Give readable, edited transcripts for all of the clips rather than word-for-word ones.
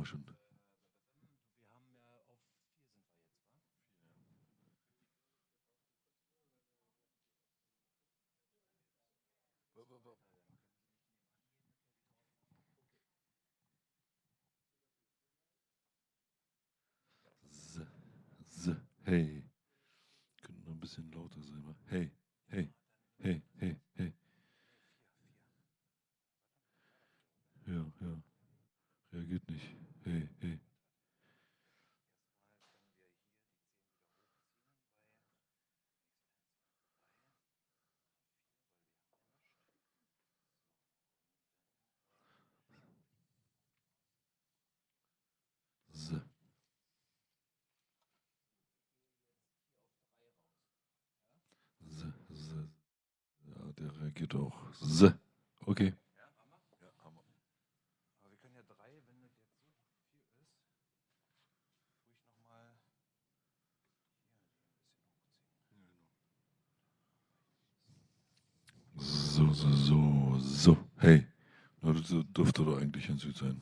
wir schon. Wir haben ja auf 4 sind wir jetzt, wa? S, hey. Können noch ein bisschen lauter sein. Wa? Hey, hey, hey, hey, hey. Ja, ja. Reagiert nicht. Hey, hey. Erstmal können wir hier die 10 wieder hochziehen S, s, s. Ja, der reagiert auch. S. Okay. Ja, Hammer. Ja, Hammer. Aber wir können ja 3, wenn das jetzt so viel ist, ruhig nochmal hier ein bisschen hochziehen. So. Hey. Na, das dürfte doch eigentlich ein Süd sein.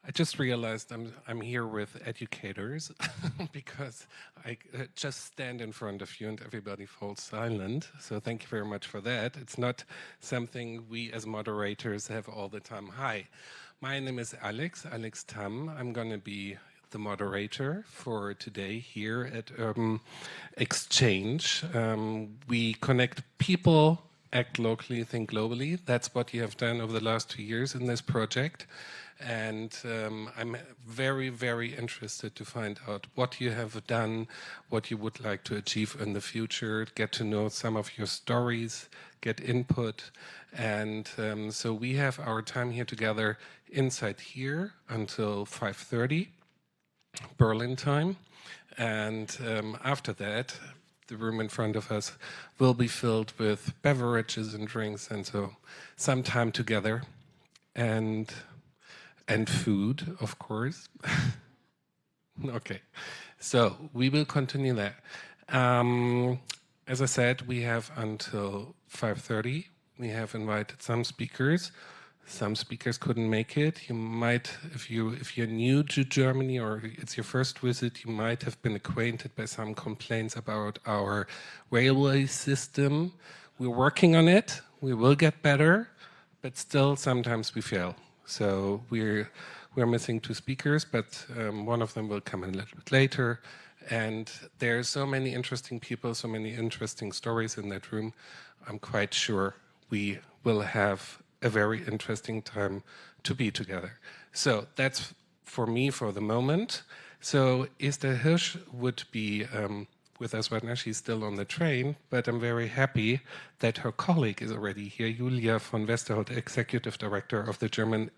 I just realized I'm here with educators because I just stand in front of you and everybody falls silent. So thank you very much for that. It's not something we as moderators have all the time. Hi, my name is Alex Tam. I'm going to be the moderator for today here at Urban Exchange. We connect people, act locally, think globally. That's what you have done over the last 2 years in this project. And I'm very, very interested to find out what you have done, what you would like to achieve in the future, get to know some of your stories, get input. And so we have our time here together inside here until 5:30 Berlin time. And after that, the room in front of us will be filled with beverages and drinks, and so some time together. And food, of course. Okay, so we will continue that. As I said, we have until 5:30. We have invited some speakers. Some speakers couldn't make it. You might, if you're new to Germany or it's your first visit, you might have been acquainted by some complaints about our railway system. We're working on it. We will get better, but still sometimes we fail. So we're missing 2 speakers, but one of them will come in a little bit later. And there's so many interesting people, so many interesting stories in that room. I'm quite sure we will have a very interesting time to be together. So that's for me for the moment. So Esther Hirsch would be with us right now. She's still on the train, but I'm very happy that her colleague is already here, Julia von Westerholt, Executive Director of the German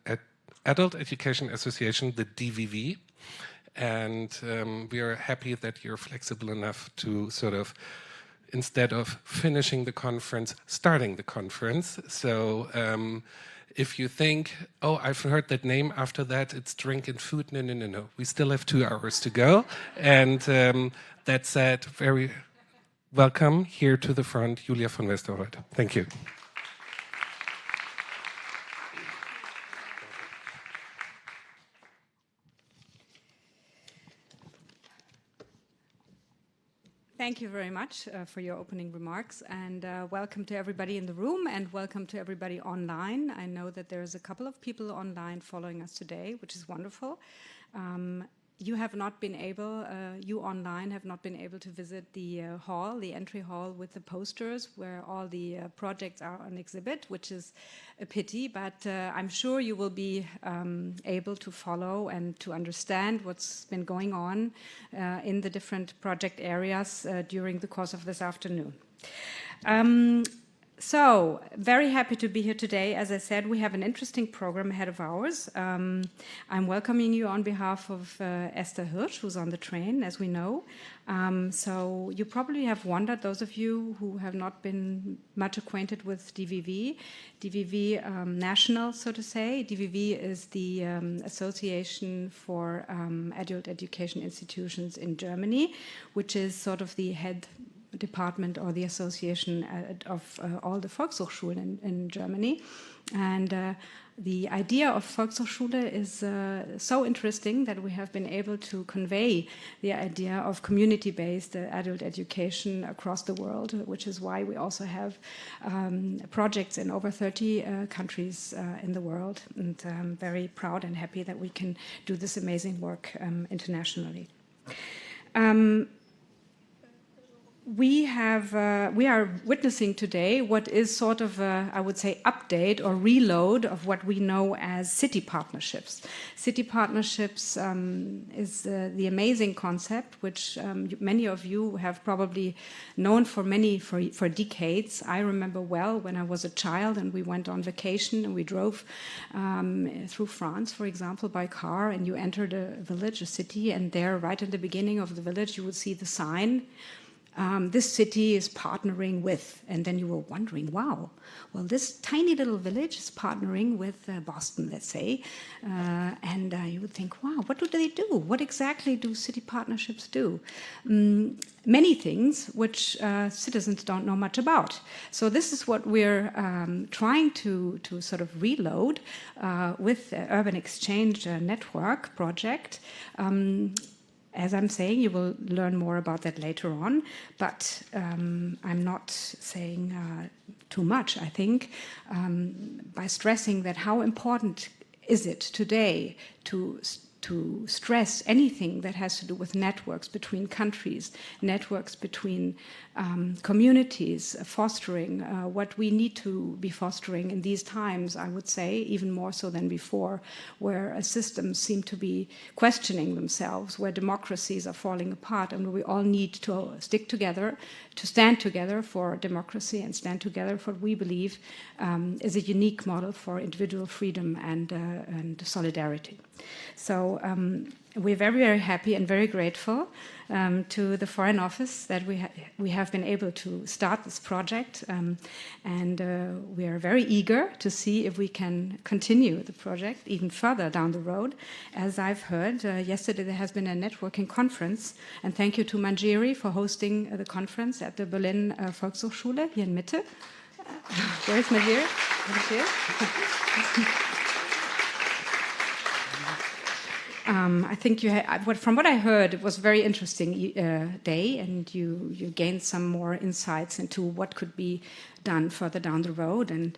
Adult Education Association, the DVV. And we are happy that you're flexible enough to sort of, instead of finishing the conference, starting the conference. So if you think, oh, I've heard that name, after that it's drink and food, no. We still have 2 hours to go. And that said, very welcome here to the front, Julia von Westerholt. Thank you. Thank you very much for your opening remarks, and welcome to everybody in the room and welcome to everybody online. I know that there's a couple of people online following us today, which is wonderful. You have not been able, you online have not been able to visit the hall, the entry hall with the posters where all the projects are on exhibit, which is a pity, but I'm sure you will be able to follow and to understand what's been going on in the different project areas during the course of this afternoon. So, very happy to be here today. As I said, we have an interesting program ahead of ours. I'm welcoming you on behalf of Esther Hirsch, who's on the train, as we know. So you probably have wondered, those of you who have not been much acquainted with DVV, national, so to say. DVV is the Association for Adult Education Institutions in Germany, which is sort of the head department or the association of all the Volkshochschulen in Germany. And the idea of Volkshochschule is so interesting that we have been able to convey the idea of community-based adult education across the world, which is why we also have projects in over 30 countries in the world. And I'm very proud and happy that we can do this amazing work internationally. We are witnessing today what is sort of a, I would say, update or reload of what we know as city partnerships. City partnerships is the amazing concept, which many of you have probably known for decades. I remember well when I was a child and we went on vacation and we drove through France, for example, by car, and you entered a village, a city, and there, right at the beginning of the village, you would see the sign this city is partnering with, and then you were wondering, wow, well, this tiny little village is partnering with Boston, let's say, and you would think, wow, what do they do? What exactly do city partnerships do? Many things which citizens don't know much about. So this is what we're trying to sort of reload with the Urban Exchange Network project. As I'm saying, you will learn more about that later on, but I'm not saying too much, I think, by stressing that how important is it today to stress anything that has to do with networks between countries, networks between communities, fostering what we need to be fostering in these times, I would say, even more so than before, where systems seem to be questioning themselves, where democracies are falling apart, and where we all need to stick together, to stand together for democracy and stand together for what we believe is a unique model for individual freedom and solidarity. So we're very, very happy and very grateful to the Foreign Office that we have been able to start this project, and we are very eager to see if we can continue the project even further down the road. As I've heard, yesterday there has been a networking conference, and thank you to Manjeri for hosting the conference at the Berlin Volkshochschule here in Mitte. Where is Manjeri? I think from what I heard, it was a very interesting day, and you gained some more insights into what could be done further down the road. And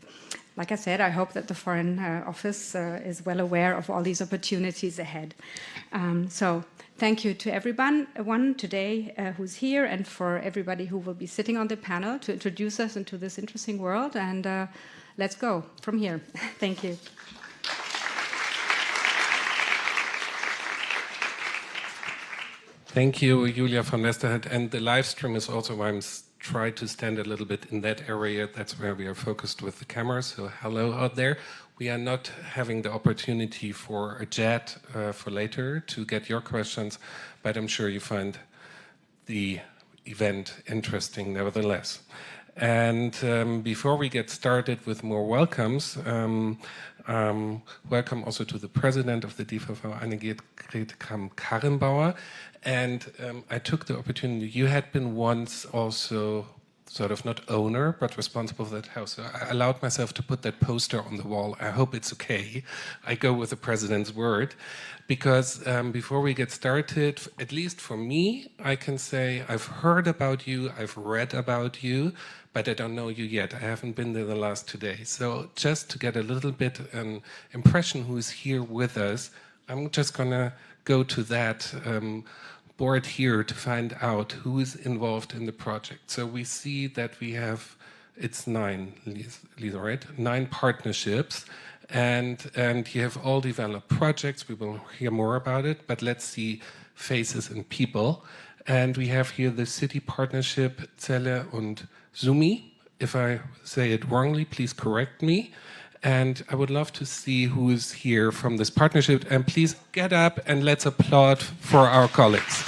like I said, I hope that the Foreign Office is well aware of all these opportunities ahead. So thank you to everyone today who's here, and for everybody who will be sitting on the panel to introduce us into this interesting world. And let's go from here. Thank you. Thank you, Julia von Westerheld. And the live stream is also why I'm trying to stand a little bit in that area. That's where we are focused with the cameras. So hello out there. We are not having the opportunity for a chat for later to get your questions, but I'm sure you find the event interesting nevertheless. And before we get started with more welcomes, welcome also to the president of the DVV, Annegret Kramp-Karrenbauer. And I took the opportunity, you had been once also sort of not owner, but responsible for that house. So I allowed myself to put that poster on the wall. I hope it's okay. I go with the president's word. Because before we get started, at least for me, I can say I've heard about you, I've read about you, but I don't know you yet. I haven't been there the last 2 days. So just to get a little bit an impression who's here with us, I'm just going to go to that board here to find out who is involved in the project. So we see that we have, it's 9, Lisa, right? 9 partnerships. And you have all developed projects. We will hear more about it, but let's see faces and people. And we have here the city partnership Celle und Sumi. If I say it wrongly, please correct me. And I would love to see who is here from this partnership. And please get up and let's applaud for our colleagues.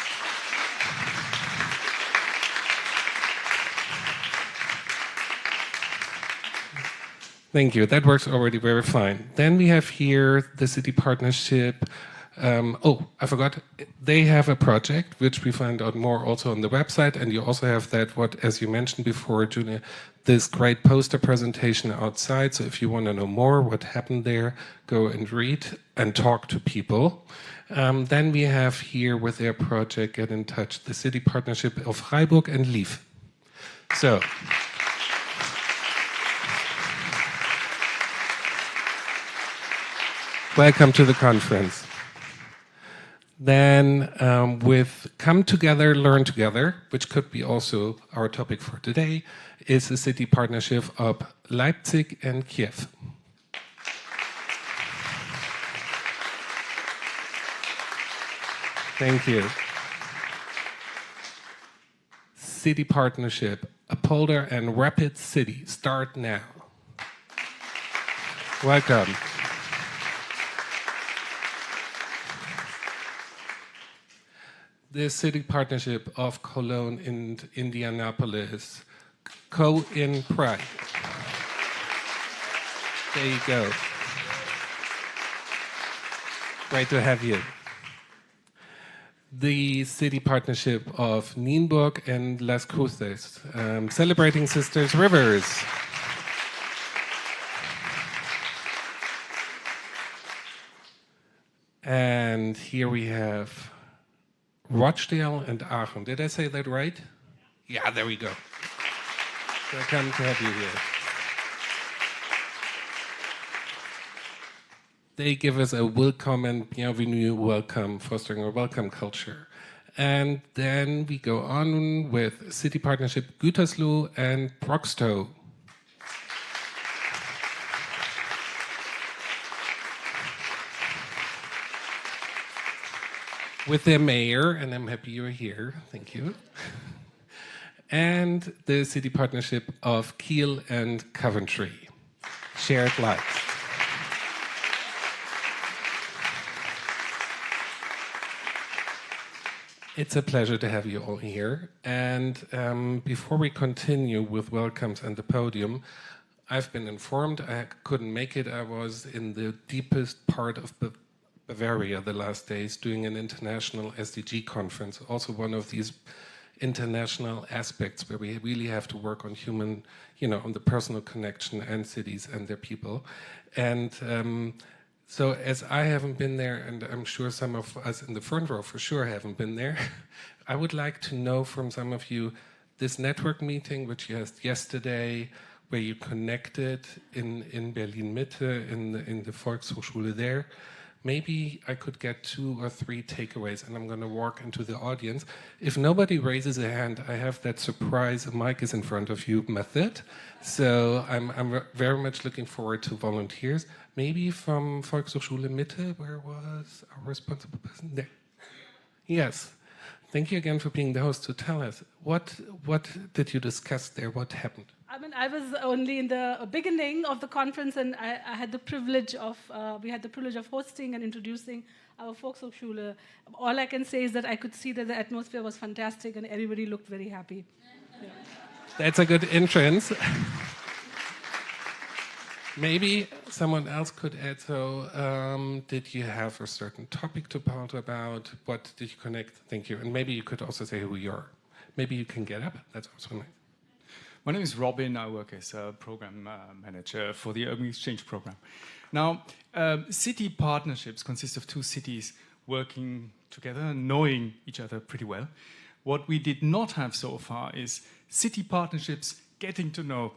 Thank you. That works already very fine. Then we have here the city partnership. Oh, I forgot. They have a project, which we find out more also on the website. And you also have that, what, as you mentioned before, Julia, this great poster presentation outside. So if you want to know more what happened there, go and read and talk to people. Then we have here with their project, Get in Touch, the city partnership of Freiburg and Lief. So... welcome to the conference. Then with Come Together, Learn Together, which could be also our topic for today, is the city partnership of Leipzig and Kiev. Thank you. City partnership, Apolder and Rapid City, start now. Welcome. the city partnership of Cologne and Indianapolis, Co-in Pride. There you go. Great to have you. The city partnership of Nienburg and Las Cruces, celebrating Sisters Rivers. And here we have Rochdale and Aachen. Did I say that right? Yeah, there we go. Welcome to have you here. They give us a welcome and bienvenue welcome, fostering a welcome culture. And then we go on with city partnership Gütersloh and Broxtowe. With their mayor, and I'm happy you're here, thank you. And the city partnership of Kiel and Coventry. Shared lives. It's a pleasure to have you all here. And before we continue with welcomes and the podium, I've been informed I couldn't make it. I was in the deepest part of Bavaria the last days doing an international SDG conference, also one of these international aspects where we really have to work on human, on the personal connection and cities and their people. And so as I haven't been there, and I'm sure some of us in the front row for sure haven't been there, I would like to know from some of you, this network meeting which you had yesterday, where you connected in Berlin-Mitte, in the Volkshochschule there, maybe I could get 2 or 3 takeaways, and I'm going to walk into the audience. If nobody raises a hand, I have that surprise, a mic is in front of you method. So I'm very much looking forward to volunteers. Maybe from Volkshochschule Mitte, where was our responsible person? There. Yes. Thank you again for being the host. To tell us, what did you discuss there? What happened? I mean, I was only in the beginning of the conference, and I had the privilege of, we had the privilege of hosting and introducing our Volkshochschule. All I can say is that I could see that the atmosphere was fantastic and everybody looked very happy. Yeah. That's a good entrance. Maybe someone else could add, so did you have a certain topic to talk about? What did you connect? Thank you. And maybe you could also say who you are. Maybe you can get up. That's also nice. My name is Robin. I work as a program manager for the Urban Exchange program. Now, city partnerships consist of 2 cities working together, knowing each other pretty well. What we did not have so far is city partnerships getting to know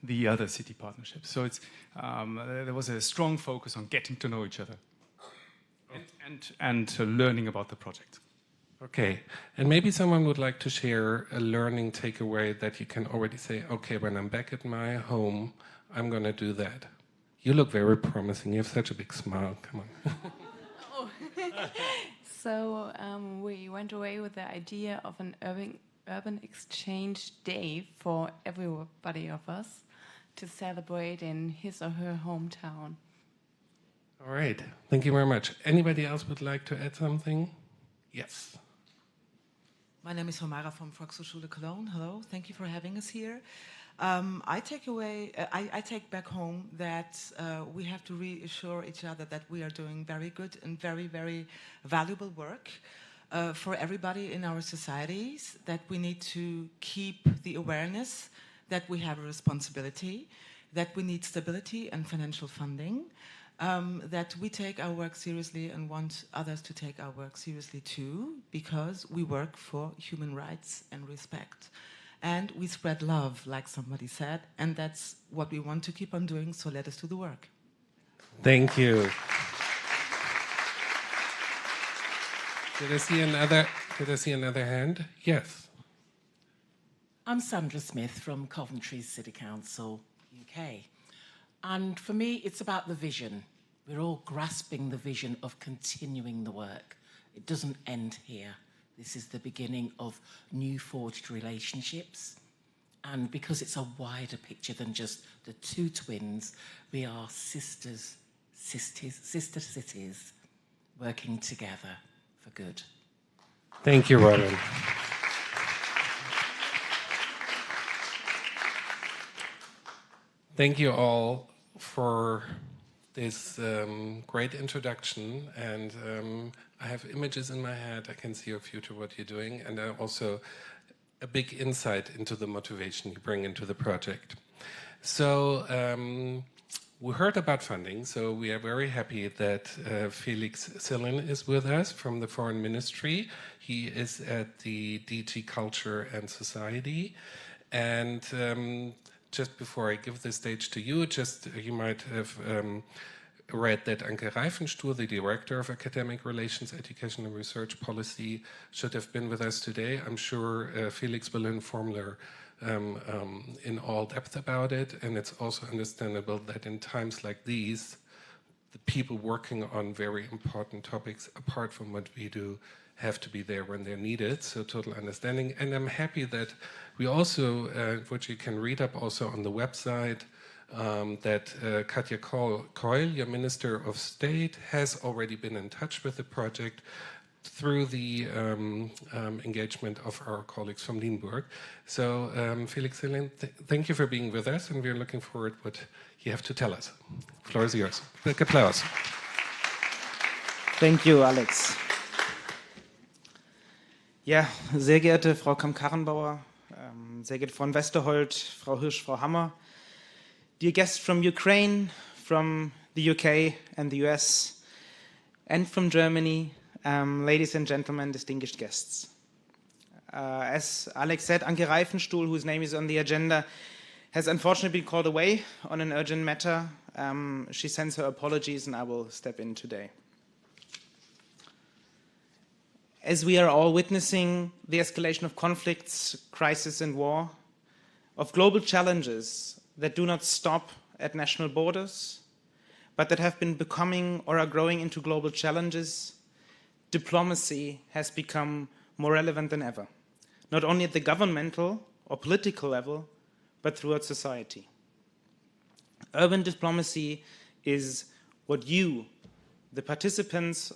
the other city partnerships. So it's, there was a strong focus on getting to know each other and learning about the project. Okay, and maybe someone would like to share a learning takeaway that you can already say, okay, when I'm back at my home, I'm going to do that. You look very promising. You have such a big smile. Come on. So we went away with the idea of an urban exchange day for everybody of us to celebrate in his or her hometown. All right, thank you very much. Anybody else would like to add something? Yes. My name is Homara from Volkshochschule Cologne. Hello, thank you for having us here. I take back home that we have to reassure each other that we are doing very good and very, very valuable work for everybody in our societies, that we need to keep the awareness that we have a responsibility, that we need stability and financial funding, that we take our work seriously and want others to take our work seriously too, because we work for human rights and respect. And we spread love, like somebody said, and that's what we want to keep on doing, so let us do the work. Thank you. Did I see another hand? Yes. I'm Sandra Smith from Coventry City Council, UK. And for me, it's about the vision. We're all grasping the vision of continuing the work. It doesn't end here. This is the beginning of new forged relationships. And because it's a wider picture than just the 2 twins, we are sister cities working together for good. Thank you, Robin. Thank you all for this great introduction, and I have images in my head. I can see your future, what you're doing, and also a big insight into the motivation you bring into the project. So we heard about funding, so we are very happy that Felix Sillen is with us from the Foreign Ministry. He is at the DG Culture and Society, and just before I give the stage to you, you might have read that Anke Reifenstuhl, the Director of Academic Relations, Education and Research Policy, should have been with us today. I'm sure Felix will inform her in all depth about it, and it's also understandable that in times like these, the people working on very important topics, apart from what we do, have to be there when they're needed, so total understanding. And I'm happy that we also, which you can read up also on the website, that Katja Keul, your Minister of State, has already been in touch with the project through the engagement of our colleagues from Limburg. So Felix Sillen, thank you for being with us, and we're looking forward to what you have to tell us. The floor is yours. Big applause. Thank you, Alex. Ja, sehr geehrte Frau Kamm-Karrenbauer, sehr geehrte Frau Westerholt, Frau Hirsch, Frau Hammer, dear guests from Ukraine, from the UK and the US, and from Germany, ladies and gentlemen, distinguished guests. As Alex said, Anke Reifenstuhl, whose name is on the agenda, has unfortunately been called away on an urgent matter. She sends her apologies, and I will step in today. As we are all witnessing the escalation of conflicts, crisis, and war, of global challenges that do not stop at national borders, but that have been becoming or are growing into global challenges, diplomacy has become more relevant than ever, not only at the governmental or political level, but throughout society. Urban diplomacy is what you, the participants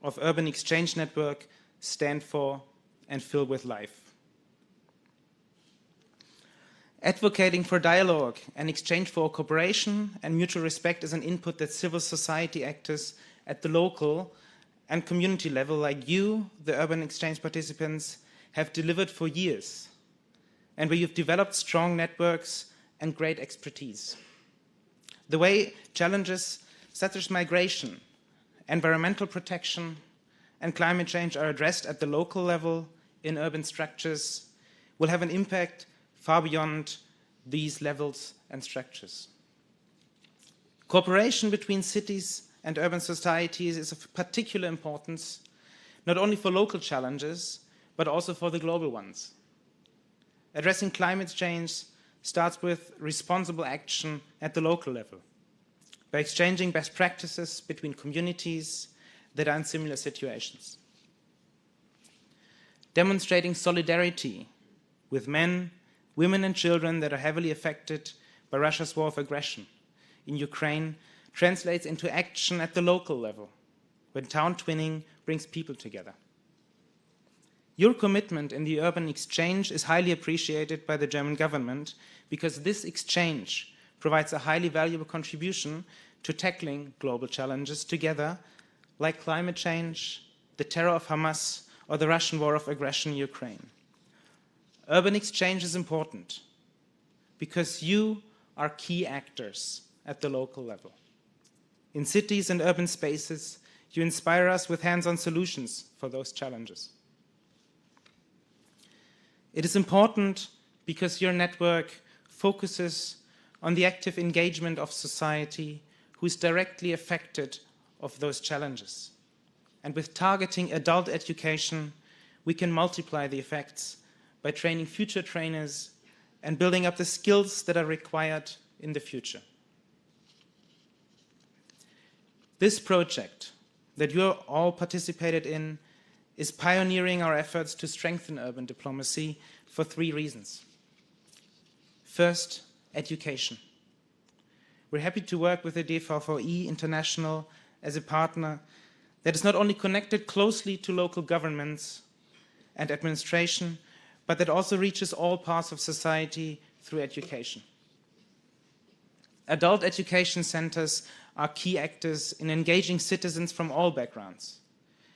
of Urban Exchange Network, stand for and fill with life. Advocating for dialogue and exchange for cooperation and mutual respect is an input that civil society actors at the local and community level, like you, the Urban Exchange participants, have delivered for years, and where you've developed strong networks and great expertise. The way challenges such as migration, environmental protection, and climate change are addressed at the local level in urban structures will have an impact far beyond these levels and structures. Cooperation between cities and urban societies is of particular importance, not only for local challenges, but also for the global ones. Addressing climate change starts with responsible action at the local level, by exchanging best practices between communities that are in similar situations. Demonstrating solidarity with men, women, and children that are heavily affected by Russia's war of aggression in Ukraine translates into action at the local level, when town twinning brings people together. Your commitment in the urban exchange is highly appreciated by the German government because this exchange provides a highly valuable contribution to tackling global challenges together, like climate change, the terror of Hamas, or the Russian war of aggression in Ukraine. Urban exchange is important because you are key actors at the local level. In cities and urban spaces, you inspire us with hands-on solutions for those challenges. It is important because your network focuses on the active engagement of society who is directly affected of those challenges. And with targeting adult education, we can multiply the effects by training future trainers and building up the skills that are required in the future. This project that you all participated in is pioneering our efforts to strengthen urban diplomacy for 3 reasons. First, education. We're happy to work with the DVVI International as a partner that is not only connected closely to local governments, and administration, but that also reaches all parts of society through education. Adult education centers are key actors in engaging citizens from all backgrounds,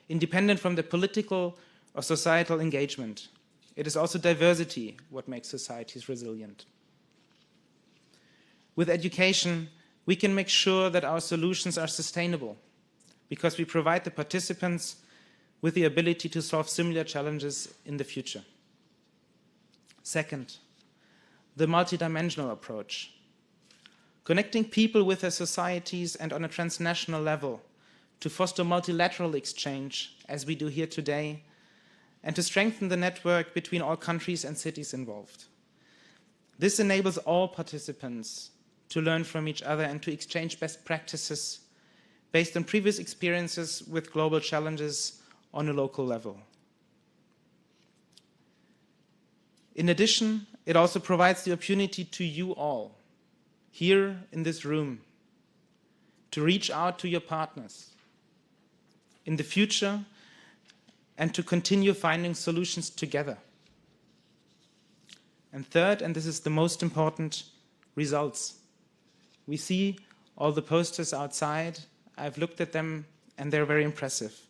independent from the political or societal engagement. It is also diversity what makes societies resilient. With education, we can make sure that our solutions are sustainable because we provide the participants with the ability to solve similar challenges in the future. Second, the multidimensional approach. Connecting people with their societies and on a transnational level to foster multilateral exchange, as we do here today, and to strengthen the network between all countries and cities involved. This enables all participants to learn from each other and to exchange best practices based on previous experiences with global challenges on a local level. In addition, it also provides the opportunity to you all, here in this room, to reach out to your partners in the future and to continue finding solutions together. And third, and this is the most important, results. We see all the posters outside. I've looked at them and they're very impressive.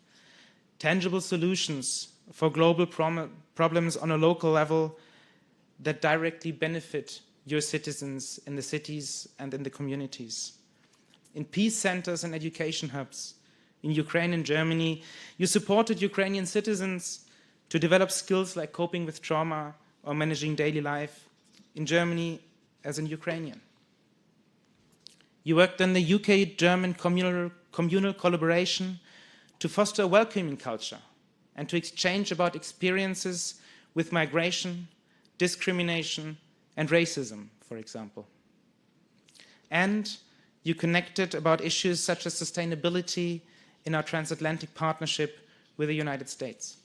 Tangible solutions for global problems on a local level that directly benefit your citizens in the cities and in the communities. In peace centers and education hubs, in Ukraine and Germany, you supported Ukrainian citizens to develop skills like coping with trauma or managing daily life, in Germany as in Ukrainian. You worked on the UK-German communal collaboration to foster a welcoming culture and to exchange about experiences with migration, discrimination, and racism, for example. And you connected about issues such as sustainability in our transatlantic partnership with the United States.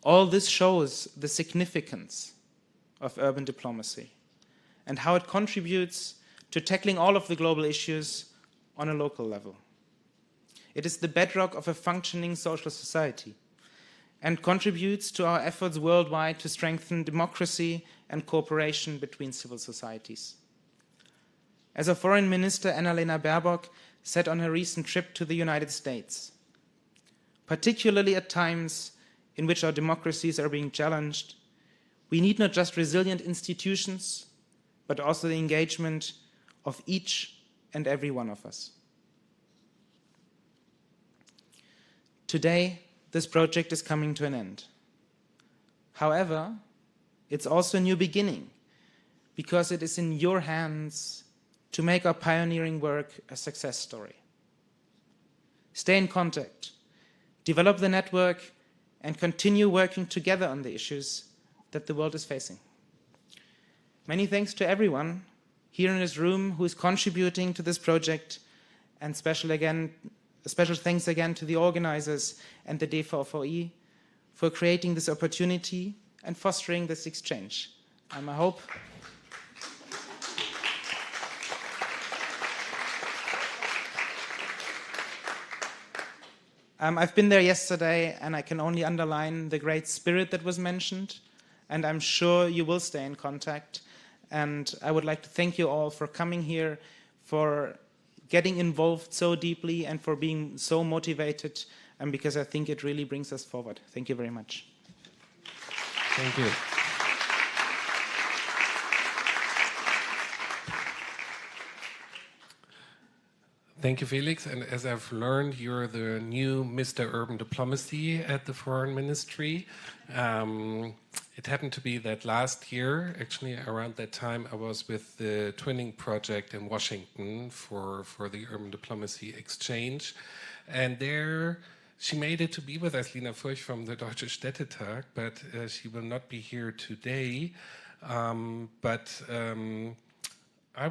All this shows the significance of urban diplomacy and how it contributes to tackling all of the global issues on a local level. It is the bedrock of a functioning social society and contributes to our efforts worldwide to strengthen democracy and cooperation between civil societies. As our Foreign Minister Annalena Baerbock said on her recent trip to the United States, particularly at times in which our democracies are being challenged, we need not just resilient institutions, but also the engagement of each and every one of us. Today, this project is coming to an end. However, it's also a new beginning because it is in your hands to make our pioneering work a success story. Stay in contact, develop the network, and continue working together on the issues that the world is facing. Many thanks to everyone here in this room who is contributing to this project, and special thanks again to the organizers and the DVVI for creating this opportunity and fostering this exchange. I hope I've been there yesterday and I can only underline the great spirit that was mentioned, and I'm sure you will stay in contact. And I would like to thank you all for coming here, for getting involved so deeply and for being so motivated, and because I think it really brings us forward. Thank you very much. Thank you. Thank you, Felix. And as I've learned, you're the new Mr. Urban Diplomacy at the Foreign Ministry. It happened to be that last year, actually around that time, I was with the Twinning Project in Washington for the Urban Diplomacy Exchange. And there she made it to be with us, Lina Furch from the Deutsche Städtetag, but she will not be here today. I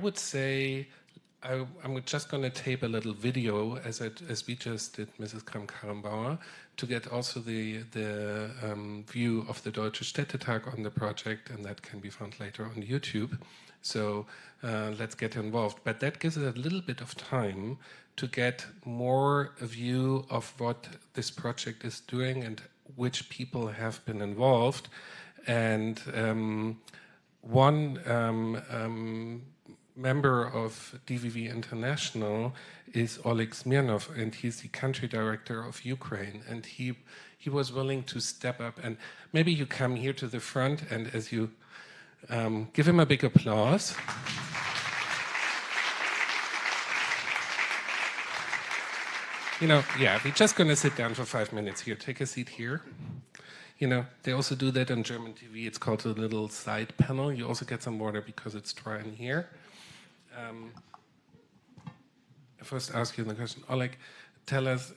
would say I'm just going to tape a little video, as we just did, Mrs. Kramp-Karrenbauer, to get also the view of the Deutsche Städtetag on the project, and that can be found later on YouTube. So let's get involved. But that gives us a little bit of time to get more a view of what this project is doing and which people have been involved. And one member of DVV International is Oleg Smirnov, and he's the country director of Ukraine. And he was willing to step up. And maybe you come here to the front, and as you give him a big applause. You know, yeah, we're just going to sit down for 5 minutes here. Take a seat here. You know, they also do that on German TV. It's called a little side panel. You also get some water because it's dry in here. I first ask you the question, Oleg, tell us,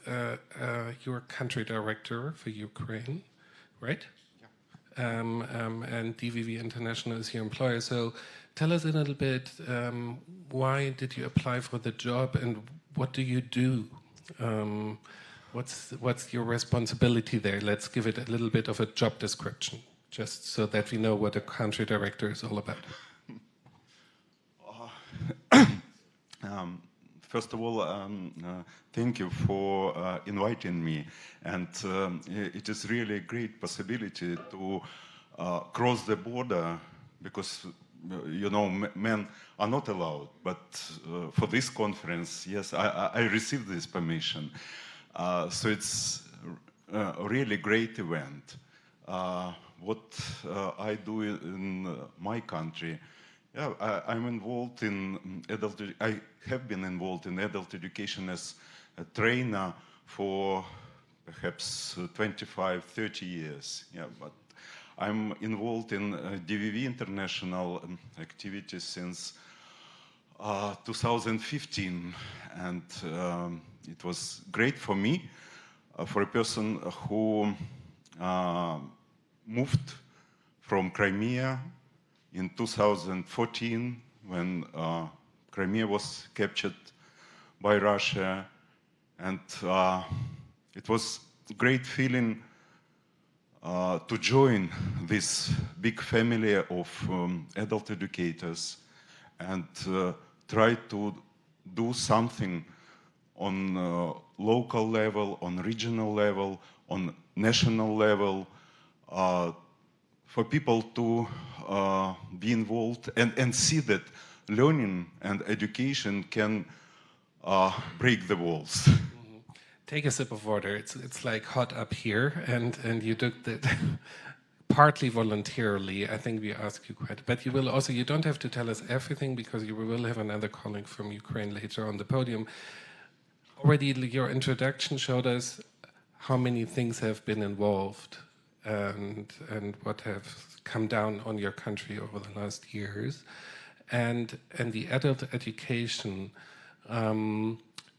you're country director for Ukraine, right? Yeah. And DVV International is your employer. So tell us a little bit, why did you apply for the job and what do you do? What's your responsibility there? Let's give it a little bit of a job description, just so that we know what a country director is all about. First of all, thank you for inviting me. And it is really a great possibility to cross the border because, you know, men are not allowed. But for this conference, yes, I received this permission. So it's a really great event. What I do in my country, yeah, I'm involved in adult. I have been involved in adult education as a trainer for perhaps 25, 30 years. Yeah, but I'm involved in DVV International activities since 2015, and it was great for me, for a person who moved from Crimea in 2014 when Crimea was captured by Russia, and it was a great feeling to join this big family of adult educators and try to do something on local level, on regional level, on national level, for people to be involved and see that learning and education can break the walls. Take a sip of water. It's like hot up here, and you took that partly voluntarily. I think we asked you quite, but you will also, you don't have to tell us everything because you will have another colleague from Ukraine later on the podium. Already your introduction showed us how many things have been involved and what have come down on your country over the last years, and the adult education.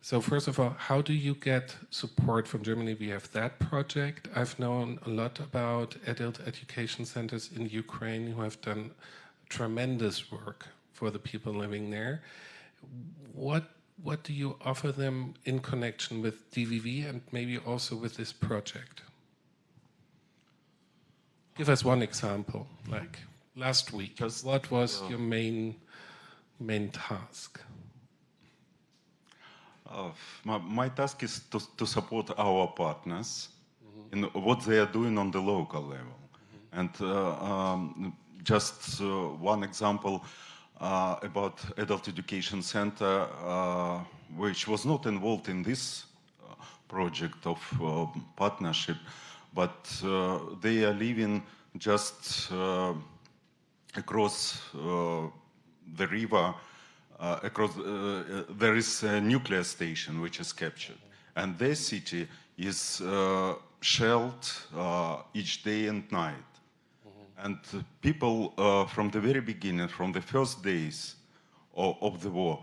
So first of all, how do you get support from Germany? We have that project. I've known a lot about adult education centers in Ukraine who have done tremendous work for the people living there. What do you offer them in connection with DVV and maybe also with this project? Give us one example, like last week. What was your main task? My task is to support our partners in what they are doing on the local level. And just one example about Adult Education Center, which was not involved in this project of partnership, but they are living just across the river. There is a nuclear station which is captured, and their city is shelled each day and night. And people from the very beginning, from the first days of the war,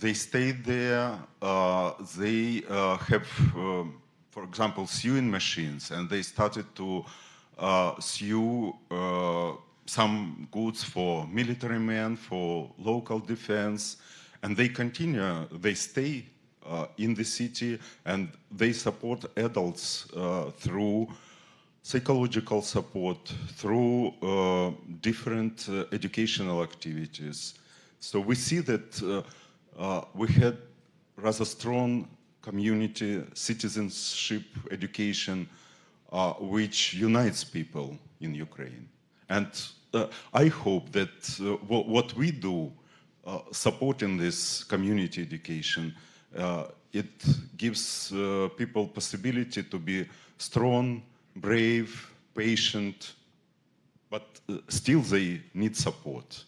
they stayed there. They have, for example, sewing machines, and they started to sew some goods for military men, for local defense, and they continue, they stay in the city, and they support adults through psychological support, through different educational activities. So we see that we had rather strong community citizenship education which unites people in Ukraine. And I hope that what we do supporting this community education, it gives people possibility to be strong, brave, patient, but still they need support.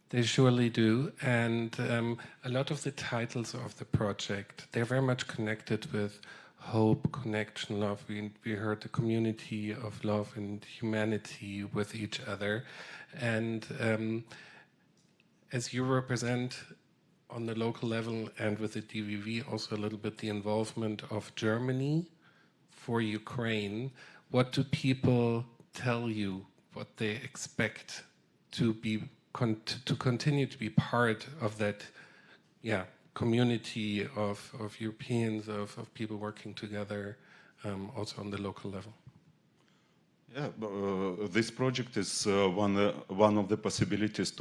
They surely do, and a lot of the titles of the project, they're very much connected with hope, connection, love. We heard the community of love and humanity with each other. And as you represent on the local level and with the DVV also a little bit the involvement of Germany for Ukraine, what do people tell you, what they expect to be to continue to be part of that community of Europeans, of people working together also on the local level? Yeah, this project is one of the possibilities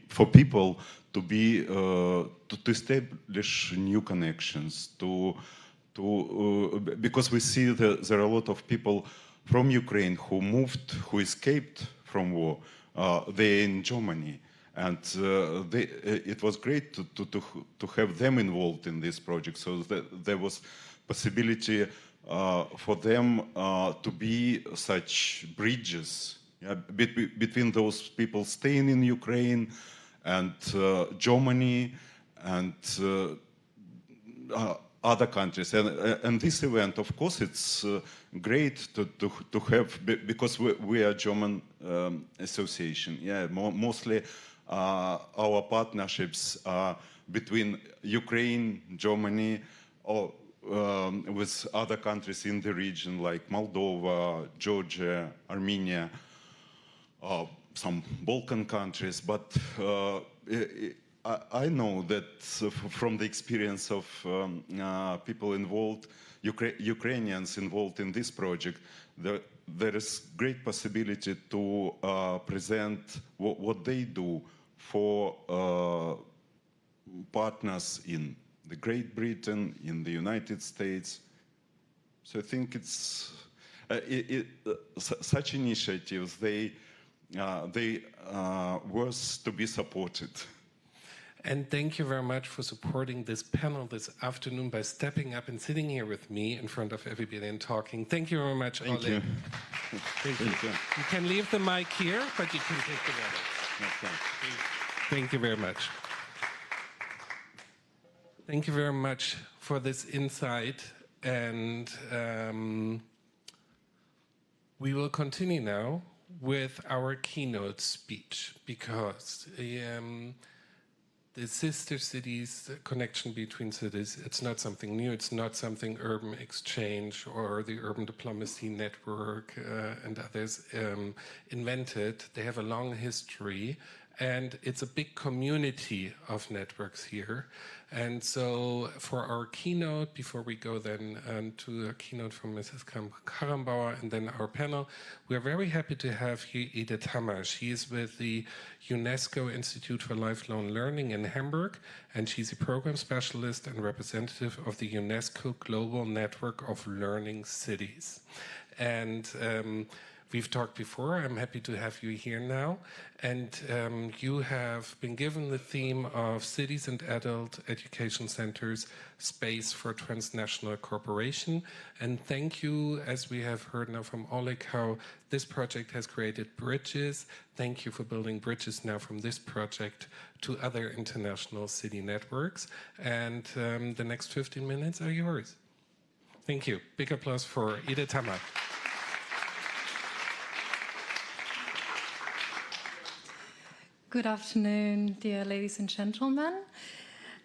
for people to be to establish new connections, because we see that there are a lot of people from Ukraine who escaped from war. They're in Germany, and it was great to have them involved in this project, so that there was possibility for them to be such bridges between those people staying in Ukraine and Germany and other countries. And this event, of course, it's great to have, because we are a German association. Yeah, mostly our partnerships are between Ukraine, Germany, or with other countries in the region like Moldova, Georgia, Armenia, some Balkan countries. But I know that from the experience of people involved, Ukrainians involved in this project, there is great possibility to present what they do for partners in the Great Britain, in the United States. So I think it's such initiatives, they worth to be supported. And thank you very much for supporting this panel this afternoon by stepping up and sitting here with me in front of everybody and talking. Thank you very much, Thank Ole. you. Thank you. You can leave the mic here, but you can take the other. Okay. Thank you very much. Thank you very much for this insight, and we will continue now with our keynote speech, because the sister cities, the connection between cities, it's not something new, it's not something Urban Exchange or the Urban Diplomacy Network and others invented. They have a long history, and it's a big community of networks here. And so for our keynote, before we go then to a keynote from Mrs. Karrenbauer and then our panel, we're very happy to have here Edith Hammer. She is with the UNESCO Institute for Lifelong Learning in Hamburg, and she's a program specialist and representative of the UNESCO Global Network of Learning Cities. And we've talked before. I'm happy to have you here now. And you have been given the theme of Cities and Adult Education Centers, Space for Transnational Cooperation. And thank you, as we have heard now from Oleg, how this project has created bridges. Thank you for building bridges now from this project to other international city networks. And the next 15 minutes are yours. Thank you. Big applause for Edith Hammer. Good afternoon, dear ladies and gentlemen.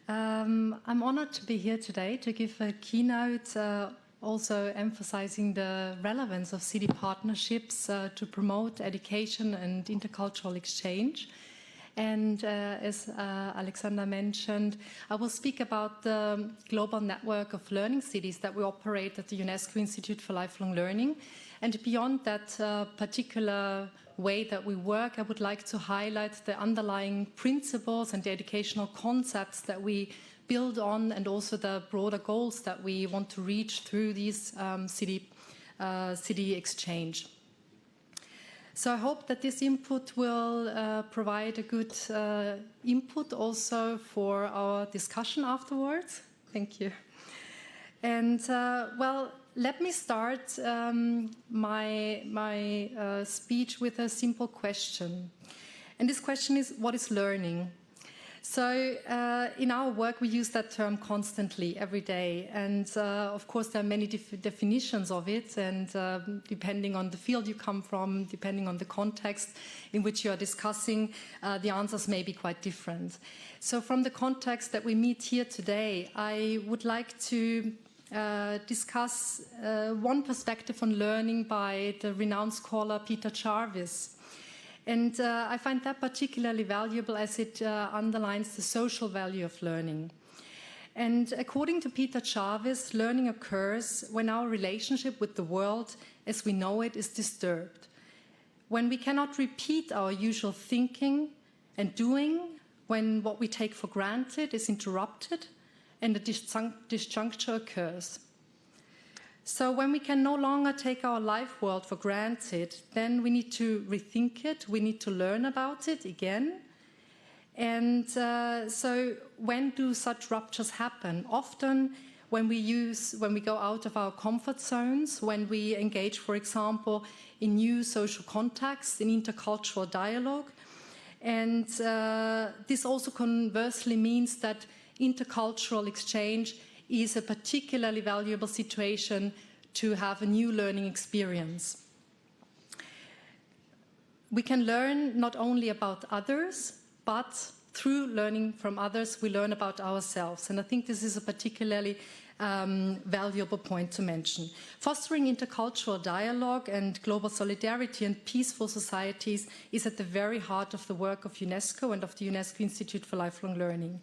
I'm honored to be here today to give a keynote, also emphasizing the relevance of city partnerships to promote education and intercultural exchange. And as Alexander mentioned, I will speak about the global network of learning cities that we operate at the UNESCO Institute for Lifelong Learning. And beyond that particular way that we work, I would like to highlight the underlying principles and the educational concepts that we build on, and also the broader goals that we want to reach through these city exchange. So I hope that this input will provide a good input also for our discussion afterwards. Thank you. And well, let me start my speech with a simple question. And this question is, what is learning? So in our work, we use that term constantly, every day. And of course, there are many definitions of it. And depending on the field you come from, depending on the context in which you are discussing, the answers may be quite different. So from the context that we meet here today, I would like to discuss one perspective on learning by the renowned scholar Peter Jarvis. And I find that particularly valuable as it underlines the social value of learning. And according to Peter Jarvis, learning occurs when our relationship with the world as we know it is disturbed. When we cannot repeat our usual thinking and doing, when what we take for granted is interrupted and a disjuncture occurs. So when we can no longer take our life world for granted, then we need to rethink it, we need to learn about it again. And so when do such ruptures happen? Often when we go out of our comfort zones, when we engage, for example, in new social contexts, in intercultural dialogue. And this also conversely means that intercultural exchange is a particularly valuable situation to have a new learning experience. We can learn not only about others, but through learning from others, we learn about ourselves. And I think this is a particularly valuable point to mention. Fostering intercultural dialogue and global solidarity and peaceful societies is at the very heart of the work of UNESCO and of the UNESCO Institute for Lifelong Learning.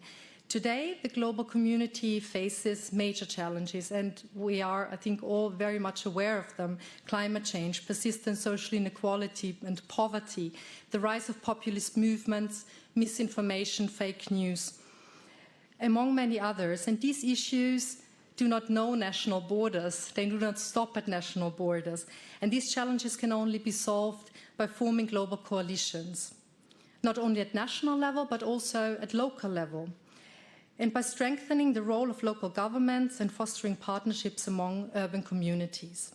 Today, the global community faces major challenges, and we are, I think, all very much aware of them. Climate change, persistent social inequality and poverty, the rise of populist movements, misinformation, fake news, among many others. And these issues do not know national borders. They do not stop at national borders. And these challenges can only be solved by forming global coalitions, not only at national level, but also at local level, and by strengthening the role of local governments and fostering partnerships among urban communities.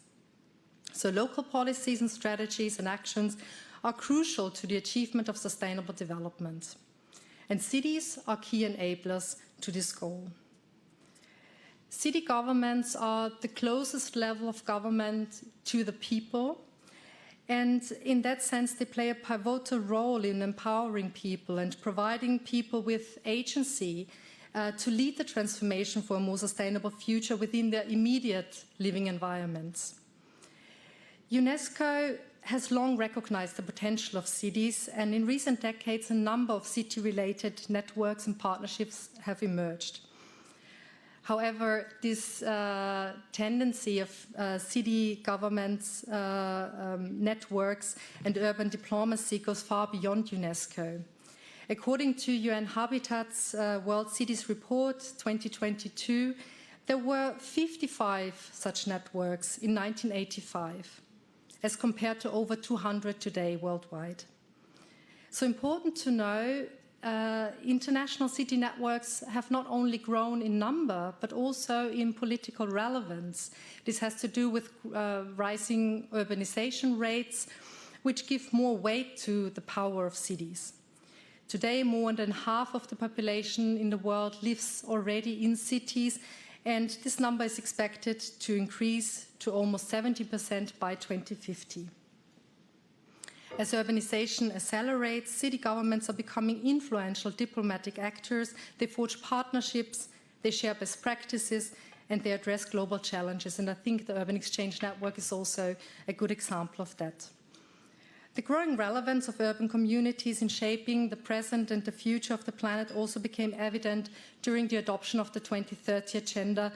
So local policies and strategies and actions are crucial to the achievement of sustainable development. And cities are key enablers to this goal. City governments are the closest level of government to the people, and in that sense they play a pivotal role in empowering people and providing people with agency to lead the transformation for a more sustainable future within their immediate living environments. UNESCO has long recognized the potential of cities, and in recent decades a number of city-related networks and partnerships have emerged. However, this tendency of city governments, networks and urban diplomacy goes far beyond UNESCO. According to UN Habitat's World Cities Report 2022, there were 55 such networks in 1985, as compared to over 200 today worldwide. So important to know, international city networks have not only grown in number, but also in political relevance. This has to do with rising urbanization rates, which give more weight to the power of cities. Today, more than half of the population in the world lives already in cities, and this number is expected to increase to almost 70% by 2050. As urbanization accelerates, city governments are becoming influential diplomatic actors. They forge partnerships, they share best practices, and they address global challenges. And I think the Urban Exchange Network is also a good example of that. The growing relevance of urban communities in shaping the present and the future of the planet also became evident during the adoption of the 2030 Agenda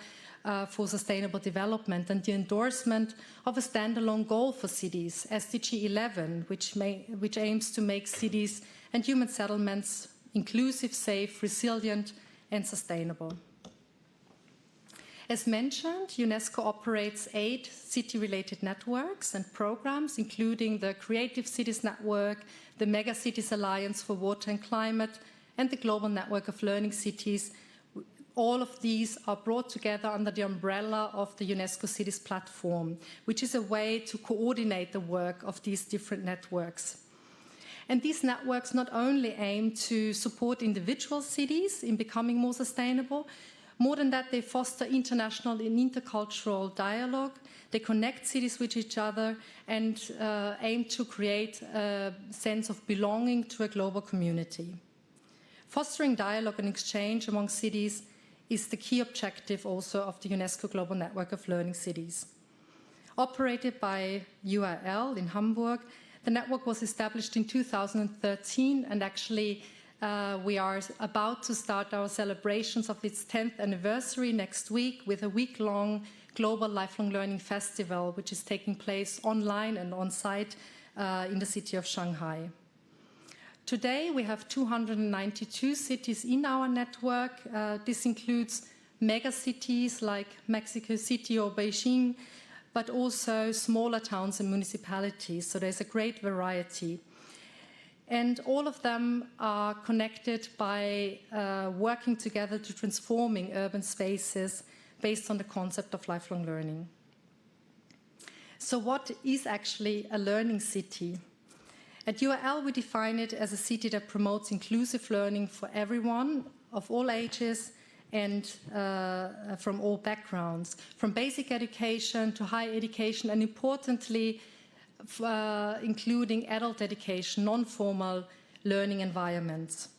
for Sustainable Development and the endorsement of a standalone goal for cities, SDG 11, which aims to make cities and human settlements inclusive, safe, resilient, and sustainable. As mentioned, UNESCO operates 8 city-related networks and programs, including the Creative Cities Network, the Mega Cities Alliance for Water and Climate, and the Global Network of Learning Cities. All of these are brought together under the umbrella of the UNESCO Cities Platform, which is a way to coordinate the work of these different networks. And these networks not only aim to support individual cities in becoming more sustainable, more than that, they foster international and intercultural dialogue. They connect cities with each other and aim to create a sense of belonging to a global community. Fostering dialogue and exchange among cities is the key objective also of the UNESCO Global Network of Learning Cities. Operated by URL in Hamburg, the network was established in 2013, and actually we are about to start our celebrations of its 10th anniversary next week with a week-long Global Lifelong Learning Festival, which is taking place online and on-site in the city of Shanghai. Today, we have 292 cities in our network. This includes mega cities like Mexico City or Beijing, but also smaller towns and municipalities. So there's a great variety. And all of them are connected by working together to transforming urban spaces based on the concept of lifelong learning. So what is actually a learning city? At URL, we define it as a city that promotes inclusive learning for everyone of all ages and from all backgrounds, from basic education to higher education, and importantly, including adult education, non-formal learning environments,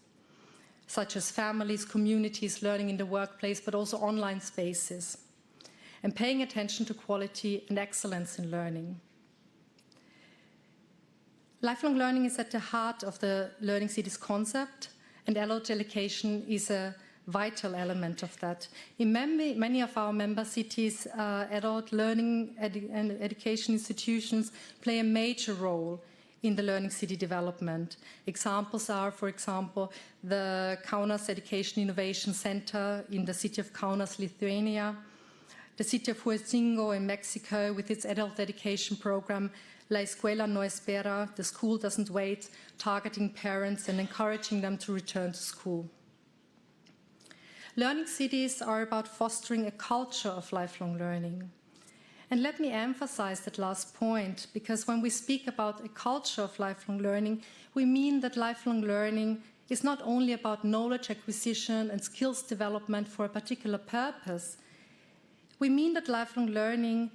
such as families, communities, learning in the workplace, but also online spaces, and paying attention to quality and excellence in learning. Lifelong learning is at the heart of the Learning Cities concept, and adult education is a vital element of that. In many of our member cities, adult learning and education institutions play a major role in the learning city development. Examples are, for example, the Kaunas Education Innovation Center in the city of Kaunas, Lithuania, the city of Huizingo in Mexico with its adult education program, La Escuela No Espera, the school doesn't wait, targeting parents and encouraging them to return to school. Learning cities are about fostering a culture of lifelong learning. And let me emphasize that last point, because when we speak about a culture of lifelong learning, we mean that lifelong learning is not only about knowledge acquisition and skills development for a particular purpose. We mean that lifelong learning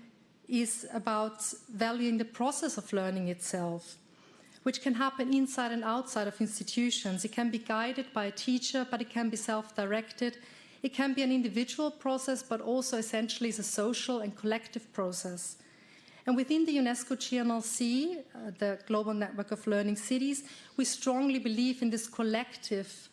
is about valuing the process of learning itself, which can happen inside and outside of institutions. It can be guided by a teacher, but it can be self-directed. It can be an individual process, but also essentially is a social and collective process. And within the UNESCO GNLC, the Global Network of Learning Cities, we strongly believe in this collective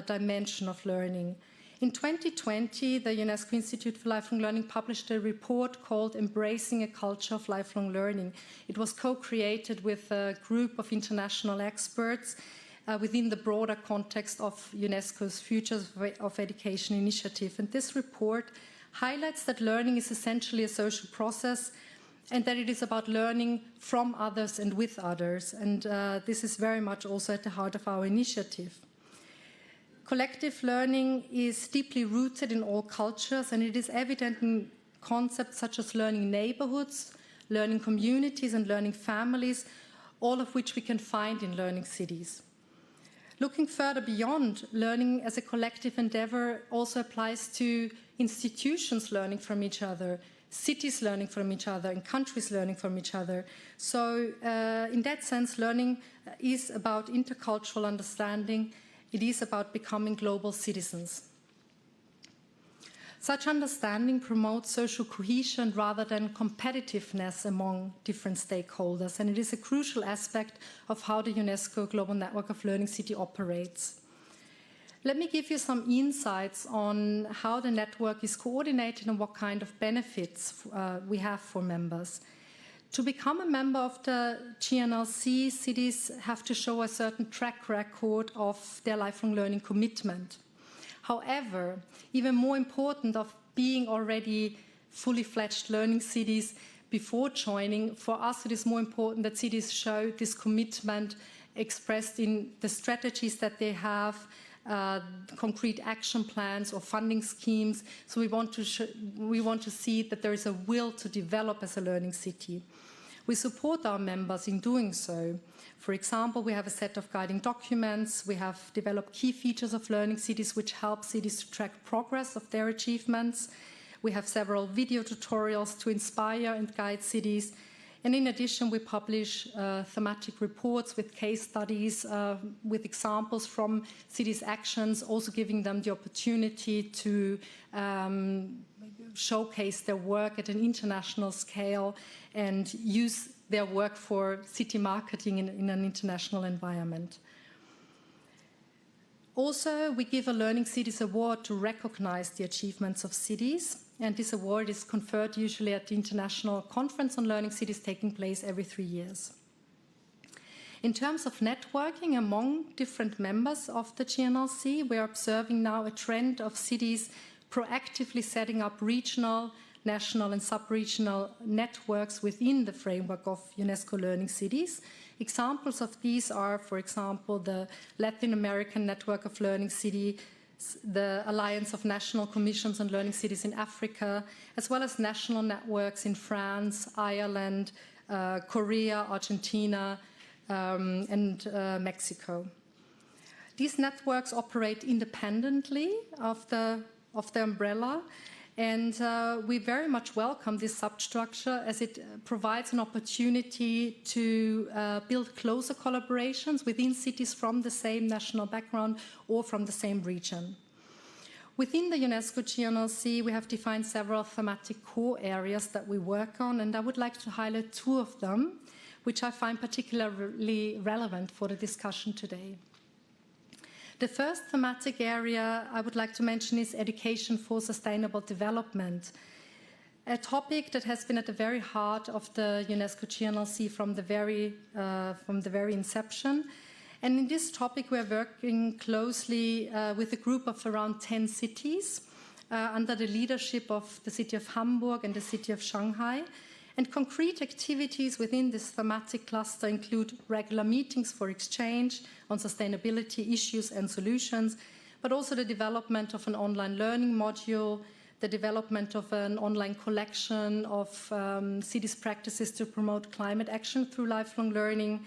dimension of learning. In 2020, the UNESCO Institute for Lifelong Learning published a report called Embracing a Culture of Lifelong Learning. It was co-created with a group of international experts within the broader context of UNESCO's Futures of Education initiative. And this report highlights that learning is essentially a social process and that it is about learning from others and with others. And this is very much also at the heart of our initiative. Collective learning is deeply rooted in all cultures, and it is evident in concepts such as learning neighborhoods, learning communities, and learning families, all of which we can find in learning cities. Looking further beyond, learning as a collective endeavor also applies to institutions learning from each other, cities learning from each other, and countries learning from each other. So in that sense, learning is about intercultural understanding. It is about becoming global citizens. Such understanding promotes social cohesion rather than competitiveness among different stakeholders, and it is a crucial aspect of how the UNESCO Global Network of Learning City operates. Let me give you some insights on how the network is coordinated and what kind of benefits we have for members. To become a member of the GNLC, cities have to show a certain track record of their lifelong learning commitment. However, even more important of being already fully fledged learning cities before joining, for us it is more important that cities show this commitment expressed in the strategies that they have, concrete action plans or funding schemes. So we want to see that there is a will to develop as a learning city. We support our members in doing so. For example, we have a set of guiding documents. We have developed key features of learning cities which help cities to track progress of their achievements. We have several video tutorials to inspire and guide cities. And in addition, we publish thematic reports with case studies, with examples from cities' actions, also giving them the opportunity to showcase their work at an international scale and use their work for city marketing in an international environment. Also, we give a Learning Cities Award to recognize the achievements of cities, and this award is conferred usually at the International Conference on Learning Cities taking place every 3 years. In terms of networking among different members of the GNLC, we are observing now a trend of cities proactively setting up regional, national and sub-regional networks within the framework of UNESCO Learning Cities. Examples of these are, for example, the Latin American Network of Learning Cities, the Alliance of National Commissions on Learning Cities in Africa, as well as national networks in France, Ireland, Korea, Argentina, and Mexico. These networks operate independently of the umbrella, and we very much welcome this substructure as it provides an opportunity to build closer collaborations within cities from the same national background or from the same region. Within the UNESCO GNLC, we have defined several thematic core areas that we work on, and I would like to highlight 2 of them, which I find particularly relevant for the discussion today. The first thematic area I would like to mention is education for sustainable development, a topic that has been at the very heart of the UNESCO GNLC from the very inception. And in this topic, we are working closely with a group of around 10 cities under the leadership of the city of Hamburg and the city of Shanghai. And concrete activities within this thematic cluster include regular meetings for exchange on sustainability issues and solutions, but also the development of an online learning module, the development of an online collection of cities' practices to promote climate action through lifelong learning,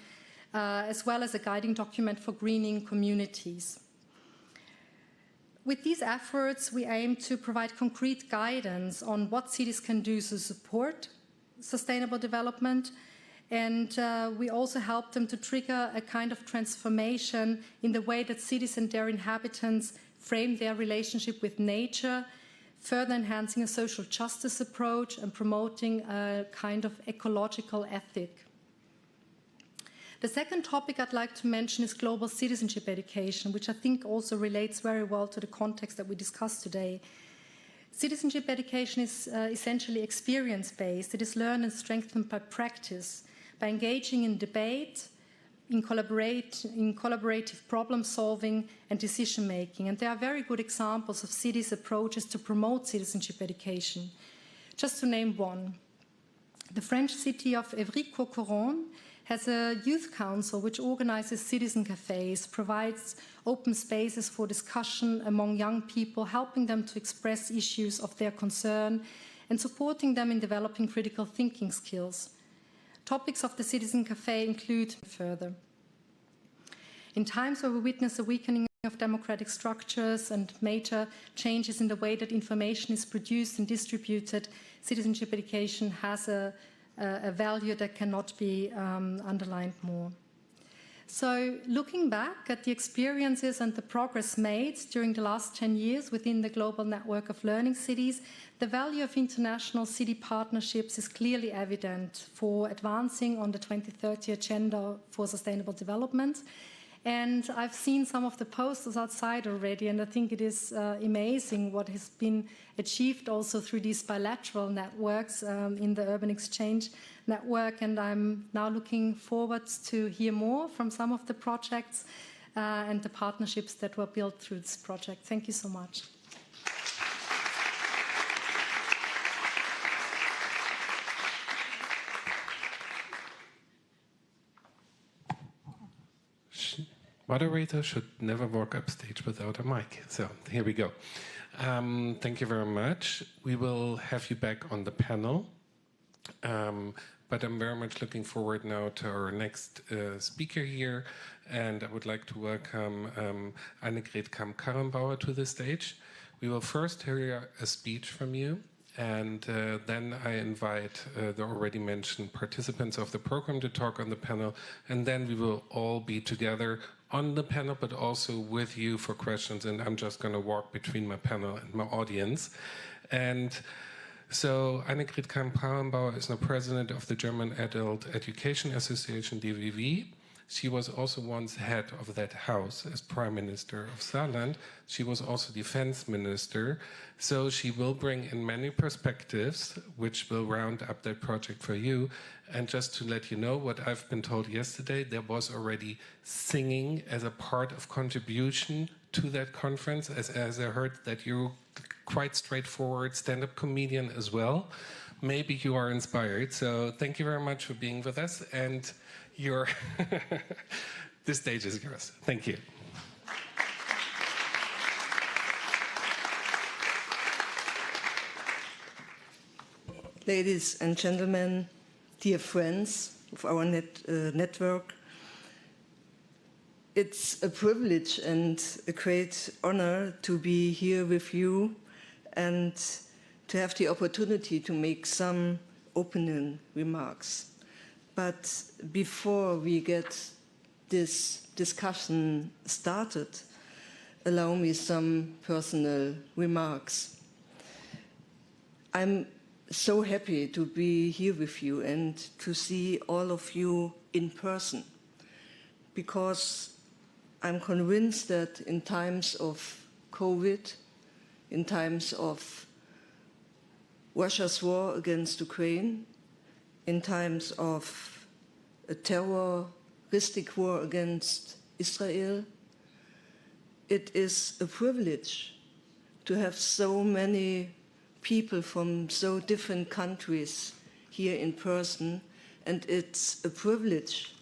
as well as a guiding document for greening communities. With these efforts, we aim to provide concrete guidance on what cities can do to support sustainable development, and we also help them to trigger a kind of transformation in the way that cities and their inhabitants frame their relationship with nature, further enhancing a social justice approach and promoting a kind of ecological ethic. The second topic I'd like to mention is global citizenship education, which I think also relates very well to the context that we discussed today. Citizenship education is essentially experience-based. It is learned and strengthened by practice, by engaging in debate, in collaborative problem-solving and decision-making. And there are very good examples of cities' approaches to promote citizenship education. Just to name one, the French city of Évry-Courcouronnes has a youth council which organizes citizen cafes, provides open spaces for discussion among young people, helping them to express issues of their concern and supporting them in developing critical thinking skills. Topics of the citizen cafe include further. In times where we witness a weakening of democratic structures and major changes in the way that information is produced and distributed, citizenship education has a value that cannot be underlined more. So looking back at the experiences and the progress made during the last 10 years within the global network of learning cities, the value of international city partnerships is clearly evident for advancing on the 2030 Agenda for Sustainable Development. And I've seen some of the posters outside already, and I think it is amazing what has been achieved also through these bilateral networks in the Urban Exchange Network. And I'm now looking forward to hear more from some of the projects and the partnerships that were built through this project. Thank you so much. Moderator should never walk upstage without a mic. So here we go. Thank you very much. We will have you back on the panel. But I'm very much looking forward now to our next speaker here. And I would like to welcome Annegret Kamm-Karrenbauer to the stage. We will first hear a speech from you. And then I invite the already mentioned participants of the program to talk on the panel. And then we will all be together on the panel, but also with you for questions. And I'm just going to walk between my panel and my audience. And so Annegret Kamm-Karrenbauer is now president of the German Adult Education Association, DWV. She was also once head of that house as Prime Minister of Saarland. She was also Defense Minister. So she will bring in many perspectives, which will round up that project for you. And just to let you know what I've been told yesterday, there was already singing as a part of contribution to that conference, as I heard that you're quite straightforward stand-up comedian as well. Maybe you are inspired. So thank you very much for being with us. And the stage is yours. Thank you. Ladies and gentlemen, dear friends of our network, it's a privilege and a great honor to be here with you and to have the opportunity to make some opening remarks. But before we get this discussion started, allow me some personal remarks. I'm so happy to be here with you and to see all of you in person, because I'm convinced that in times of COVID, in times of Russia's war against Ukraine, in times of a terroristic war against Israel, it is a privilege to have so many people from so different countries here in person, and it's a privilege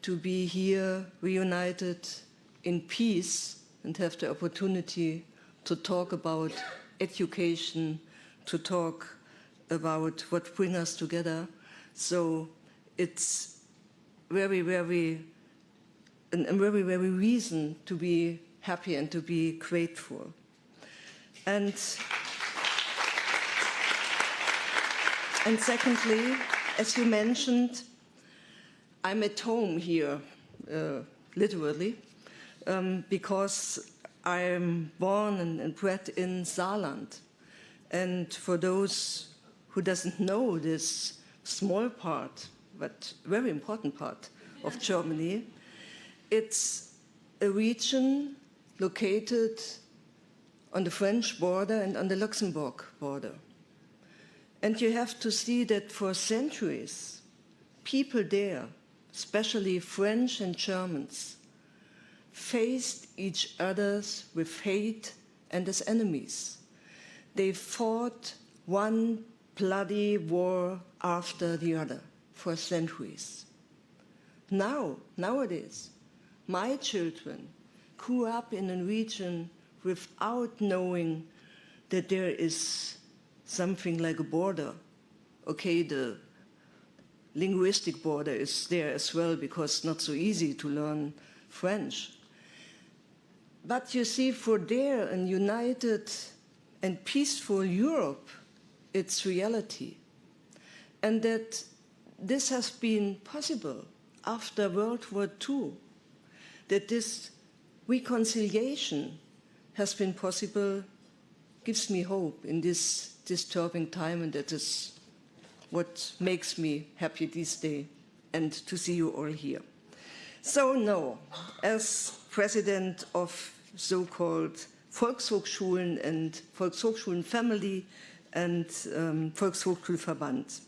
to be here reunited in peace and have the opportunity to talk about education, to talk about what brings us together. So it's very reason to be happy and to be grateful. And secondly, as you mentioned, I'm at home here, literally, because I'm born and bred in Saarland. And for those who doesn't know this small part, but very important part of Germany, it's a region located on the French border and on the Luxembourg border. And you have to see that for centuries, people there, especially French and Germans, faced each other with hate and as enemies. They fought one bloody war after the other for centuries. Nowadays, my children grew up in a region without knowing that there is something like a border. Okay, the linguistic border is there as well, because it's not so easy to learn French. But you see, for there, a united and peaceful Europe, it's reality. And that this has been possible after World War II, that this reconciliation has been possible gives me hope in this disturbing time, and that is what makes me happy this day, and to see you all here. So no, as president of so-called Volkshochschulen and Volkshochschulen family and Volkshochschul-Verband,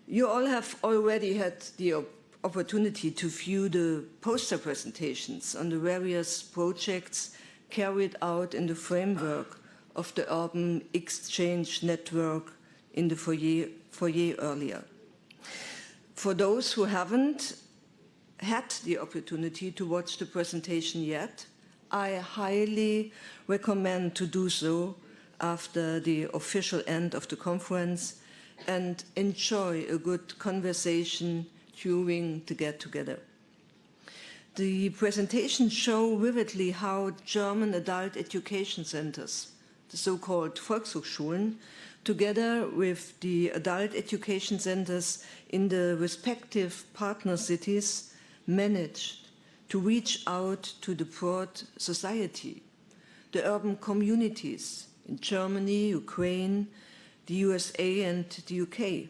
you all have already had the opportunity to view the poster presentations on the various projects carried out in the framework of the Urban Exchange Network in the foyer earlier. For those who haven't had the opportunity to watch the presentation yet, I highly recommend to do so after the official end of the conference and enjoy a good conversation during the get-together. The presentations show vividly how German adult education centers, the so-called Volkshochschulen, together with the adult education centers in the respective partner cities, managed to reach out to the broad society, the urban communities in Germany, Ukraine, the USA and the UK,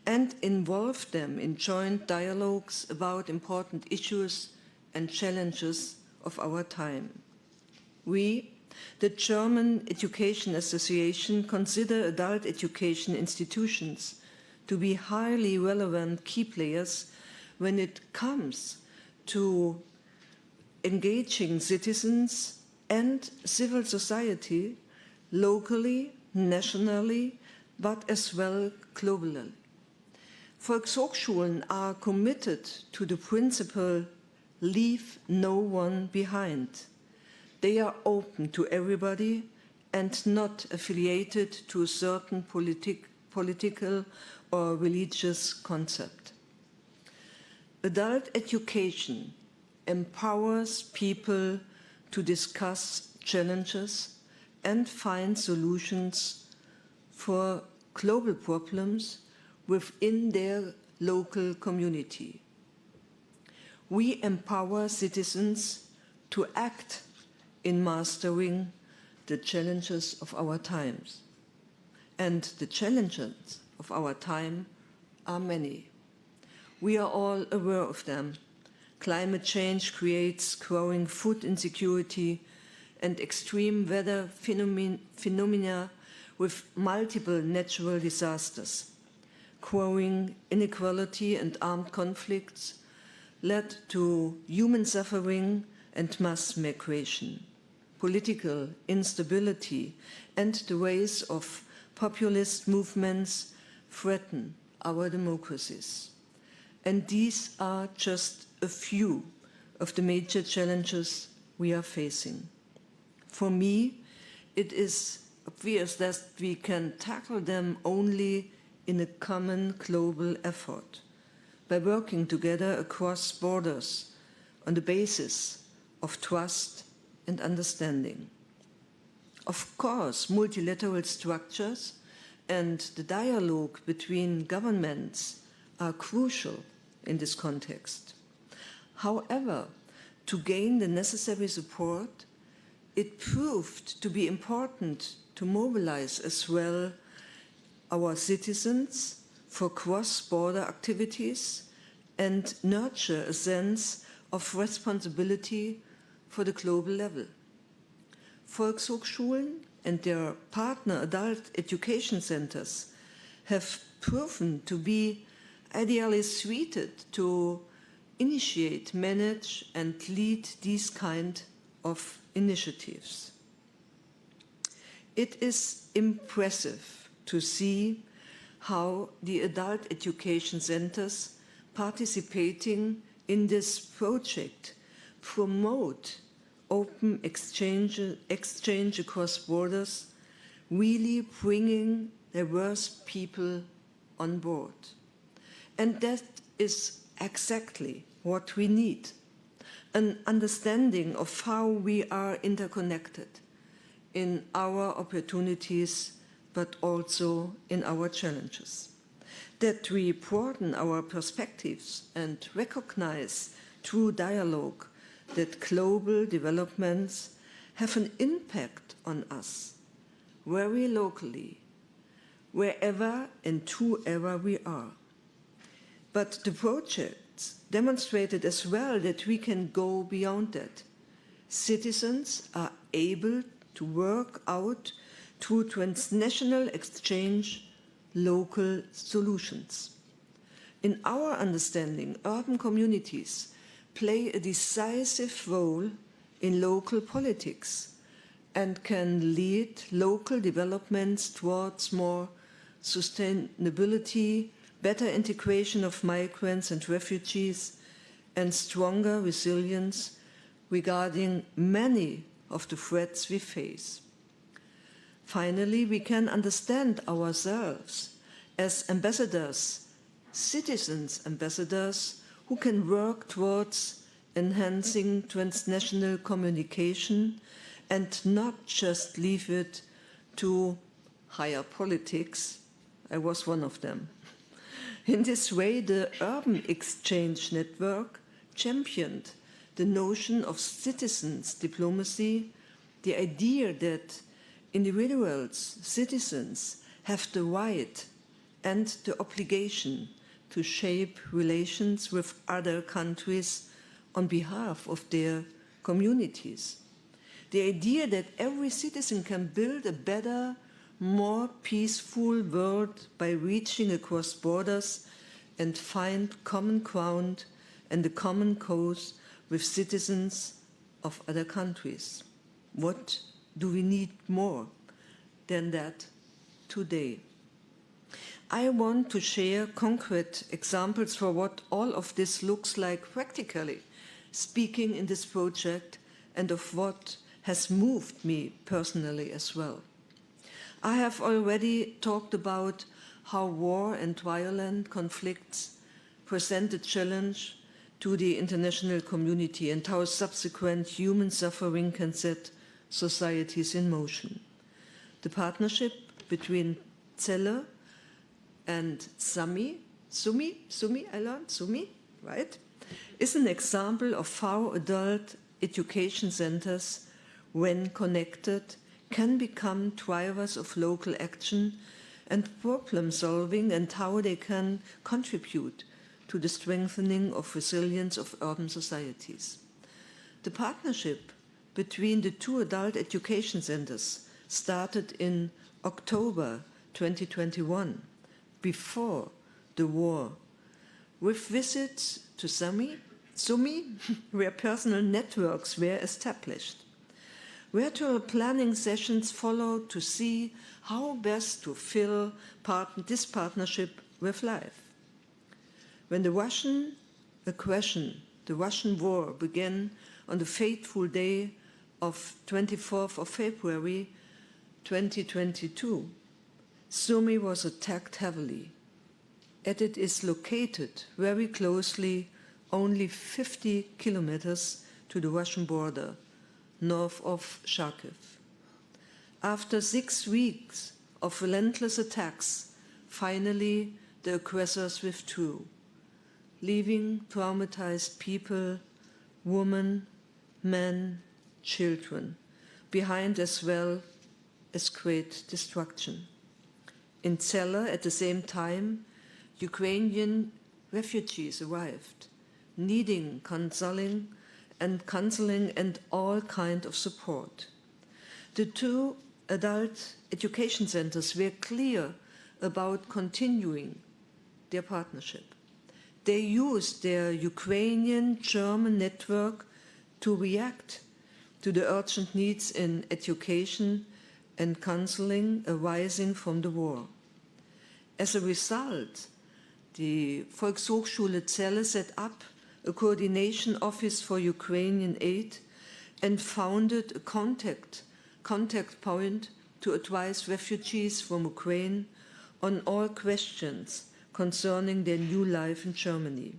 and involve them in joint dialogues about important issues and challenges of our time. We, the German Education Association, consider adult education institutions to be highly relevant key players when it comes to engaging citizens and civil society locally, nationally, but as well globally. Volkshochschulen are committed to the principle, leave no one behind. They are open to everybody and not affiliated to a certain political or religious concept. Adult education empowers people to discuss challenges and find solutions for global problems within their local community. We empower citizens to act in mastering the challenges of our times. And the challenges of our time are many. We are all aware of them. Climate change creates growing food insecurity and extreme weather phenomena with multiple natural disasters. Growing inequality and armed conflicts led to human suffering and mass migration. Political instability and the rise of populist movements threaten our democracies. And these are just a few of the major challenges we are facing. For me, it is obvious that we can tackle them only in a common global effort, by working together across borders on the basis of trust and understanding. Of course, multilateral structures and the dialogue between governments are crucial in this context. However, to gain the necessary support, it proved to be important to mobilize as well our citizens for cross-border activities and nurture a sense of responsibility for the global level. Volkshochschulen and their partner adult education centers have proven to be ideally suited to initiate, manage, and lead these kind of initiatives. It is impressive to see how the adult education centers participating in this project promote open exchange across borders, really bringing diverse people on board. And that is exactly what we need, an understanding of how we are interconnected in our opportunities, but also in our challenges. That we broaden our perspectives and recognize through dialogue that global developments have an impact on us, very locally, wherever and whoever we are. But the projects demonstrated as well that we can go beyond that. Citizens are able to work out through transnational exchange local solutions. In our understanding, urban communities play a decisive role in local politics and can lead local developments towards more sustainability, better integration of migrants and refugees, and stronger resilience regarding many of the threats we face. Finally, we can understand ourselves as ambassadors, citizens ambassadors, who can work towards enhancing transnational communication and not just leave it to higher politics. I was one of them. In this way, the Urban Exchange Network championed the notion of citizens' diplomacy, the idea that individuals, citizens, have the right and the obligation to shape relations with other countries on behalf of their communities. The idea that every citizen can build a better, more peaceful world by reaching across borders and find common ground and a common cause with citizens of other countries. What do we need more than that today? I want to share concrete examples for what all of this looks like practically speaking in this project and of what has moved me personally as well. I have already talked about how war and violent conflicts present a challenge to the international community and how subsequent human suffering can set societies in motion. The partnership between Celle and Sumi, right, is an example of how adult education centers, when connected, can become drivers of local action and problem solving, and how they can contribute to the strengthening of resilience of urban societies. The partnership between the two adult education centers started in October 2021, before the war, with visits to Sumi, where personal networks were established. Virtual planning sessions followed to see how best to fill this partnership with life. When the Russian aggression, the Russian war began on the fateful day of 24th of February 2022, Sumi was attacked heavily, and it is located very closely, only 50 kilometers to the Russian border, north of Kharkiv. After 6 weeks of relentless attacks, finally the aggressors withdrew, leaving traumatized people, women, men, children, behind, as well as great destruction. In Celle, at the same time, Ukrainian refugees arrived, needing counseling and all kinds of support. The two adult education centers were clear about continuing their partnership. They used their Ukrainian-German network to react to the urgent needs in education and counseling arising from the war. As a result, the Volkshochschule Celle set up a coordination office for Ukrainian aid and founded a contact point to advise refugees from Ukraine on all questions concerning their new life in Germany.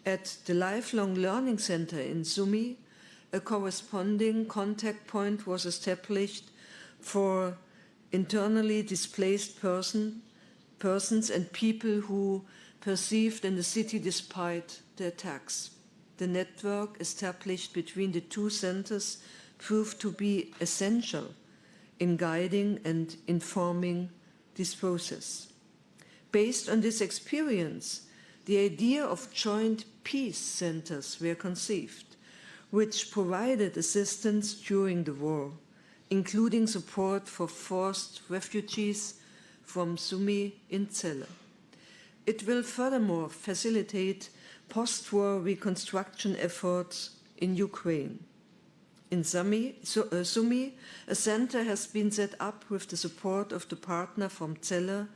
At the Lifelong Learning Center in Sumi, a corresponding contact point was established for internally displaced persons and people who perceived in the city despite the attacks. the network established between the two centers proved to be essential in guiding and informing this process. Based on this experience, the idea of joint peace centers were conceived, which provided assistance during the war, including support for forced refugees from Sumy in Celle. It will furthermore facilitate post-war reconstruction efforts in Ukraine. In Sumy, a center has been set up with the support of the partner from Celle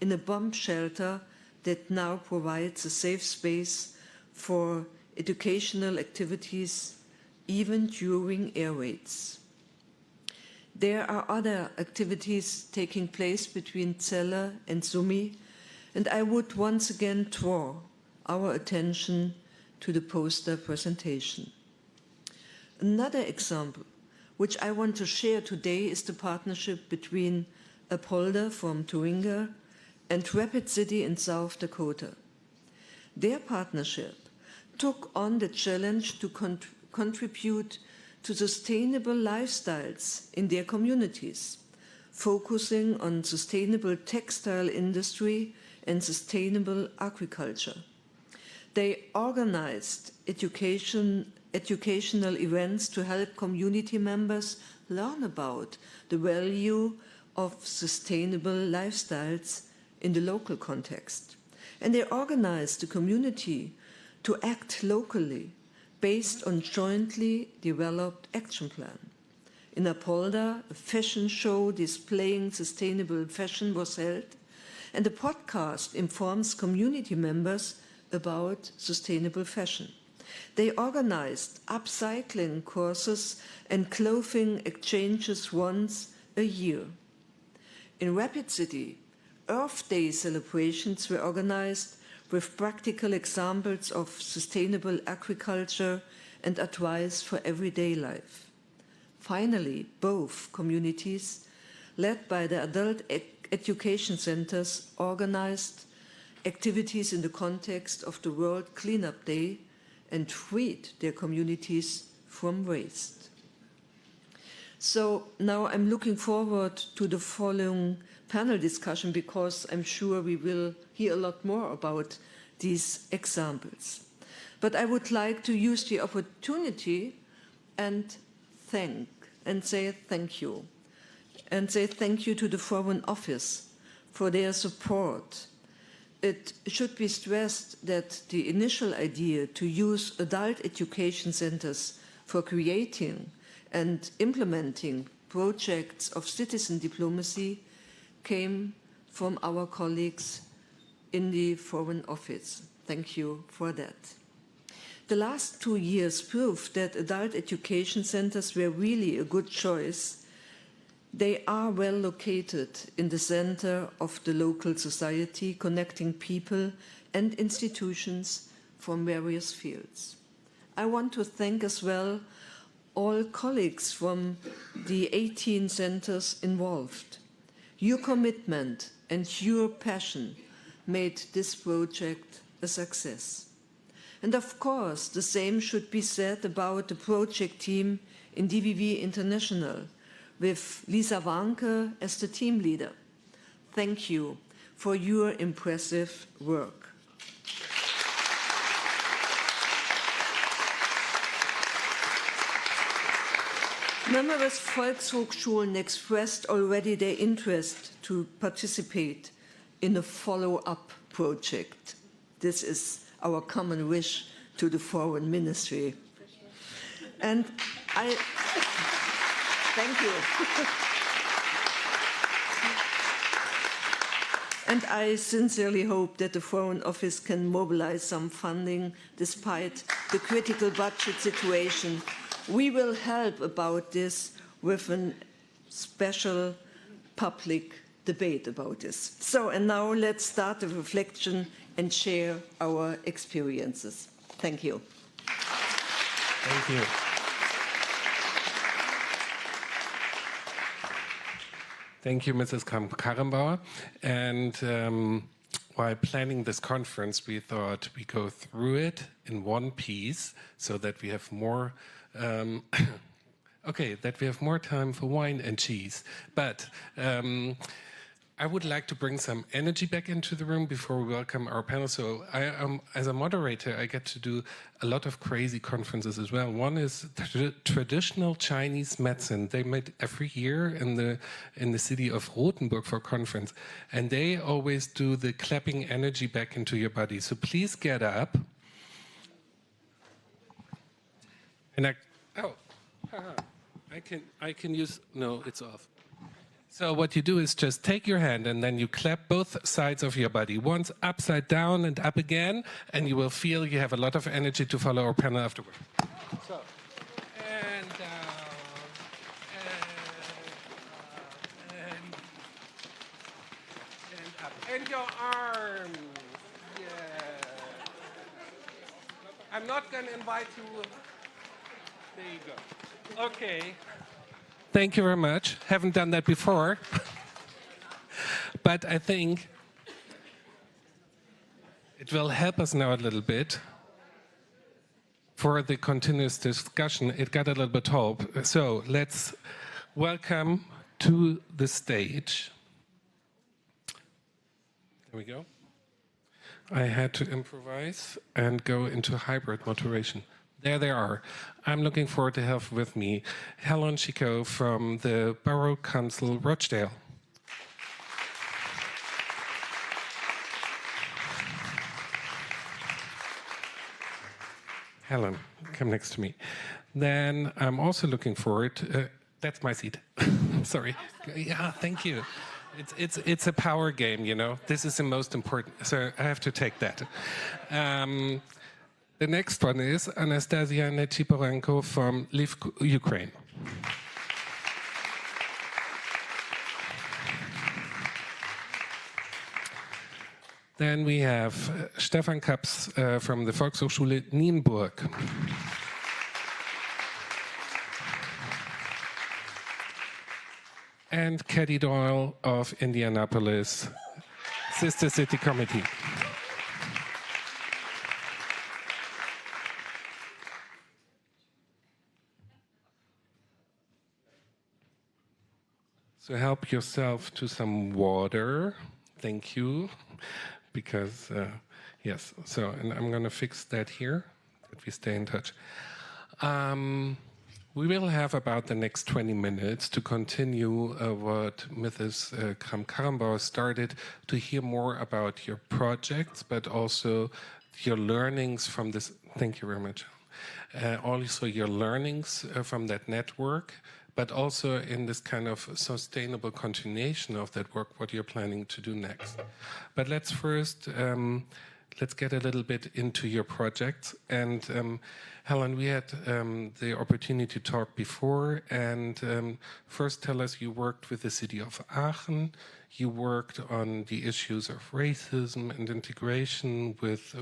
in a bomb shelter that now provides a safe space for educational activities even during air raids. There are other activities taking place between Celle and Sumy, and I would once again draw our attention to the poster presentation. Another example, which I want to share today, is the partnership between Apolda from Thuringia and Rapid City in South Dakota. Their partnership took on the challenge to contribute to sustainable lifestyles in their communities, focusing on sustainable textile industry and sustainable agriculture. They organized educational events to help community members learn about the value of sustainable lifestyles in the local context. And they organized the community to act locally based on jointly developed action plan. In Apolda, a fashion show displaying sustainable fashion was held, and the podcast informs community members about sustainable fashion. They organized upcycling courses and clothing exchanges once a year. In Rapid City, Earth Day celebrations were organized with practical examples of sustainable agriculture and advice for everyday life. Finally, both communities, led by the adult education centers, organized activities in the context of the World Cleanup Day and freed their communities from waste. So now I'm looking forward to the following panel discussion, because I'm sure we will hear a lot more about these examples. But I would like to use the opportunity and say thank you. And say thank you to the Foreign Office for their support. It should be stressed that the initial idea to use adult education centers for creating and implementing projects of citizen diplomacy came from our colleagues in the Foreign Office. Thank you for that. The last 2 years proved that adult education centers were really a good choice. They are well located in the center of the local society, connecting people and institutions from various fields. I want to thank as well all colleagues from the 18 centers involved. Your commitment and your passion made this project a success. And of course, the same should be said about the project team in DBV International, with Lisa Warnke as the team leader. Thank you for your impressive work. Numerous Volkshochschulen expressed already their interest to participate in a follow-up project. This is our common wish to the Foreign Ministry. And I thank you. And I sincerely hope that the Foreign Office can mobilize some funding despite the critical budget situation. We will help about this with a special public debate about this. So, and now let's start the reflection and share our experiences. Thank you. Thank you. Thank you, Mrs. Karrenbauer. And while planning this conference, we thought we go through it in one piece so that we have more, that we have more time for wine and cheese. But I would like to bring some energy back into the room before we welcome our panel. So as a moderator, I get to do a lot of crazy conferences as well. One is traditional Chinese medicine. They meet every year in the city of Rothenburg for a conference. And they always do the clapping energy back into your body. So please get up. And I can use, no, it's off. So what you do is just take your hand and then you clap both sides of your body, once upside down and up again, and you will feel you have a lot of energy to follow our panel afterward. So, and down, and up. And your arm. Yeah. I'm not going to invite you. There you go. Okay. Thank you very much. Haven't done that before. But I think it will help us now a little bit for the continuous discussion. It got a little bit hope. So let's welcome to the stage. There we go. I had to improvise and go into hybrid moderation. There they are. I'm looking forward to have with me Helen Chico from the Borough Council Rochdale. Helen, come next to me. Then I'm also looking forward. That's my seat. Sorry. Yeah, thank you. It's a power game, you know. This is the most important. So I have to take that. The next one is Anastasia Nechiporenko from Lviv, Ukraine. Then we have Stefan Kaps from the Volkshochschule Nienburg. And Katie Doyle of Indianapolis, Sister City Committee. So help yourself to some water. Thank you. Because, yes, so, and I'm going to fix that here, that we stay in touch. We will have about the next 20 minutes to continue what Mrs. Kram-Karrenbauer started, to hear more about your projects, but also your learnings from this. Thank you very much. Also your learnings from that network, but also in this kind of sustainable continuation of that work, what you're planning to do next. But let's first, let's get a little bit into your projects. And Helen, we had the opportunity to talk before, and first tell us you worked with the city of Aachen. You worked on the issues of racism and integration with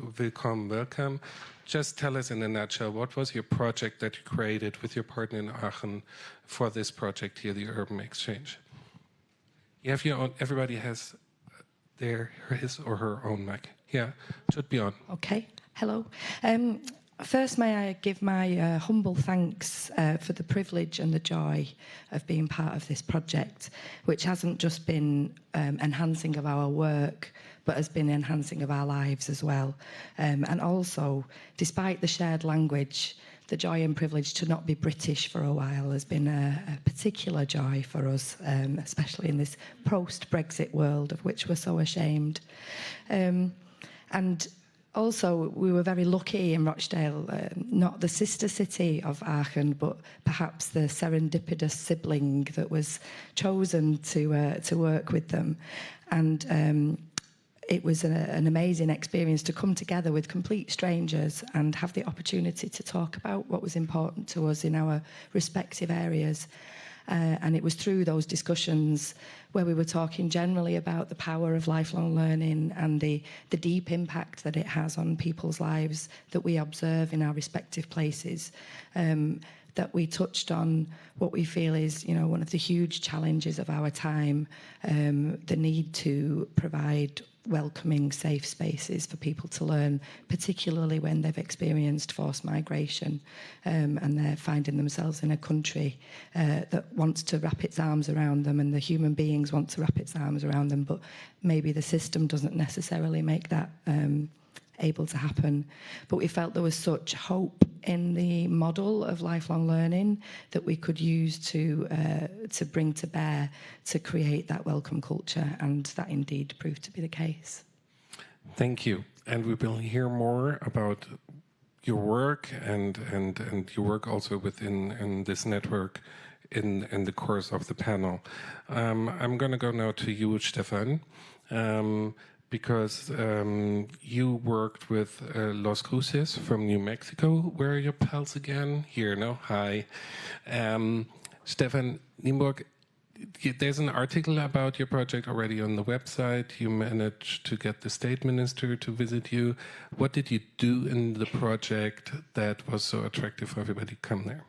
Welcome. Just tell us in a nutshell, what was your project that you created with your partner in Aachen for this project here, the Urban Exchange? You have your own, everybody has his or her own mic. Yeah, should be on. Okay, hello. First, may I give my humble thanks for the privilege and the joy of being part of this project, which hasn't just been enhancing of our work, but has been enhancing of our lives as well. And also, despite the shared language, the joy and privilege to not be British for a while has been a particular joy for us, especially in this post-Brexit world of which we're so ashamed. And also, we were very lucky in Rochdale, not the sister city of Aachen, but perhaps the serendipitous sibling that was chosen to work with them. And it was an amazing experience to come together with complete strangers and have the opportunity to talk about what was important to us in our respective areas. And it was through those discussions where we were talking generally about the power of lifelong learning and the deep impact that it has on people's lives that we observe in our respective places, that we touched on what we feel is, one of the huge challenges of our time, the need to provide welcoming, safe spaces for people to learn, particularly when they've experienced forced migration and they're finding themselves in a country that wants to wrap its arms around them, and the human beings want to wrap its arms around them, but maybe the system doesn't necessarily make that able to happen. But we felt there was such hope in the model of lifelong learning that we could use to bring to bear to create that welcome culture, and that indeed proved to be the case. Thank you. And we will hear more about your work and your work also within this network in the course of the panel. I'm going to go now to you, Stefan. Because you worked with Los Cruces from New Mexico. Where are your pals again? Here, no? Hi. Stefan Nienburg, there's an article about your project already on the website. You managed to get the state minister to visit you. What did you do in the project that was so attractive for everybody to come there?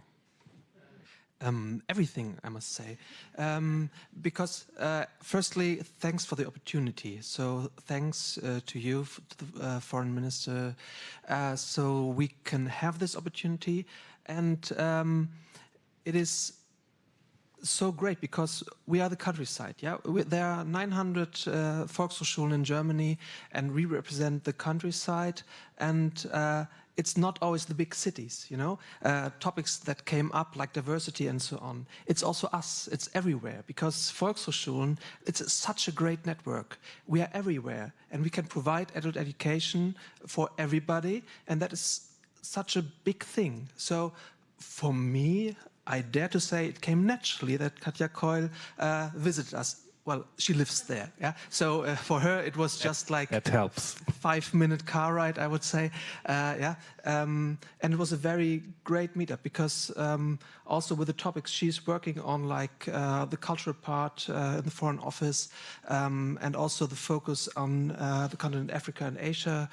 Everything, I must say, because firstly, thanks for the opportunity. So thanks to you, the Foreign Minister, so we can have this opportunity, and it is so great because we are the countryside. Yeah, there are 900 Volkshochschulen in Germany, and we represent the countryside, and it's not always the big cities, you know, topics that came up like diversity and so on. It's also us, it's everywhere, because Volkshochschulen, it's such a great network. We are everywhere, and we can provide adult education for everybody, and that is such a big thing. So for me, I dare to say it came naturally that Katja Keul visited us. Well, she lives there, yeah. So for her, it was just like that helps. 5-minute car ride, I would say, yeah. And it was a very great meetup because also with the topics she's working on, like the cultural part in the Foreign Office, and also the focus on the continent Africa and Asia.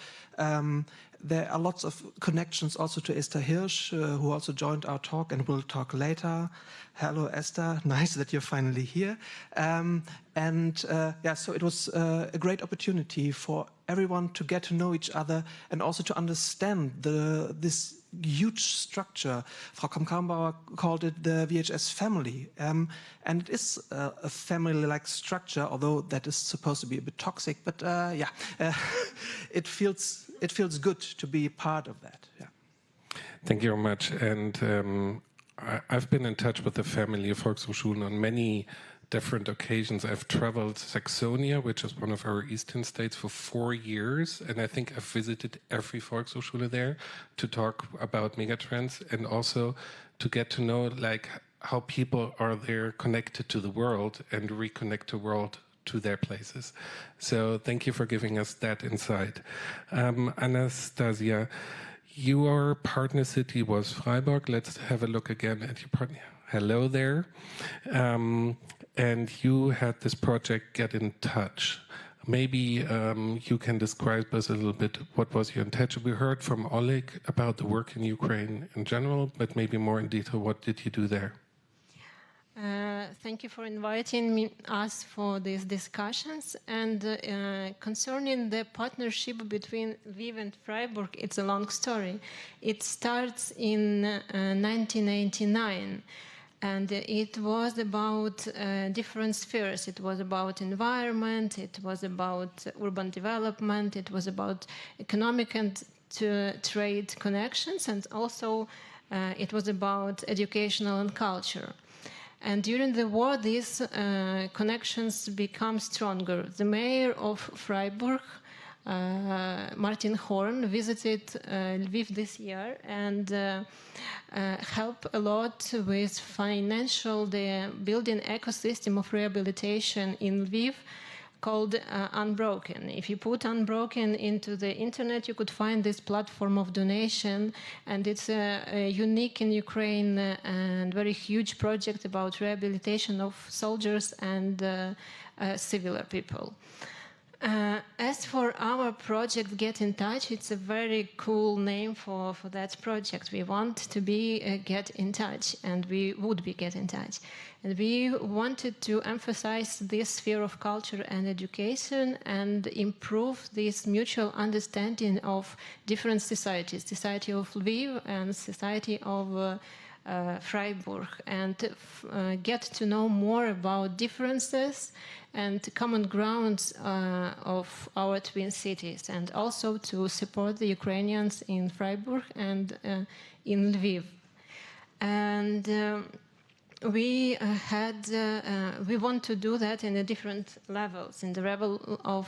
There are lots of connections also to Esther Hirsch, who also joined our talk and will talk later. Hello, Esther. Nice that you're finally here. Yeah, so it was a great opportunity for everyone to get to know each other and also to understand this huge structure. Frau Kramp-Karrenbauer called it the VHS family. And it is a family-like structure, although that is supposed to be a bit toxic. But yeah, it feels good to be part of that. Yeah. Thank you very much. And I've been in touch with the family of Volkshochschulen on many different occasions. I've traveled Saxonia, which is one of our eastern states, for 4 years, and I think I've visited every Volkshochschule there to talk about megatrends and also to get to know like how people are there connected to the world and reconnect the world to their places. So thank you for giving us that insight. Anastasia, your partner city was Freiburg. Let's have a look again at your partner. Hello there. And you had this project, Get in Touch. Maybe you can describe us a little bit what was your intention. We heard from Oleg about the work in Ukraine in general, but maybe more in detail, what did you do there? Thank you for inviting us for these discussions. And concerning the partnership between Lviv and Freiburg, it's a long story. It starts in 1989. And it was about different spheres. It was about environment, it was about urban development, it was about economic and trade connections, and also it was about educational and culture. And during the war, these connections become stronger. The mayor of Freiburg, Martin Horn, visited Lviv this year and helped a lot with the building ecosystem of rehabilitation in Lviv called Unbroken. If you put Unbroken into the internet, you could find this platform of donation, and it's a unique in Ukraine and very huge project about rehabilitation of soldiers and civil people. As for our project Get in Touch, it's a very cool name for that project. We want to be Get in Touch, and we would be Get in Touch. And we wanted to emphasize this sphere of culture and education and improve this mutual understanding of different societies, society of Lviv and society of Freiburg, and get to know more about differences and common grounds of our twin cities, and also to support the Ukrainians in Freiburg and in Lviv. And we want to do that in the different levels, in the level of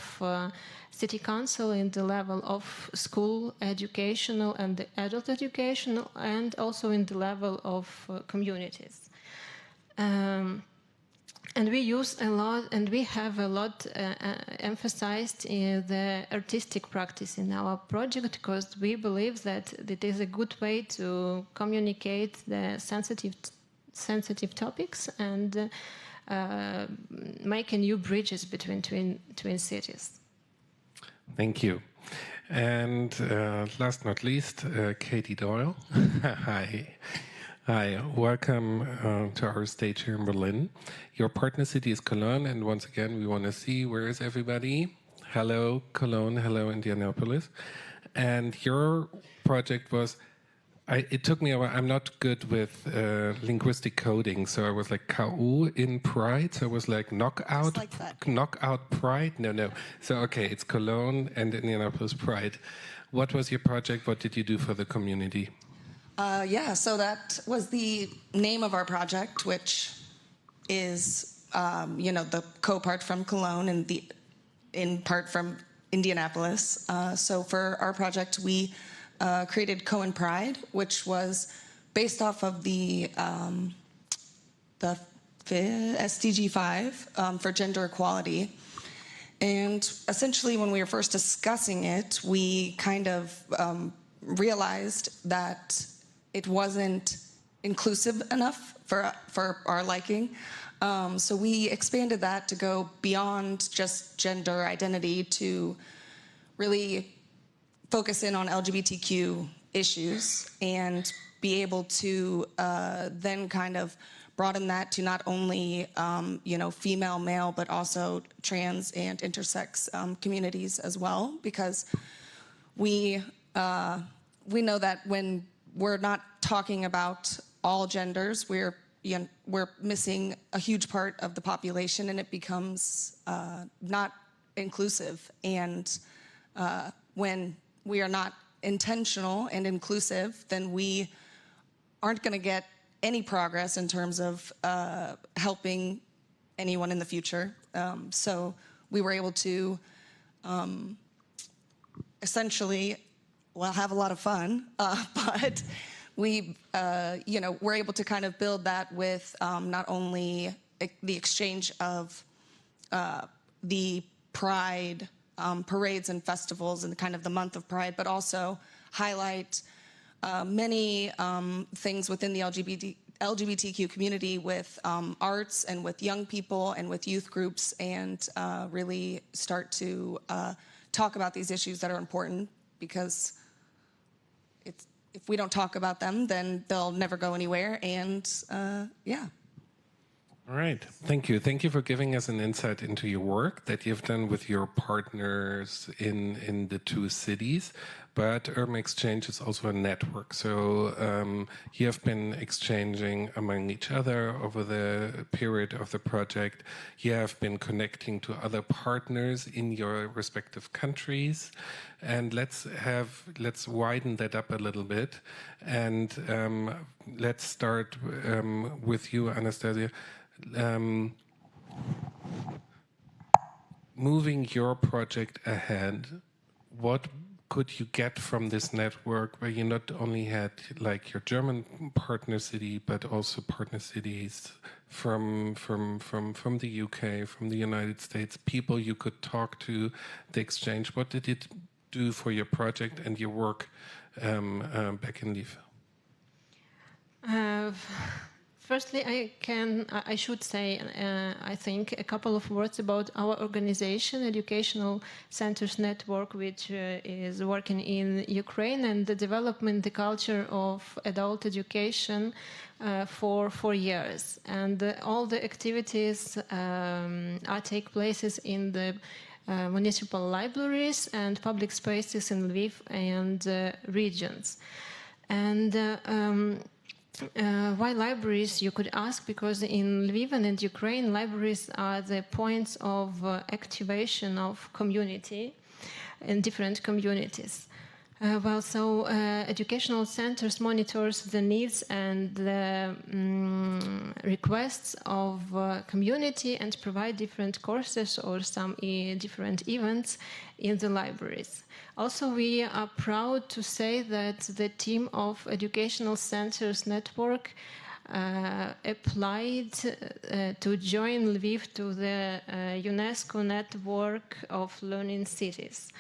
city council, in the level of school educational and adult educational, and also in the level of communities. And we use a lot, and we have a lot emphasized in the artistic practice in our project, because we believe that it is a good way to communicate the sensitive topics and making new bridges between twin cities. Thank you. And last not least, Katie Doyle. Hi. Hi, welcome to our stage here in Berlin. Your partner city is Cologne, and once again we want to see, where is everybody? Hello Cologne, hello Indianapolis. And your project was, it took me a while. I'm not good with linguistic coding, so I was like KU in pride. So I was like knockout, knockout pride. No. So okay, it's Cologne and Indianapolis pride. What was your project? What did you do for the community? Yeah, so that was the name of our project, which is, the co-part from Cologne and the in part from Indianapolis. So for our project, we created Cohen Pride, which was based off of the SDG 5 for gender equality. And essentially, when we were first discussing it, we kind of realized that it wasn't inclusive enough for our liking. So we expanded that to go beyond just gender identity to really focus in on LGBTQ issues and be able to then kind of broaden that to not only female, male, but also trans and intersex communities as well, because we know that when we're not talking about all genders, we're missing a huge part of the population, and it becomes not inclusive. And when we are not intentional and inclusive, then we aren't going to get any progress in terms of helping anyone in the future. So we were able to essentially, have a lot of fun, but we, were able to kind of build that with not only the exchange of the Pride parades and festivals and kind of the month of Pride, but also highlight many things within the LGBTQ community with arts and with young people and with youth groups, and really start to talk about these issues that are important, because if we don't talk about them, then they'll never go anywhere. And yeah. All right, thank you. Thank you for giving us an insight into your work that you've done with your partners in the two cities. But Urban Exchange is also a network. So you have been exchanging among each other over the period of the project. You have been connecting to other partners in your respective countries. And let's widen that up a little bit. And let's start with you, Anastasia. Moving your project ahead, what could you get from this network, where you not only had like your German partner city, but also partner cities from the UK, from the United States, people you could talk to, the exchange? What did it do for your project and your work back in Lviv? Firstly, I should say, I think, a couple of words about our organization, Educational Centers Network, which is working in Ukraine, and the development, the culture of adult education for 4 years. And all the activities take places in the municipal libraries and public spaces in Lviv and regions. And why libraries, you could ask, because in Lviv and Ukraine, libraries are the points of activation of community in different communities. Educational centers monitors the needs and the requests of community and provide different courses or some different events in the libraries. Also, we are proud to say that the team of Educational Centers Network applied to join Lviv to the UNESCO network of learning cities.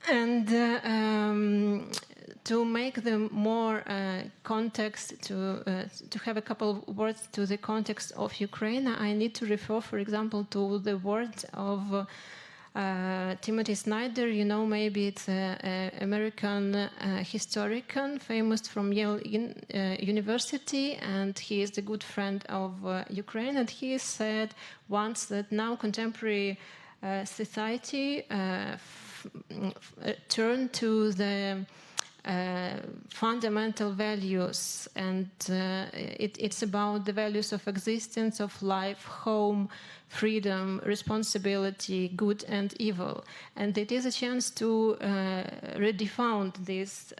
And to make them more context, to have a couple of words to the context of Ukraine, I need to refer, for example, to the words of Timothy Snyder. You know, maybe it's an American historian, famous from Yale University, and he is the good friend of Ukraine. And he said once that now contemporary society turn to the fundamental values, and it's about the values of existence, of life, home, freedom, responsibility, good and evil. And it is a chance to redefine these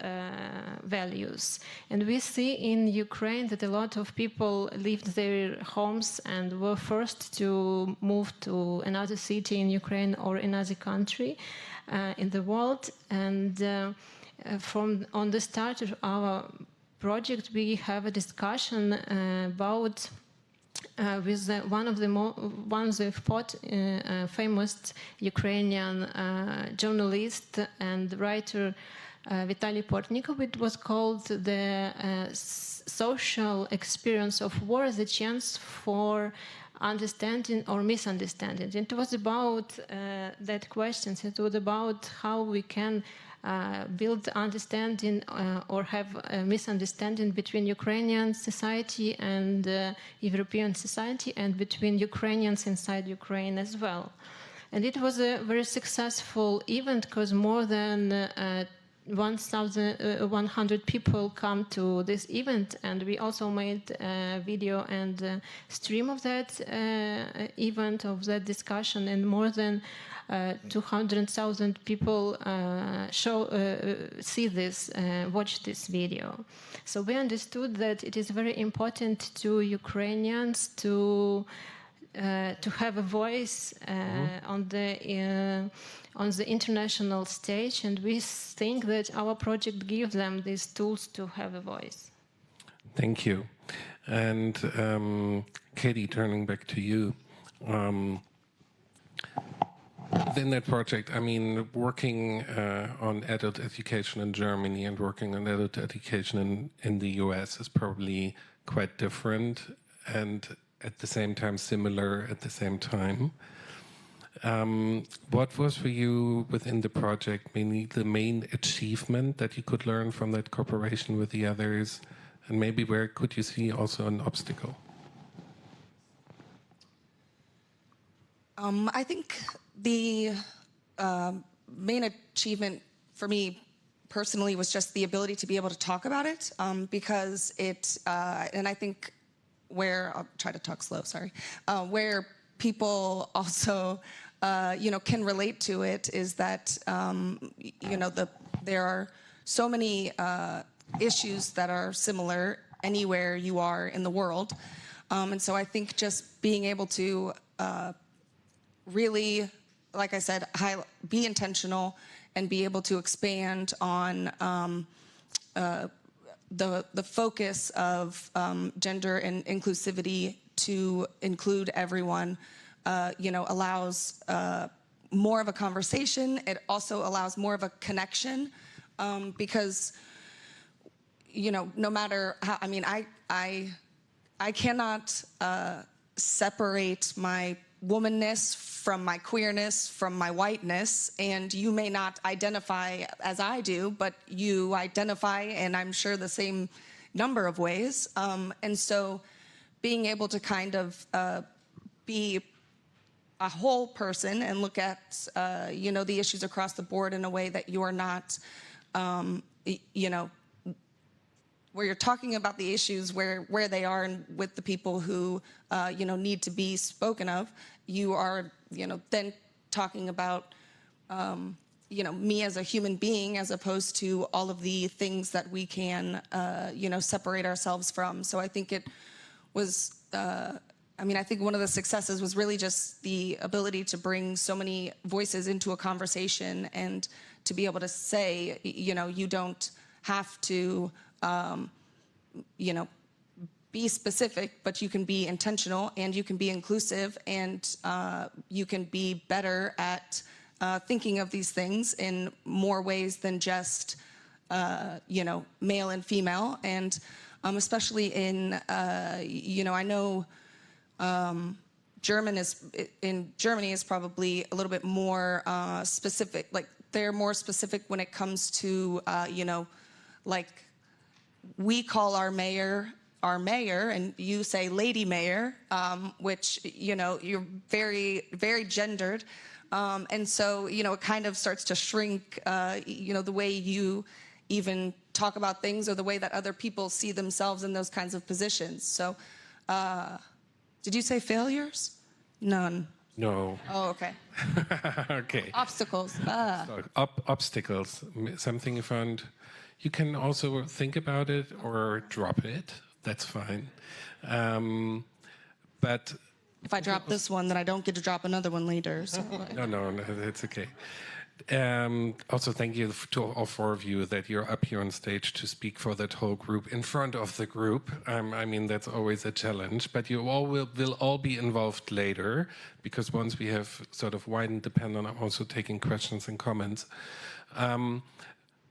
values. And we see in Ukraine that a lot of people left their homes and were forced to move to another city in Ukraine or another country in the world. And on the start of our project, we have a discussion about with one of the famous Ukrainian journalist and writer Vitaly Portnikov. It was called the social experience of war, the chance for understanding or misunderstanding. It was about that question. It was about how we can build understanding or have a misunderstanding between Ukrainian society and European society, and between Ukrainians inside Ukraine as well. And it was a very successful event because more than 1,100 people come to this event, and we also made a video and stream of that event, of that discussion, and more than 200,000 people see this, watch this video. So we understood that it is very important to Ukrainians to have a voice on the international stage, and we think that our project gives them these tools to have a voice. Thank you. And Katie, turning back to you. Within that project, I mean, working on adult education in Germany and working on adult education in the US is probably quite different and at the same time similar at the same time. What was for you within the project mainly the main achievement that you could learn from that cooperation with the others, and maybe where could you see also an obstacle? I think the main achievement for me personally was just the ability to be able to talk about it, because it, and I think where, I'll try to talk slow, sorry, where people also, can relate to it is that, there are so many issues that are similar anywhere you are in the world. And so I think just being able to really, like I said, be intentional and be able to expand on the focus of gender and inclusivity to include everyone, allows more of a conversation. It also allows more of a connection, because, no matter how, I I cannot separate my womanness from my queerness, from my whiteness, and you may not identify as I do, but you identify, and I'm sure the same number of ways. And so being able to kind of be a whole person and look at, you know, the issues across the board in a way that you are not, you know, where you're talking about the issues where they are and with the people who, you know, need to be spoken of, you are, you know, then talking about, you know, me as a human being as opposed to all of the things that we can, you know, separate ourselves from. So I think it was, I mean, I think one of the successes was really just the ability to bring so many voices into a conversation and to be able to say, you know, you don't have to, you know, be specific, but you can be intentional and you can be inclusive and you can be better at thinking of these things in more ways than just, you know, male and female. And especially in, you know, I know Germany is probably a little bit more specific. Like they're more specific when it comes to, you know, like we call our mayor, and you say lady mayor, which, you know, you're very, very gendered. And so, you know, it kind of starts to shrink, you know, the way you even talk about things or the way that other people see themselves in those kinds of positions. So, did you say failures? None. No. Oh, okay. Okay. Obstacles. So, obstacles. Something you found. You can also think about it or drop it. That's fine. But if I drop this one, then I don't get to drop another one later. So. No, it's okay. Also, thank you to all four of you that you're up here on stage to speak for that whole group in front of the group. I mean, that's always a challenge, but you all will all be involved later, because once we have sort of widened the panel, I'm also taking questions and comments.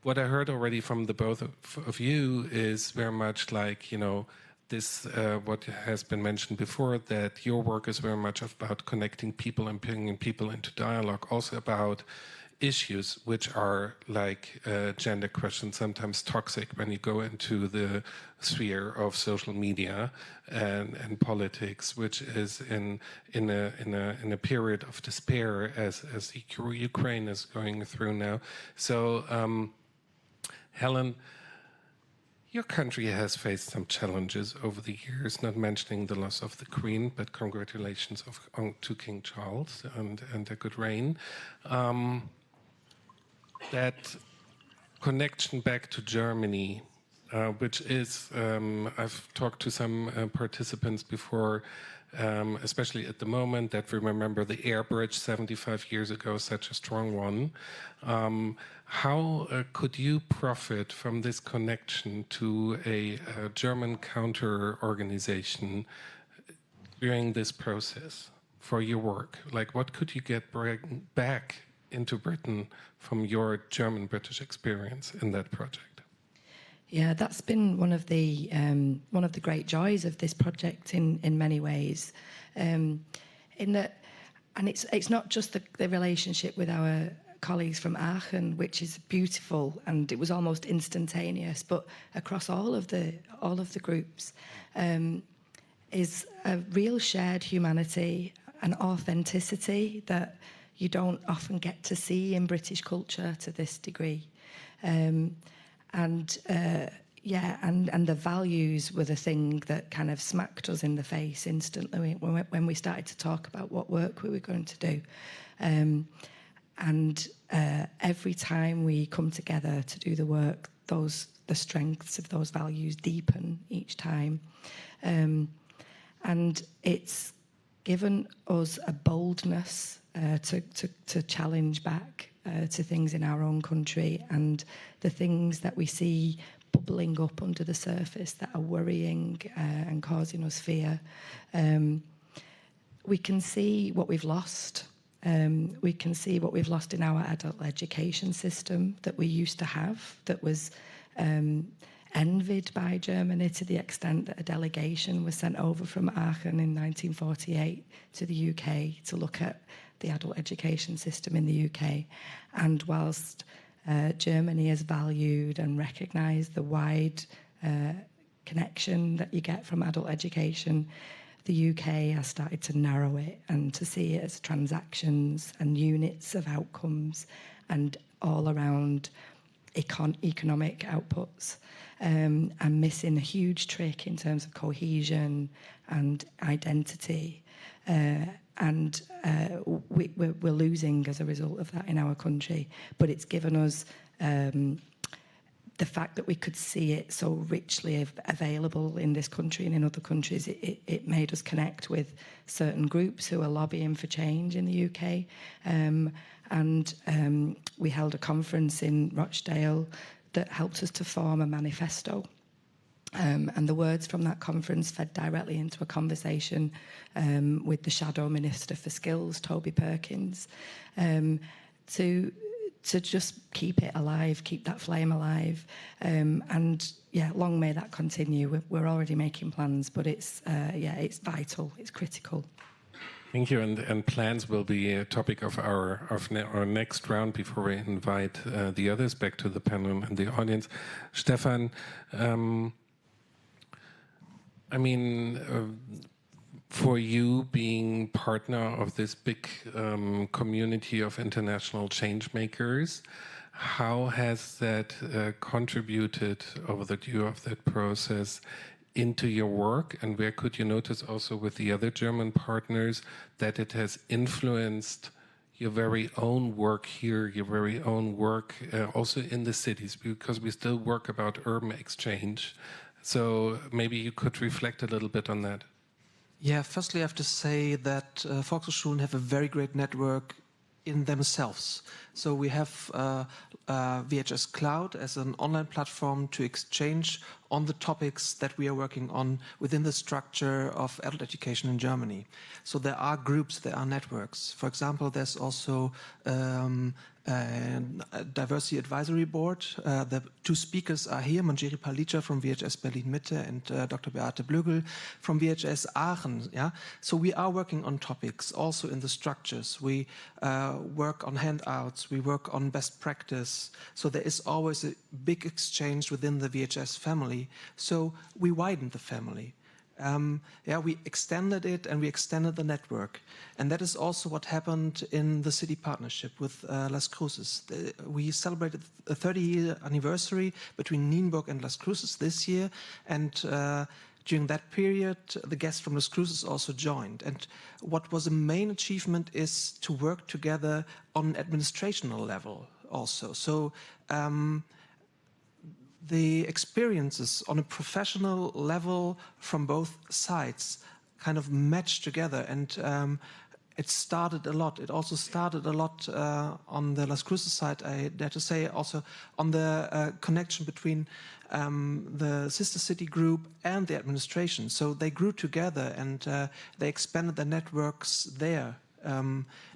What I heard already from the both of you is very much like, you know, this, what has been mentioned before, that your work is very much about connecting people and bringing people into dialogue, also about issues which are like gender questions, sometimes toxic when you go into the sphere of social media and politics, which is in a period of despair as Ukraine is going through now. So, Helen, your country has faced some challenges over the years, not mentioning the loss of the Queen, but congratulations to King Charles and a good reign. That connection back to Germany, which is, I've talked to some participants before, especially at the moment, that we remember the air bridge 75 years ago, such a strong one. How could you profit from this connection to a German counter-organization during this process for your work? Like, what could you get back into Britain from your German-British experience in that project? Yeah, that's been one of the great joys of this project in many ways, in that, and it's not just the relationship with our colleagues from Aachen, which is beautiful, and it was almost instantaneous, but across all of the groups, is a real shared humanity and authenticity that you don't often get to see in British culture to this degree. And the values were the thing that kind of smacked us in the face instantly when we started to talk about what work we were going to do. And every time we come together to do the work, the strengths of those values deepen each time. And it's given us a boldness to challenge back to things in our own country, and the things that we see bubbling up under the surface that are worrying and causing us fear. We can see what we've lost. We can see what we've lost in our adult education system that we used to have, that was envied by Germany to the extent that a delegation was sent over from Aachen in 1948 to the UK to look at the adult education system in the UK. And whilst Germany has valued and recognised the wide connection that you get from adult education, the UK has started to narrow it and to see it as transactions and units of outcomes and all around economic outputs, and missing a huge trick in terms of cohesion and identity. And we're losing as a result of that in our country. But it's given us the fact that we could see it so richly available in this country and in other countries. It made us connect with certain groups who are lobbying for change in the UK. And we held a conference in Rochdale that helped us to form a manifesto. And the words from that conference fed directly into a conversation with the Shadow Minister for Skills, Toby Perkins, to just keep it alive, keep that flame alive. And yeah, long may that continue. We're already making plans, but it's vital, it's critical. Thank you, and plans will be a topic of our next round before we invite the others back to the panel and the audience. Stefan, I mean, for you being partner of this big community of international change makers, how has that contributed over the due of that process into your work, and where could you notice also with the other German partners that it has influenced your very own work here, your very own work also in the cities, because we still work about urban exchange. So maybe you could reflect a little bit on that. Yeah, firstly, I have to say that Volkshochschulen have a very great network in themselves. So we have VHS Cloud as an online platform to exchange on the topics that we are working on within the structure of adult education in Germany. So there are groups, there are networks. For example, there's also a diversity advisory board. The two speakers are here, Manjeri Palica from VHS Berlin Mitte and Dr. Beate Blögel from VHS Aachen. Yeah? So we are working on topics also in the structures. We work on handouts, we work on best practice. So there is always a big exchange within the VHS family. So we widened the family. We extended it and we extended the network. And that is also what happened in the city partnership with Las Cruces. We celebrated the 30-year anniversary between Nienburg and Las Cruces this year. And during that period, the guests from Las Cruces also joined. And what was a main achievement is to work together on an administrational level also. So the experiences on a professional level from both sides kind of matched together, and it started a lot. It also started a lot on the Las Cruces side, I dare to say, also on the connection between the sister city group and the administration. So they grew together and they expanded their networks there.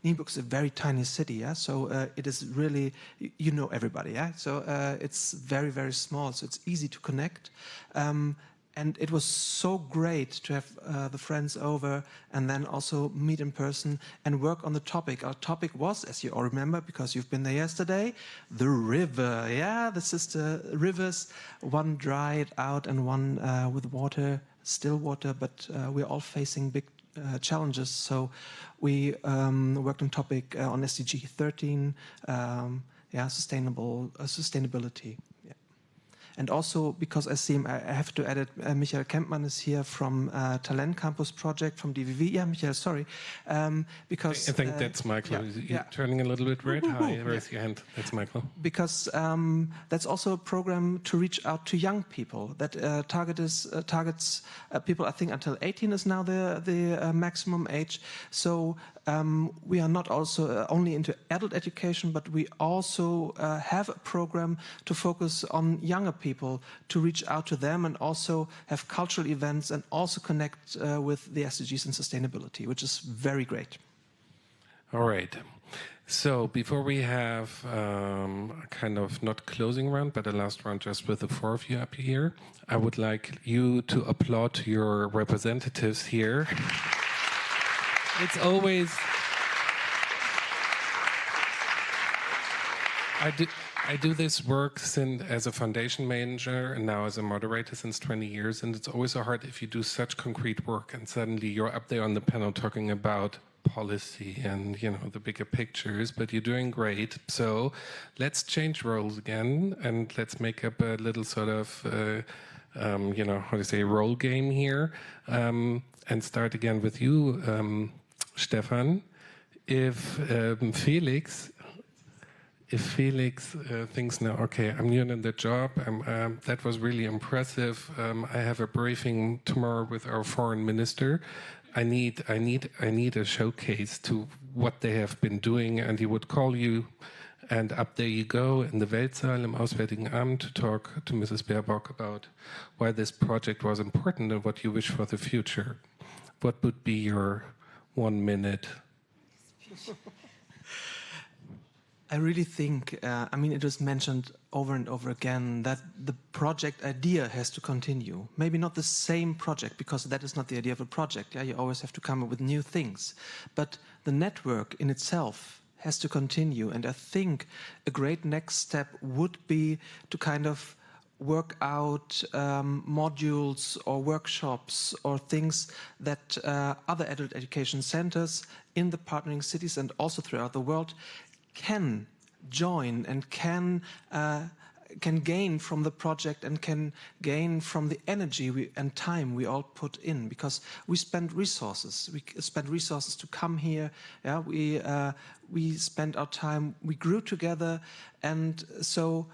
Nienburg is a very tiny city, yeah? So it is really, you know everybody, yeah? So it's very, very small, so it's easy to connect. And it was so great to have the friends over and then also meet in person and work on the topic. Our topic was, as you all remember, because you've been there yesterday, the river, yeah? The sister rivers, one dried out and one with water, still water, but we're all facing big challenges. So we worked on topic on SDG 13, sustainability. Yeah. And also, because I have to add it, Michael Kempmann is here from Talent Campus Project from DVV. Yeah, Michael, sorry. Because I think that's Michael. You're turning a little bit red. Hi, raise your hand. That's Michael. Because that's also a program to reach out to young people. That targets people, I think, until 18 is now the maximum age. So we are not also only into adult education, but we also have a program to focus on younger people, to reach out to them and also have cultural events and also connect with the SDGs and sustainability, which is very great. All right. So before we have a kind of not closing round, but a last round just with the four of you up here, I would like you to applaud your representatives here. It's always... I do this work as a foundation manager and now as a moderator since 20 years, and it's always so hard if you do such concrete work and suddenly you're up there on the panel talking about policy and, you know, the bigger pictures, but you're doing great. So let's change roles again and let's make up a little sort of, you know, how to say, role game here, and start again with you, Stefan. If Felix thinks now, okay, I'm new in the job, that was really impressive. I have a briefing tomorrow with our foreign minister. I need a showcase to what they have been doing, and he would call you, and up there you go in the Weltsaal im Auswärtigen Amt to talk to Mrs. Baerbock about why this project was important and what you wish for the future. What would be your 1 minute? I really think, I mean, it was mentioned over and over again that the project idea has to continue. Maybe not the same project, because that is not the idea of a project. Yeah, you always have to come up with new things. But the network in itself has to continue. And I think a great next step would be to kind of work out modules or workshops or things that other adult education centers in the partnering cities and also throughout the world can join and can gain from the project and can gain from the energy and time we all put in, because we spend resources. We spend resources to come here. Yeah, we spend our time. We grew together, and so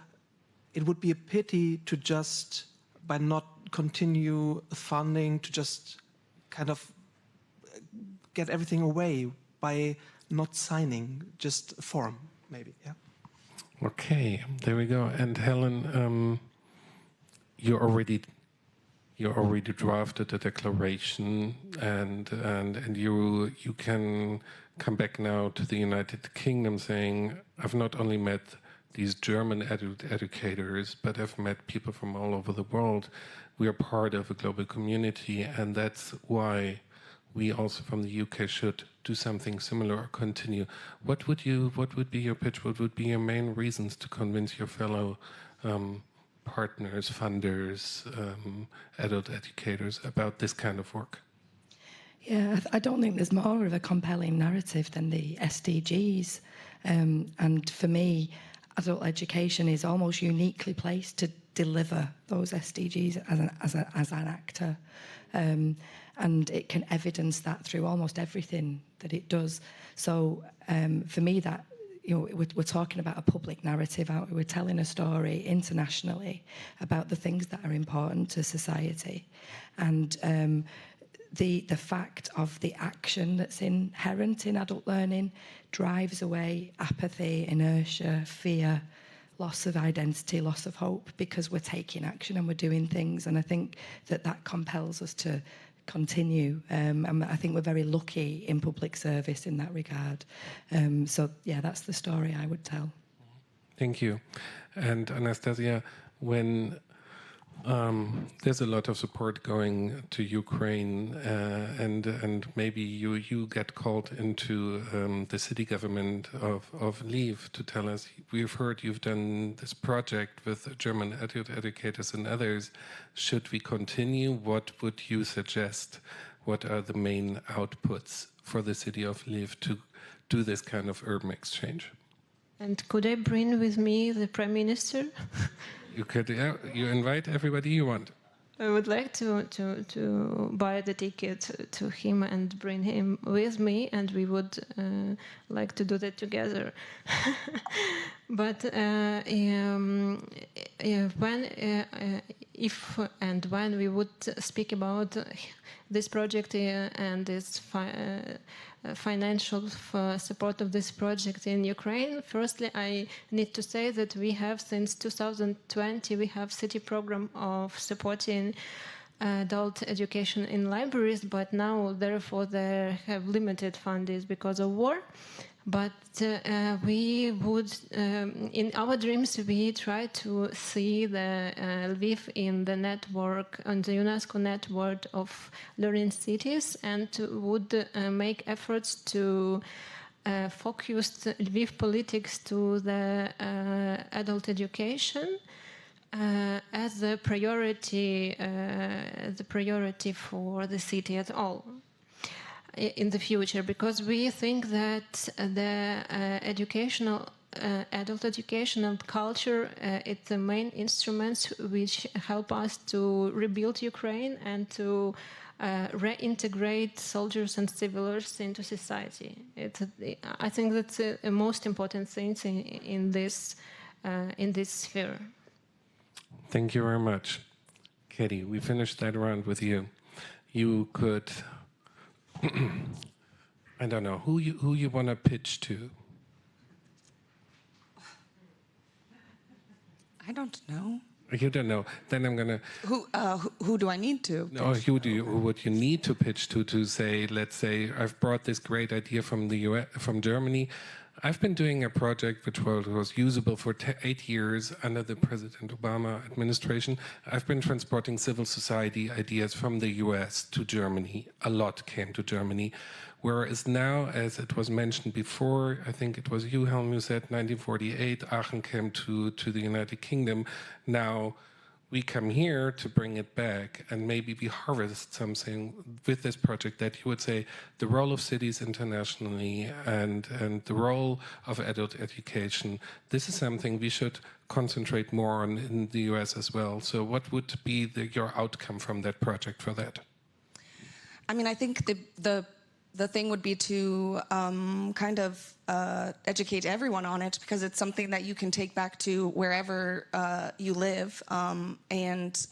it would be a pity to just, by not continue funding, to just kind of get everything away by not signing, just a form, maybe, yeah. Okay, there we go. And Helen, you already drafted a declaration, and you can come back now to the United Kingdom saying, I've not only met these German educators, but I've met people from all over the world. We are part of a global community, and that's why we also from the UK should do something similar or continue. What would be your pitch? What would be your main reasons to convince your fellow partners, funders, adult educators about this kind of work? Yeah, I don't think there's more of a compelling narrative than the SDGs. And for me, adult education is almost uniquely placed to deliver those SDGs as an actor. And it can evidence that through almost everything that it does. So for me, that, you know, we're talking about a public narrative out. We're telling a story internationally about the things that are important to society, and the fact of the action that's inherent in adult learning drives away apathy, inertia, fear, loss of identity, loss of hope, because we're taking action and we're doing things. And I think that compels us to continue. And I think we're very lucky in public service in that regard. So, yeah, that's the story I would tell. Thank you. And Anastasia, when there's a lot of support going to Ukraine, and maybe you get called into the city government of Lviv to tell us, we've heard you've done this project with German educators and others. Should we continue? What would you suggest? What are the main outputs for the city of Lviv to do this kind of urban exchange? And could I bring with me the Prime Minister? You could, yeah, you invite everybody you want. I would like to buy the ticket to him and bring him with me, and we would like to do that together. But if and when we would speak about this project and this financial support of this project in Ukraine, firstly, I need to say that we have, since 2020, we have city program of supporting adult education in libraries, but now, therefore, they have limited funding because of war. But we would, in our dreams, we try to see the Lviv in the network, on the UNESCO network of learning cities, and would make efforts to focus the Lviv politics to the adult education as the priority for the city at all in the future, because we think that the adult educational culture it's the main instruments which help us to rebuild Ukraine and to reintegrate soldiers and civilians into society. I think that's the most important thing in this sphere. Thank you very much. Katie, we finished that round with you. You could, I don't know, who you want to pitch to? I don't know. You don't know. Then I'm gonna. Who do I need to? No, who would you need to pitch to say? Let's say I've brought this great idea from the US, from Germany. I've been doing a project which was usable for 8 years under the President Obama administration. I've been transporting civil society ideas from the US to Germany. A lot came to Germany. Whereas now, as it was mentioned before, I think it was you, Helm, who said 1948, Aachen came to the United Kingdom. Now we come here to bring it back, and maybe we harvest something with this project that you would say the role of cities internationally and the role of adult education. This is something we should concentrate more on in the US as well. So what would be your outcome from that project for that? I mean, I think the thing would be to kind of educate everyone on it, because it's something that you can take back to wherever you live. And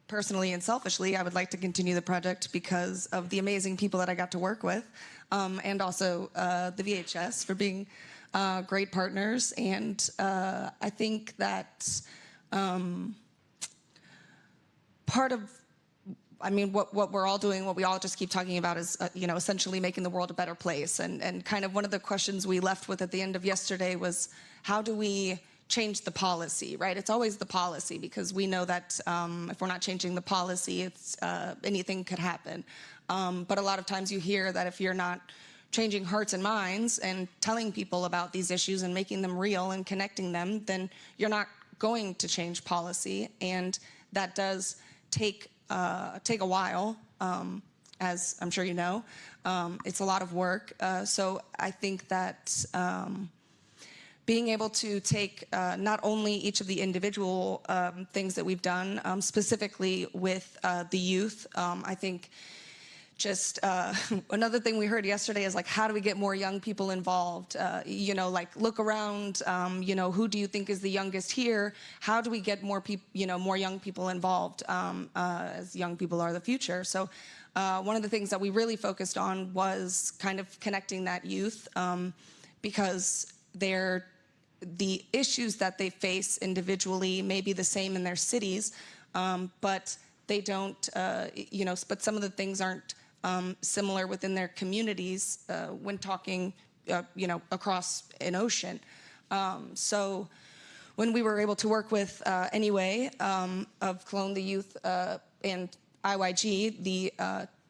personally and selfishly, I would like to continue the project because of the amazing people that I got to work with, and also the VHS for being great partners. And I think that part of what we're all doing, what we all just keep talking about is, essentially making the world a better place. And kind of one of the questions we left with at the end of yesterday was, how do we change the policy, right? It's always the policy, because we know that if we're not changing the policy, it's anything could happen. But a lot of times you hear that if you're not changing hearts and minds and telling people about these issues and making them real and connecting them, then you're not going to change policy. And that does take a while, as I'm sure you know. It's a lot of work. So I think that being able to take not only each of the individual things that we've done, specifically with the youth, I think just another thing we heard yesterday is, like, how do we get more young people involved? Like, look around, who do you think is the youngest here? How do we get more people, more young people involved, as young people are the future? So one of the things that we really focused on was kind of connecting that youth, because the issues that they face individually may be the same in their cities, but they don't, but some of the things aren't similar within their communities when talking, across an ocean. So when we were able to work with Anyway of Cologne, the youth, and IYG, the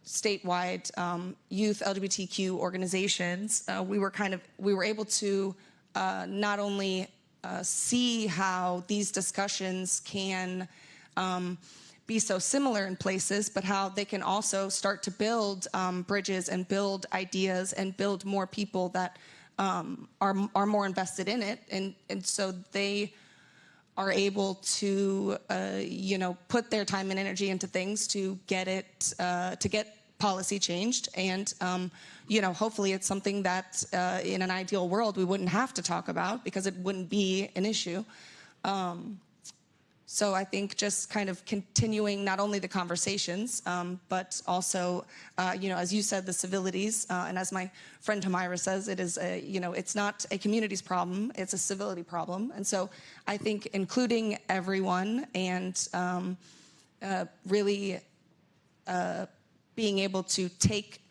statewide youth LGBTQ organizations, we were able to not only see how these discussions can be so similar in places, but how they can also start to build bridges and build ideas and build more people that are more invested in it, and so they are able to put their time and energy into things to get it to get policy changed. And hopefully it's something that in an ideal world we wouldn't have to talk about, because it wouldn't be an issue. So I think just kind of continuing not only the conversations, but also, as you said, the civilities. And as my friend Hamira says, it is it's not a communities problem, it's a civility problem. And so I think including everyone and really being able to take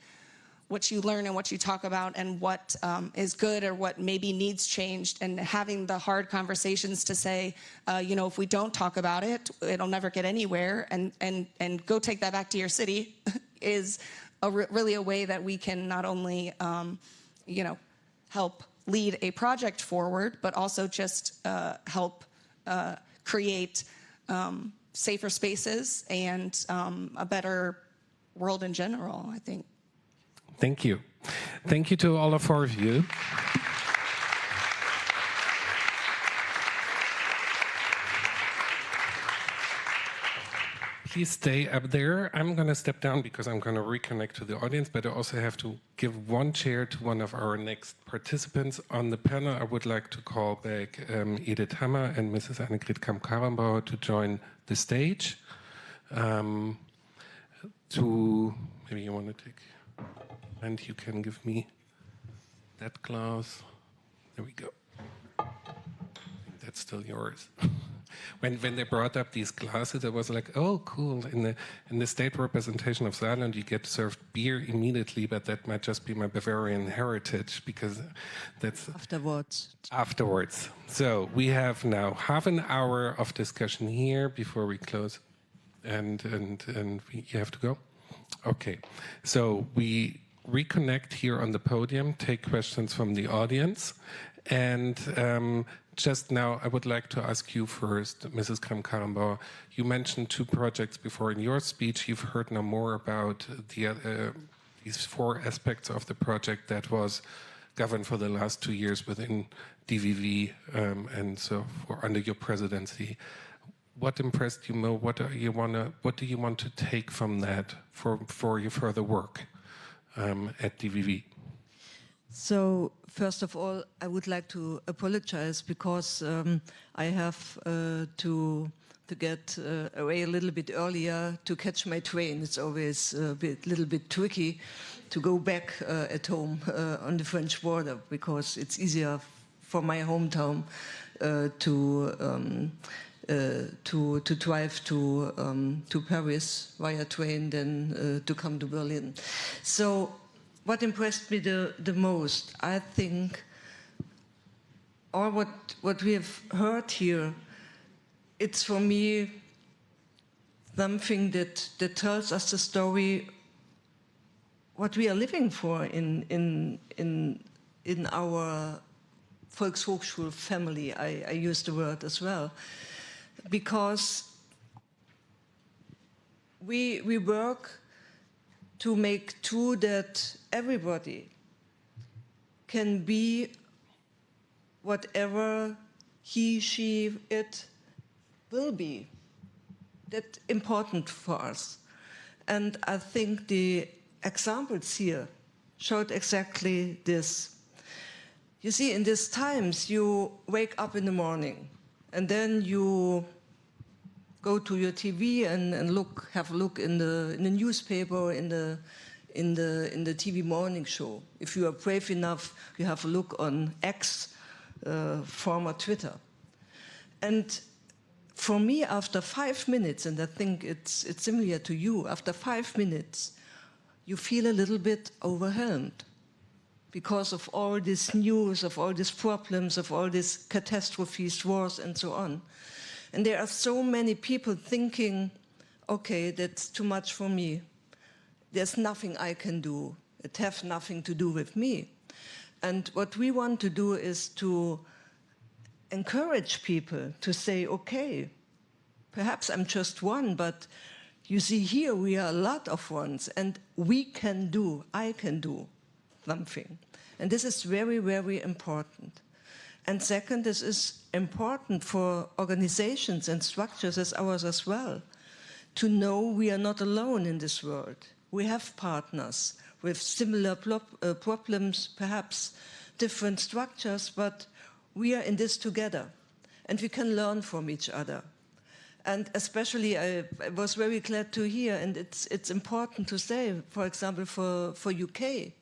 what you learn and what you talk about and what is good or what maybe needs changed, and having the hard conversations to say, you know, if we don't talk about it, it'll never get anywhere, and go take that back to your city is really a way that we can not only, you know, help lead a project forward, but also just help create safer spaces and a better world in general, I think. Thank you. Thank you to all of 4 of you. Please stay up there. I'm going to step down because I'm going to reconnect to the audience, but I also have to give one chair to one of our next participants. On the panel, I would like to call back Edith Hammer and Mrs. Annegret Kramp-Karrenbauer to join the stage. Maybe you want to take, and you can give me that glass. There we go. I think that's still yours. When they brought up these glasses, I was like, oh, cool. In the state representation of Saarland, you get served beer immediately, but that might just be my Bavarian heritage, because that's... Afterwards. So we have now half an hour of discussion here before we close. And you have to go? Okay. So we reconnect here on the podium, take questions from the audience. And just now, I would like to ask you first, Mrs. Kramp-Karrenbauer, you mentioned 2 projects before in your speech. You've heard now more about these 4 aspects of the project that was governed for the last 2 years within DVV, and so under your presidency. What impressed you more? What do you want to take from that for your further work at DVV? So, first of all, I would like to apologize because I have to get away a little bit earlier to catch my train. It's always a little bit tricky to go back at home on the French border, because it's easier for my hometown to drive to Paris via train than to come to Berlin. So, what impressed me the most, I think, or what we have heard here, it's for me something that tells us the story what we are living for in our Volkshochschul family. I use the word as well, because we work to make true that everybody can be whatever he, she, it will be. That's important for us. And I think the examples here showed exactly this. You see, in these times, you wake up in the morning, and then you go to your TV and have a look in the newspaper, in the TV morning show. If you are brave enough, you have a look on X, former Twitter. And for me, after 5 minutes, and I think it's similar to you, after 5 minutes, you feel a little bit overwhelmed because of all this news, of all these problems, of all these catastrophes, wars, and so on. And there are so many people thinking, okay, that's too much for me. There's nothing I can do. It has nothing to do with me. And what we want to do is to encourage people to say, okay, perhaps I'm just one, but you see here we are a lot of ones, and we can do, I can do something. And this is very, very important. And second, this is important for organizations and structures as ours as well, to know we are not alone in this world. We have partners with similar problems, perhaps different structures, but we are in this together, and we can learn from each other. And especially, I was very glad to hear, and it's important to say, for example, for UK.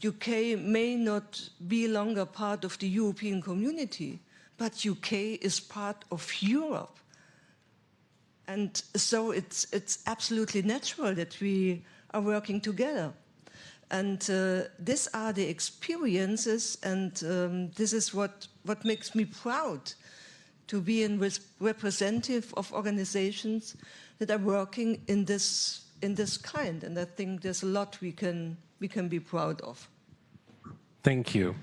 UK may not be longer part of the European community, but UK is part of Europe. And so it's absolutely natural that we are working together. And these are the experiences, and this is what makes me proud to be a representative of organizations that are working in this kind. And I think there's a lot we can be proud of. Thank you.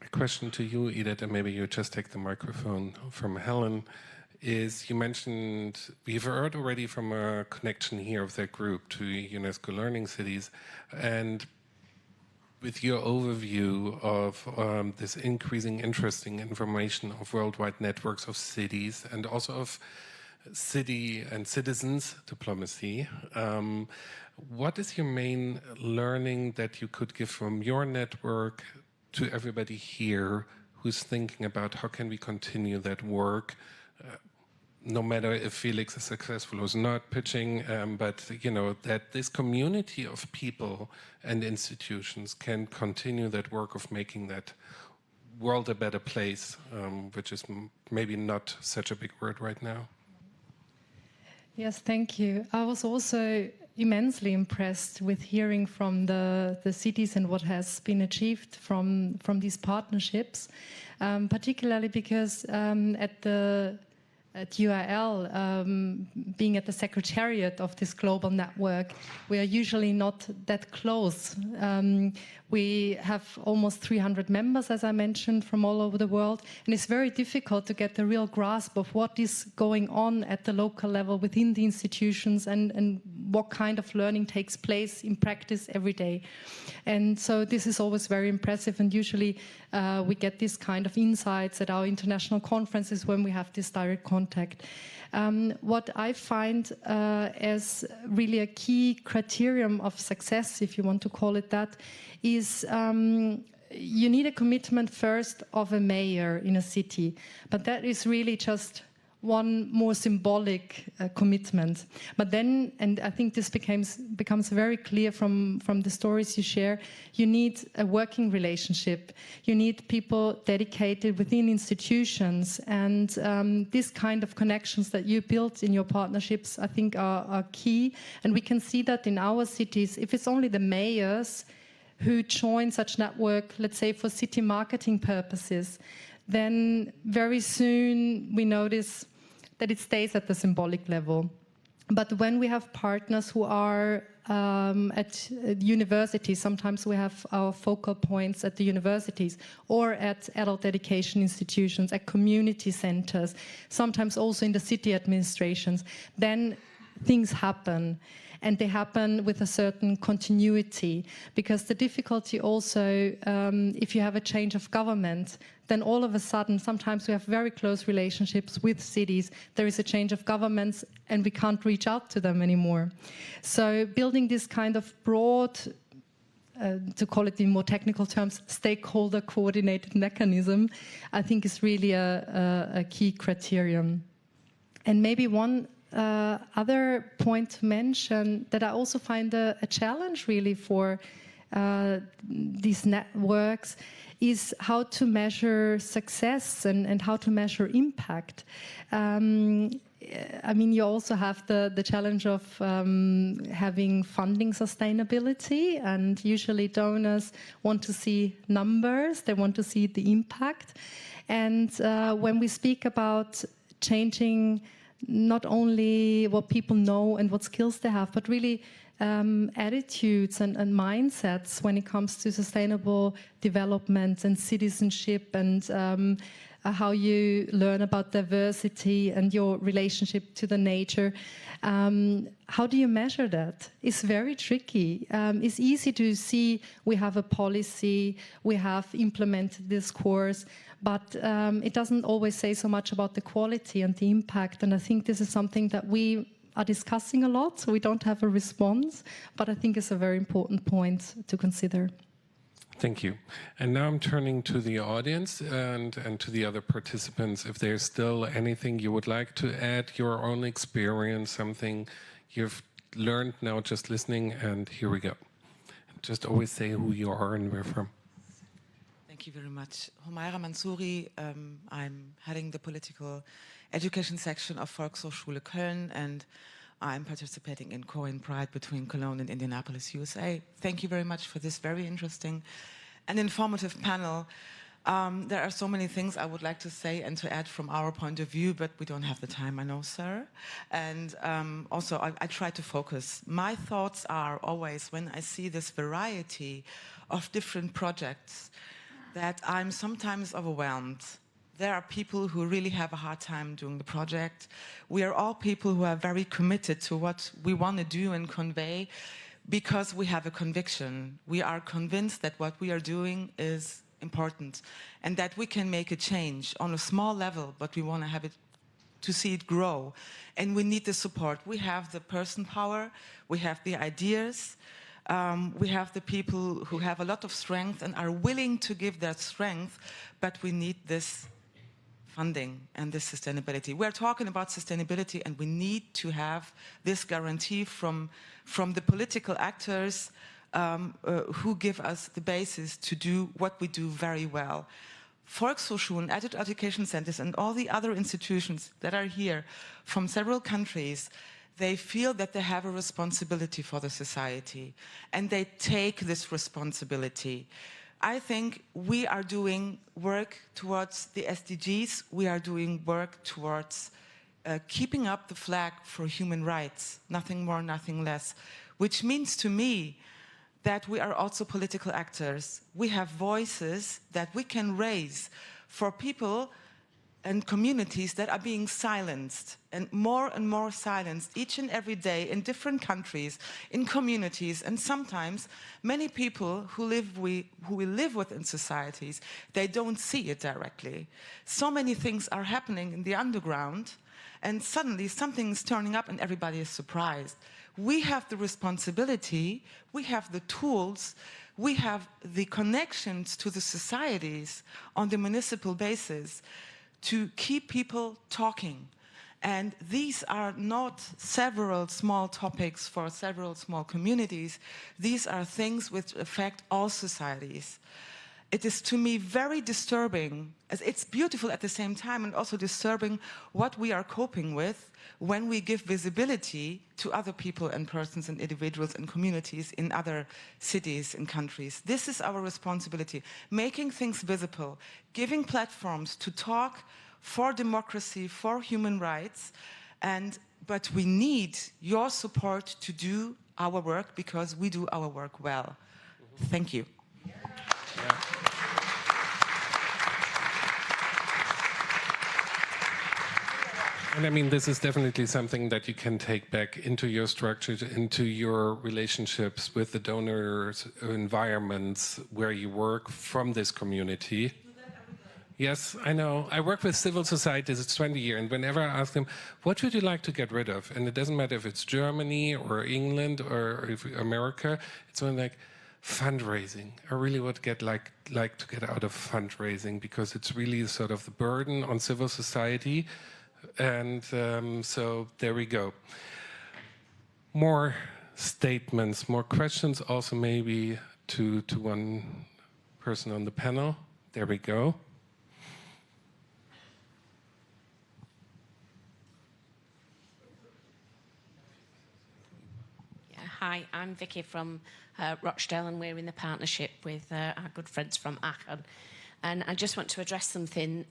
A question to you, Edith, and maybe you just take the microphone from Helen, is you mentioned, we've heard already from a connection here of that group to UNESCO Learning Cities, and with your overview of this increasing interest in information of worldwide networks of cities and also of city and citizens diplomacy, what is your main learning that you could give from your network to everybody here who's thinking about how can we continue that work, no matter if Felix is successful or is not pitching, but that this community of people and institutions can continue that work of making that world a better place, which is maybe not such a big word right now. Yes, thank you. I was also immensely impressed with hearing from the cities and what has been achieved from these partnerships, particularly because at UIL, being at the secretariat of this global network, we are usually not that close. We have almost 300 members, as I mentioned, from all over the world, and it's very difficult to get the real grasp of what is going on at the local level within the institutions and what kind of learning takes place in practice every day. And so this is always very impressive, and usually we get this kind of insights at our international conferences when we have this direct contact. What I find as really a key criterion of success, if you want to call it that, is you need a commitment first of a mayor in a city, but that is really just one more symbolic commitment. But then, and I think this becomes very clear from the stories you share, you need a working relationship. You need people dedicated within institutions, and this kind of connections that you built in your partnerships, I think, are key. And we can see that in our cities. If it's only the mayors who join such network, let's say for city marketing purposes, then very soon we notice that it stays at the symbolic level. But when we have partners who are at universities, sometimes we have our focal points at the universities or at adult education institutions, at community centers, sometimes also in the city administrations, then things happen. And they happen with a certain continuity, because the difficulty also, if you have a change of government, then all of a sudden, sometimes we have very close relationships with cities. There is a change of governments and we can't reach out to them anymore. So building this kind of broad, to call it in more technical terms, stakeholder coordinated mechanism, I think is really a key criterion. And maybe one other point to mention that I also find a challenge really for these networks is how to measure success and how to measure impact. I mean, you also have the challenge of having funding sustainability, and usually donors want to see numbers, they want to see the impact. And when we speak about changing not only what people know and what skills they have, but really attitudes and mindsets when it comes to sustainable development and citizenship, and how you learn about diversity and your relationship to the nature. How do you measure that? It's very tricky. It's easy to see we have a policy, we have implemented this course, but it doesn't always say so much about the quality and the impact. And I think this is something that we are discussing a lot, so we don't have a response, but I think it's a very important point to consider. Thank you. And now I'm turning to the audience and to the other participants. If there's still anything you would like to add, your own experience, something you've learned now just listening, and here we go. Just always say who you are and where from. Thank you very much. Humaira Mansouri, I'm heading the political education section of Volkshochschule Köln, and I'm participating in Co-in Pride between Cologne and Indianapolis, USA. Thank you very much for this very interesting and informative panel. There are so many things I would like to say and to add from our point of view, but we don't have the time, I know, sir. And also, I try to focus. My thoughts are always, when I see this variety of different projects, that I'm sometimes overwhelmed. There are people who really have a hard time doing the project. We are all people who are very committed to what we want to do and convey because we have a conviction. We are convinced that what we are doing is important and that we can make a change on a small level, but we want to have it to see it grow. And we need the support. We have the person power, we have the ideas, we have the people who have a lot of strength and are willing to give that strength, but we need this funding and this sustainability. We're talking about sustainability and we need to have this guarantee from the political actors who give us the basis to do what we do very well. Volkshochschulen, adult education centers, and all the other institutions that are here from several countries, they feel that they have a responsibility for the society, and they take this responsibility. I think we are doing work towards the SDGs, we are doing work towards keeping up the flag for human rights, nothing more, nothing less, which means to me that we are also political actors. We have voices that we can raise for people and communities that are being silenced and more silenced each and every day in different countries, in communities, and sometimes many people who we live with in societies, they don't see it directly. So many things are happening in the underground and suddenly something is turning up and everybody is surprised. We have the responsibility, we have the tools, we have the connections to the societies on the municipal basis to keep people talking. And these are not several small topics for several small communities. These are things which affect all societies. It is to me very disturbing, as it's beautiful at the same time and also disturbing what we are coping with when we give visibility to other people and persons and individuals and communities in other cities and countries. This is our responsibility, making things visible, giving platforms to talk for democracy, for human rights, but we need your support to do our work because we do our work well. Thank you. Yeah. And I mean, this is definitely something that you can take back into your structure, into your relationships with the donors, environments where you work from this community. Yes, I know. I work with civil societies, it's 20 years, and whenever I ask them, what would you like to get rid of? And it doesn't matter if it's Germany or England or if America, it's one like, fundraising. I really would like to get out of fundraising because it's really sort of the burden on civil society. And so there we go. More statements, more questions also maybe to one person on the panel. There we go. Hi, I'm Vicky from Rochdale, and we're in the partnership with our good friends from Aachen. And I just want to address something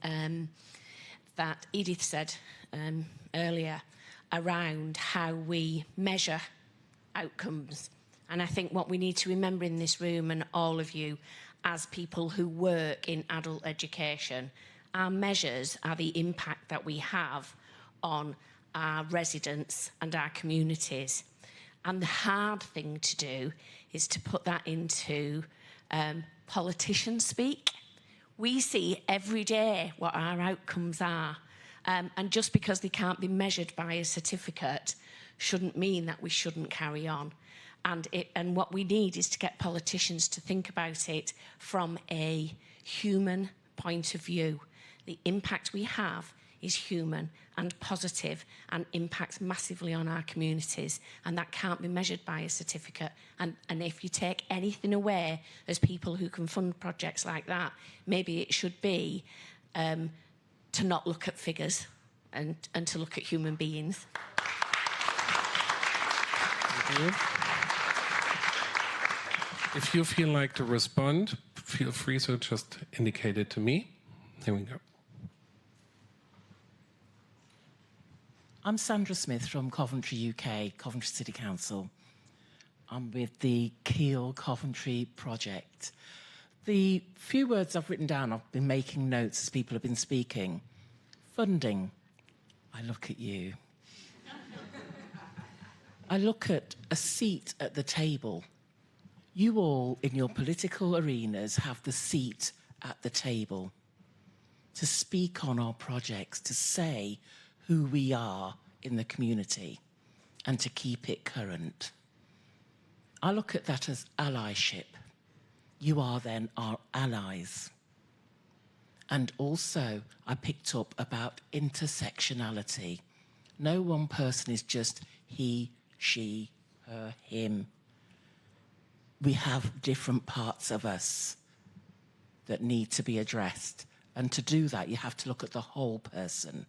that Edith said earlier around how we measure outcomes. And I think what we need to remember in this room, and all of you as people who work in adult education, our measures are the impact that we have on our residents and our communities. And the hard thing to do is to put that into politician speak. We see every day what our outcomes are. And just because they can't be measured by a certificate shouldn't mean that we shouldn't carry on. And what we need is to get politicians to think about it from a human point of view. The impact we have is human and positive and impacts massively on our communities, and that can't be measured by a certificate. And if you take anything away as people who can fund projects like that, maybe it should be to not look at figures and to look at human beings. Thank you. If you feel like to respond, feel free, so just indicate it to me. Here we go. I'm Sandra Smith from Coventry, UK, Coventry City Council. I'm with the Kiel Coventry project. The few words I've written down, I've been making notes as people have been speaking. Funding. I look at you. I look at a seat at the table. You all in your political arenas have the seat at the table to speak on our projects, to say who we are in the community and to keep it current. I look at that as allyship. You are then our allies. And also I picked up about intersectionality. No one person is just he, she, her, him. We have different parts of us that need to be addressed. And to do that, you have to look at the whole person.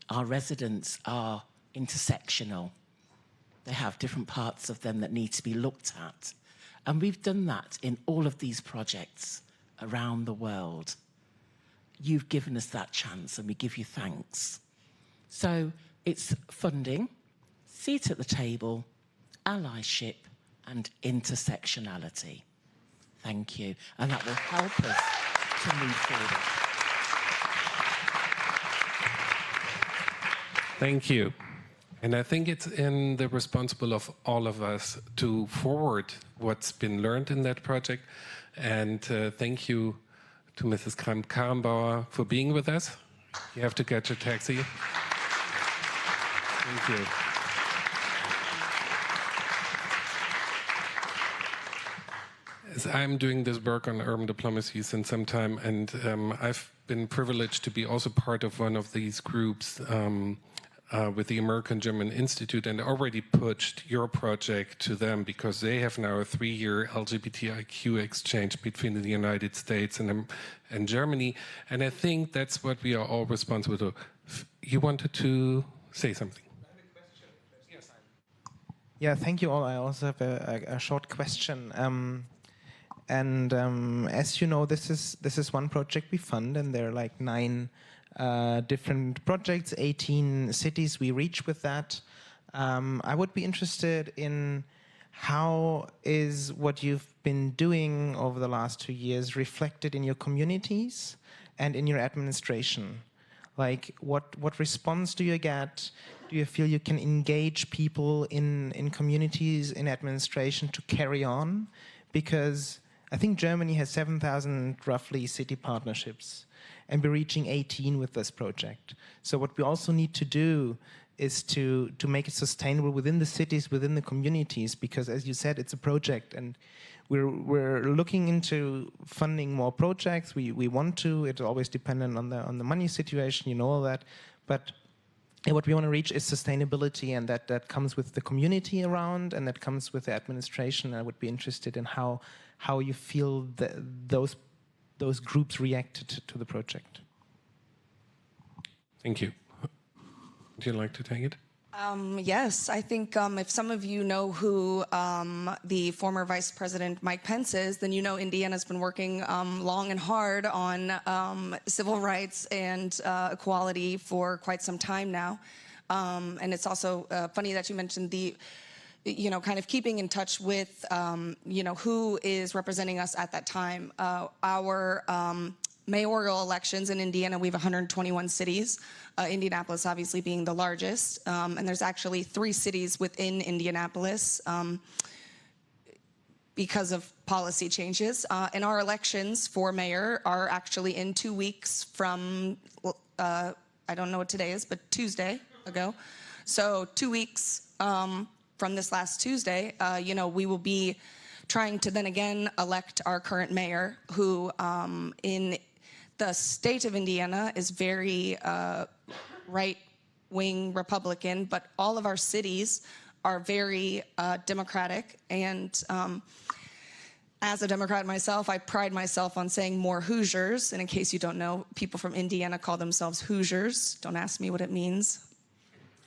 Our residents are intersectional. They have different parts of them that need to be looked at. And we've done that in all of these projects around the world. You've given us that chance and we give you thanks. So it's funding, seat at the table, allyship, and intersectionality. Thank you. And that will help us to move forward. Thank you. And I think it's in the responsible of all of us to forward what's been learned in that project. And thank you to Mrs. Kramp-Karrenbauer for being with us. You have to catch a taxi. Thank you. As I'm doing this work on urban diplomacy since some time, and I've been privileged to be also part of one of these groups with the American-German Institute, and already pitched your project to them because they have now a 3-year LGBTIQ exchange between the United States and Germany. And I think that's what we are all responsible to. You wanted to say something? Yeah, thank you all. I also have a short question. As you know, this is one project we fund, and there are like 9 different projects, 18 cities we reach with that. I would be interested in how is what you've been doing over the last 2 years reflected in your communities and in your administration? Like, what response do you get? Do you feel you can engage people in communities, in administration to carry on? Because I think Germany has 7,000 roughly city partnerships, and we're reaching 18 with this project. So what we also need to do is to make it sustainable within the cities, within the communities, because as you said, it's a project, and we're looking into funding more projects. We want to. It's always dependent on the money situation, you know all that. But what we want to reach is sustainability, and that comes with the community around, and that comes with the administration. I would be interested in how you feel those groups reacted to the project. Thank you. Would you like to take it? Yes, I think if some of you know who the former Vice President Mike Pence is, then you know Indiana's been working long and hard on civil rights and equality for quite some time now. And it's also funny that you mentioned the kind of keeping in touch with, who is representing us at that time. Our mayoral elections in Indiana, we have 121 cities, Indianapolis obviously being the largest. And there's actually 3 cities within Indianapolis because of policy changes. And our elections for mayor are actually in 2 weeks from, I don't know what today is, but Tuesday ago. So 2 weeks from this last Tuesday, we will be trying to then again elect our current mayor, who in the state of Indiana is very right-wing Republican, but all of our cities are very democratic. And as a Democrat myself, I pride myself on saying more Hoosiers. And in case you don't know, people from Indiana call themselves Hoosiers. Don't ask me what it means.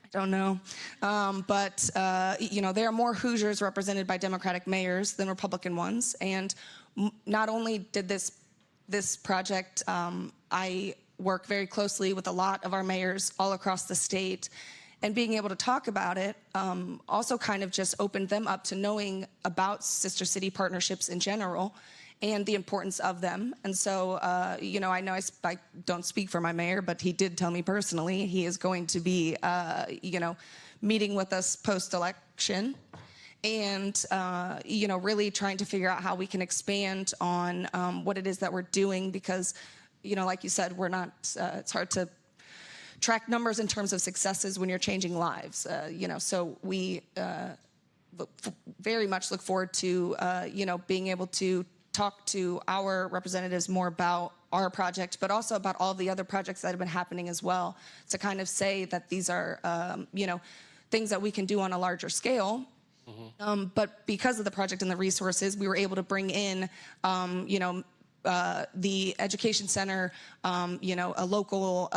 I don't know. But there are more Hoosiers represented by Democratic mayors than Republican ones. And not only did this project, I work very closely with a lot of our mayors all across the state. And being able to talk about it also kind of just opened them up to knowing about sister city partnerships in general and the importance of them. And so, I know I don't speak for my mayor, but he did tell me personally he is going to be, meeting with us post-election and, really trying to figure out how we can expand on what it is that we're doing because, like you said, we're not, it's hard to track numbers in terms of successes when you're changing lives, so we very much look forward to, being able to talk to our representatives more about our project, but also about all the other projects that have been happening as well, to kind of say that these are, things that we can do on a larger scale. Mm-hmm. But because of the project and the resources, we were able to bring in, the education center, a local,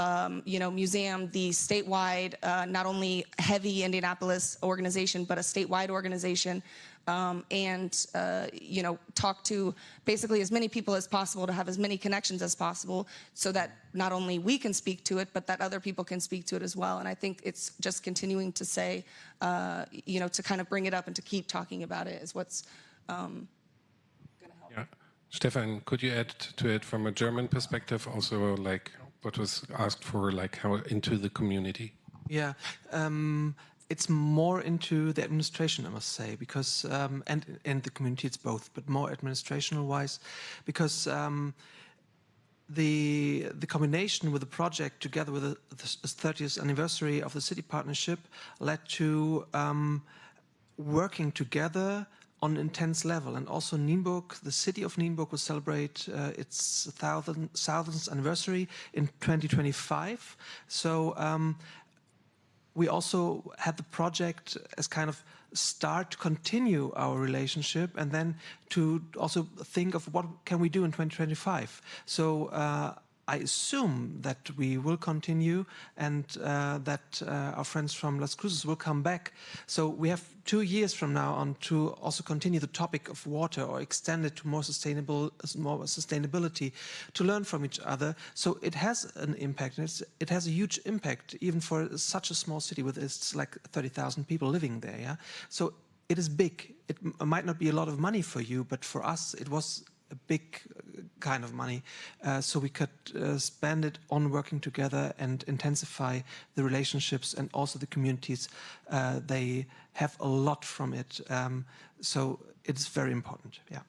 museum, the statewide, not only heavy Indianapolis organization, but a statewide organization, and, talk to basically as many people as possible to have as many connections as possible so that not only we can speak to it, but that other people can speak to it as well. And I think it's just continuing to say, to kind of bring it up and to keep talking about it is what's going to help. Yeah. Stefan, could you add to it from a German perspective also, like what was asked for, like how into the community? Yeah, it's more into the administration, I must say, because, and the community, it's both, but more administrational-wise, because the combination with the project together with the 30th anniversary of the city partnership led to working together on an intense level. And also Nienburg, the city of Nienburg will celebrate its 1000th anniversary in 2025. So we also had the project as kind of start to continue our relationship and then to also think of what can we do in 2025. So I assume that we will continue and that our friends from Las Cruces will come back. So we have 2 years from now on to also continue the topic of water or extend it to more sustainability, to learn from each other. So it has an impact. And it has a huge impact even for such a small city with it's like 30,000 people living there. Yeah. So it is big. It might not be a lot of money for you, but for us it was a big kind of money, so we could spend it on working together and intensify the relationships and also the communities. They have a lot from it, so it's very important. Yeah.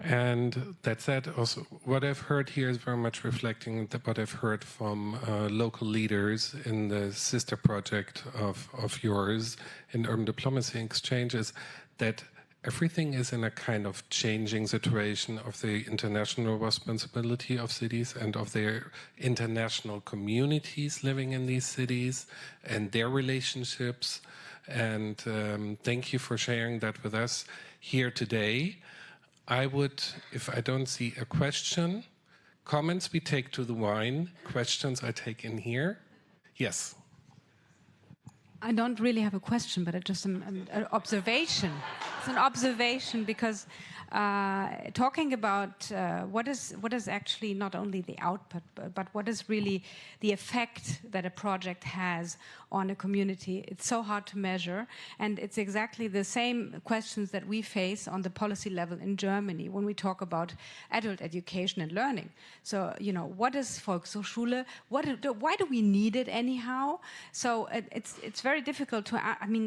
And that said, also what I've heard here is very much reflecting what I've heard from local leaders in the sister project of yours in Urban Diplomacy Exchange, is that everything is in a kind of changing situation of the international responsibility of cities and of their international communities living in these cities and their relationships. And thank you for sharing that with us here today. I would, if I don't see a question, comments we take to the wine, questions I take in here. Yes. I don't really have a question, but it's just an observation. It's an observation because talking about what is actually not only the output, but what is really the effect that a project has on a community. It's so hard to measure, and it's exactly the same questions that we face on the policy level in Germany when we talk about adult education and learning. So, what is Volkshochschule? Why do we need it anyhow? So it's very difficult to,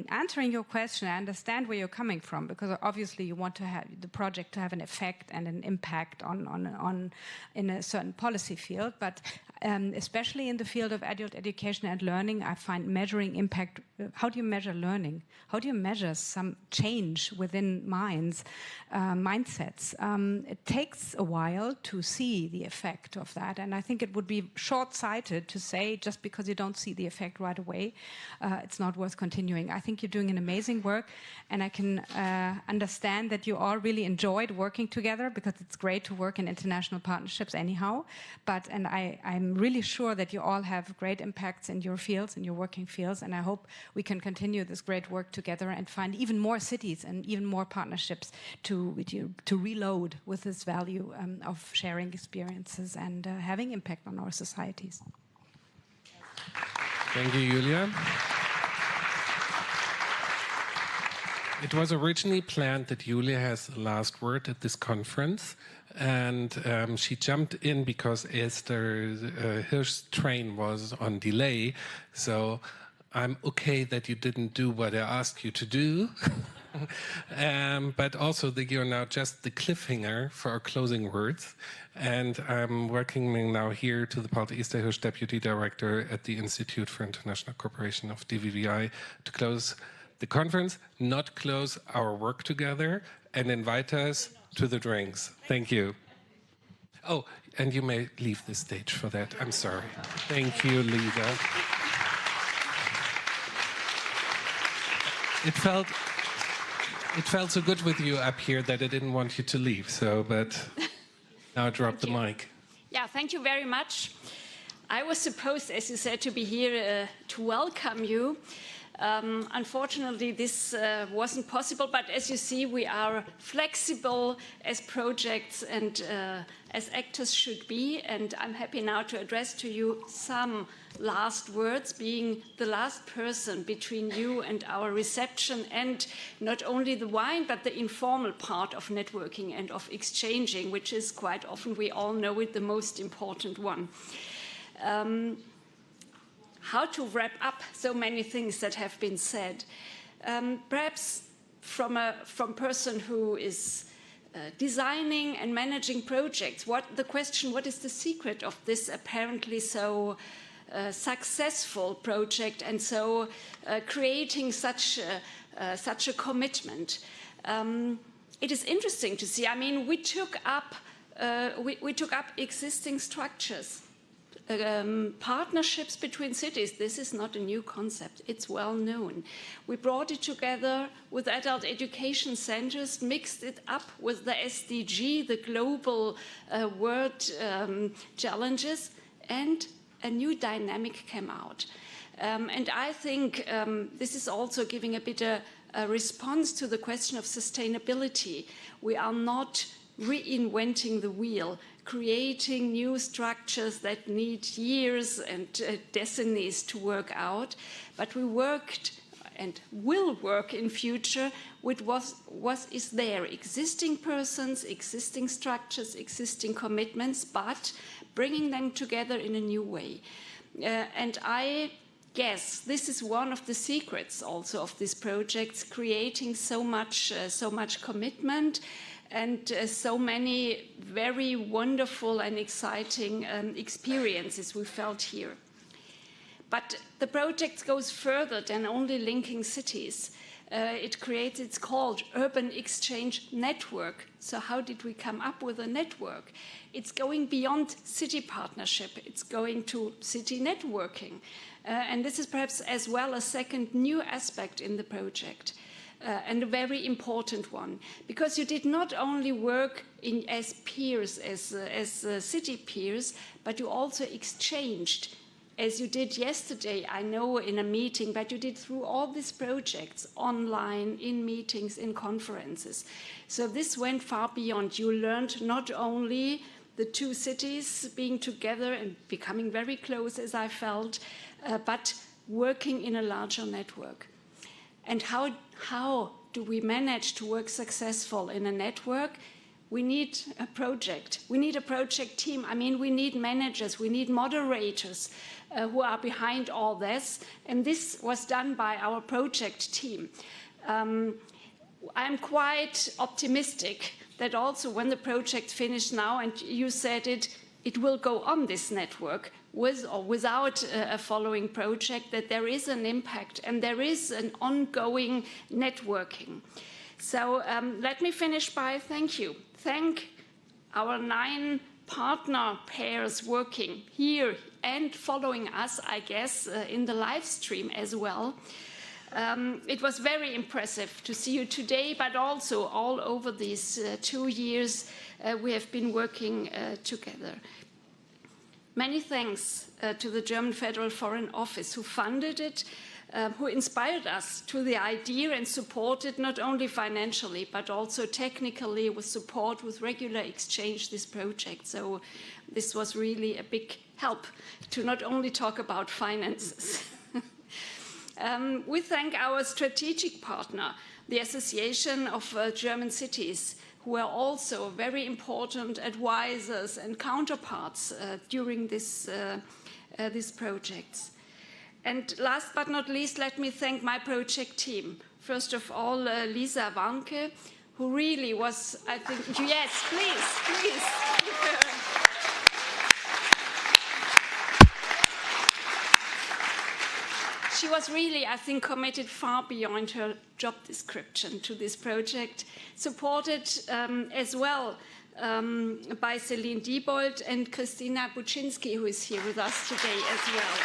answering your question, I understand where you're coming from, because obviously you want to have the project to have an effect and an impact on in a certain policy field. But especially in the field of adult education and learning, I find measuring impact. How do you measure learning? How do you measure some change within mindsets? It takes a while to see the effect of that, and I think it would be short-sighted to say just because you don't see the effect right away, it's not worth continuing. I think you're doing an amazing work, and I can understand that you all really enjoyed working together, because it's great to work in international partnerships anyhow. And I'm really sure that you all have great impacts in your fields, in your working fields, and I hope we can continue this great work together and find even more cities and even more partnerships to reload with this value of sharing experiences and having impact on our societies. Thank you, Julia. It was originally planned that Julia has the last word at this conference, and she jumped in because Esther Hirsch's train was on delay, so I'm okay that you didn't do what I asked you to do, but also that you're now just the cliffhanger for our closing words. And I'm working now here to the part Esther Hirsch, Deputy Director at the Institute for International Cooperation of DVVI, to close the conference, not close our work together, and invite us to the drinks. Thank you. Oh, and you may leave the stage for that. I'm sorry. Thank you, Lisa. It felt so good with you up here that I didn't want you to leave. But now I dropped the mic. Yeah, thank you very much. I was supposed, as you said, to be here to welcome you. Unfortunately, this wasn't possible, but as you see, we are flexible as projects and as actors should be, and I'm happy now to address to you some last words, being the last person between you and our reception, and not only the wine, but the informal part of networking and of exchanging, which is quite often, we all know it, the most important one. How to wrap up so many things that have been said. Perhaps from a person who is designing and managing projects, the question, what is the secret of this apparently so successful project and so creating such a commitment? It is interesting to see. I mean, we took up existing structures. Partnerships between cities, this is not a new concept, it's well known. We brought it together with adult education centers, mixed it up with the SDG, the global world challenges, and a new dynamic came out. And I think this is also giving a bit a response to the question of sustainability. We are not reinventing the wheel, creating new structures that need years and decades to work out, but we worked and will work in future with what is there, existing persons, existing structures, existing commitments, but bringing them together in a new way. And I guess this is one of the secrets also of these projects, creating so much commitment and so many very wonderful and exciting experiences we felt here. But the project goes further than only linking cities. It's called Urban Exchange Network. So how did we come up with a network? It's going beyond city partnership. It's going to city networking. And this is perhaps as well a second new aspect in the project. And a very important one, because you did not only work as peers, as city peers, but you also exchanged, as you did yesterday, I know, in a meeting, but you did through all these projects, online, in meetings, in conferences. So this went far beyond. You learned not only the two cities being together and becoming very close, as I felt, but working in a larger network. And how do we manage to work successful in a network? We need a project. We need a project team. I mean, we need managers. We need moderators who are behind all this. And this was done by our project team. I'm quite optimistic that also when the project finished now, and you said it will go on this network, with or without a following project, that there is an impact and there is an ongoing networking. So let me finish by thank our 9 partner pairs working here and following us, I guess, in the live stream as well. It was very impressive to see you today, but also all over these 2 years we have been working together. Many thanks to the German Federal Foreign Office who funded it, who inspired us to the idea and supported not only financially but also technically with support, with regular exchange, this project. So this was really a big help to not only talk about finances. We thank our strategic partner, the Association of German Cities, who are also very important advisors and counterparts during this project. And last but not least, let me thank my project team. First of all, Lisa Wanke, who really was, I think, yes, please. She was really, I think, committed far beyond her job description to this project, supported as well by Celine Diebold and Christina Buczynski, who is here with us today as well.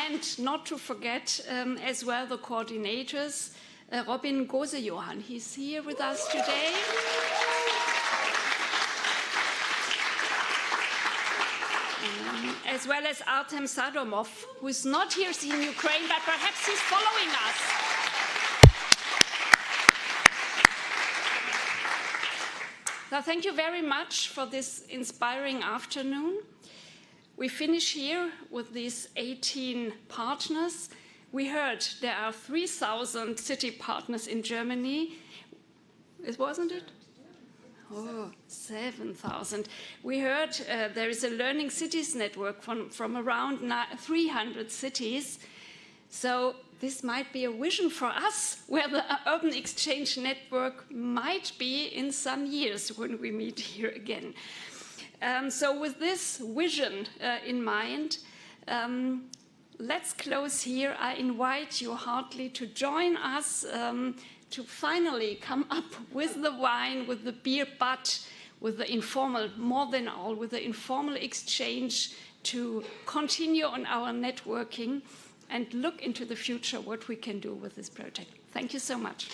And not to forget as well the coordinators, Robin Gose-Johann, he's here with us today. As well as Artem Sadomov, who is not here in Ukraine, but perhaps he's following us. So thank you very much for this inspiring afternoon. We finish here with these 18 partners. We heard there are 3,000 city partners in Germany. Wasn't it? Oh, 7,000. We heard there is a Learning Cities network from around 300 cities. So this might be a vision for us where the Urban Exchange Network might be in some years when we meet here again. So with this vision in mind, let's close here. I invite you heartily to join us to finally come up with the wine, with the beer, but with the informal, more than all, with the informal exchange to continue on our networking and look into the future what we can do with this project. Thank you so much.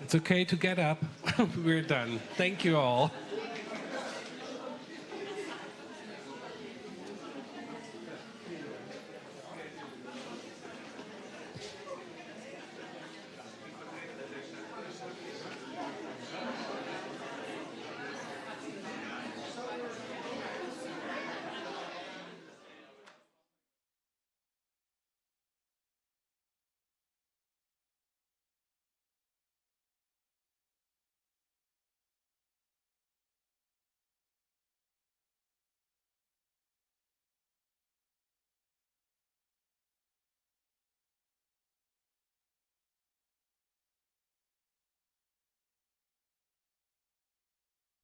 It's okay to get up. We're done. Thank you all.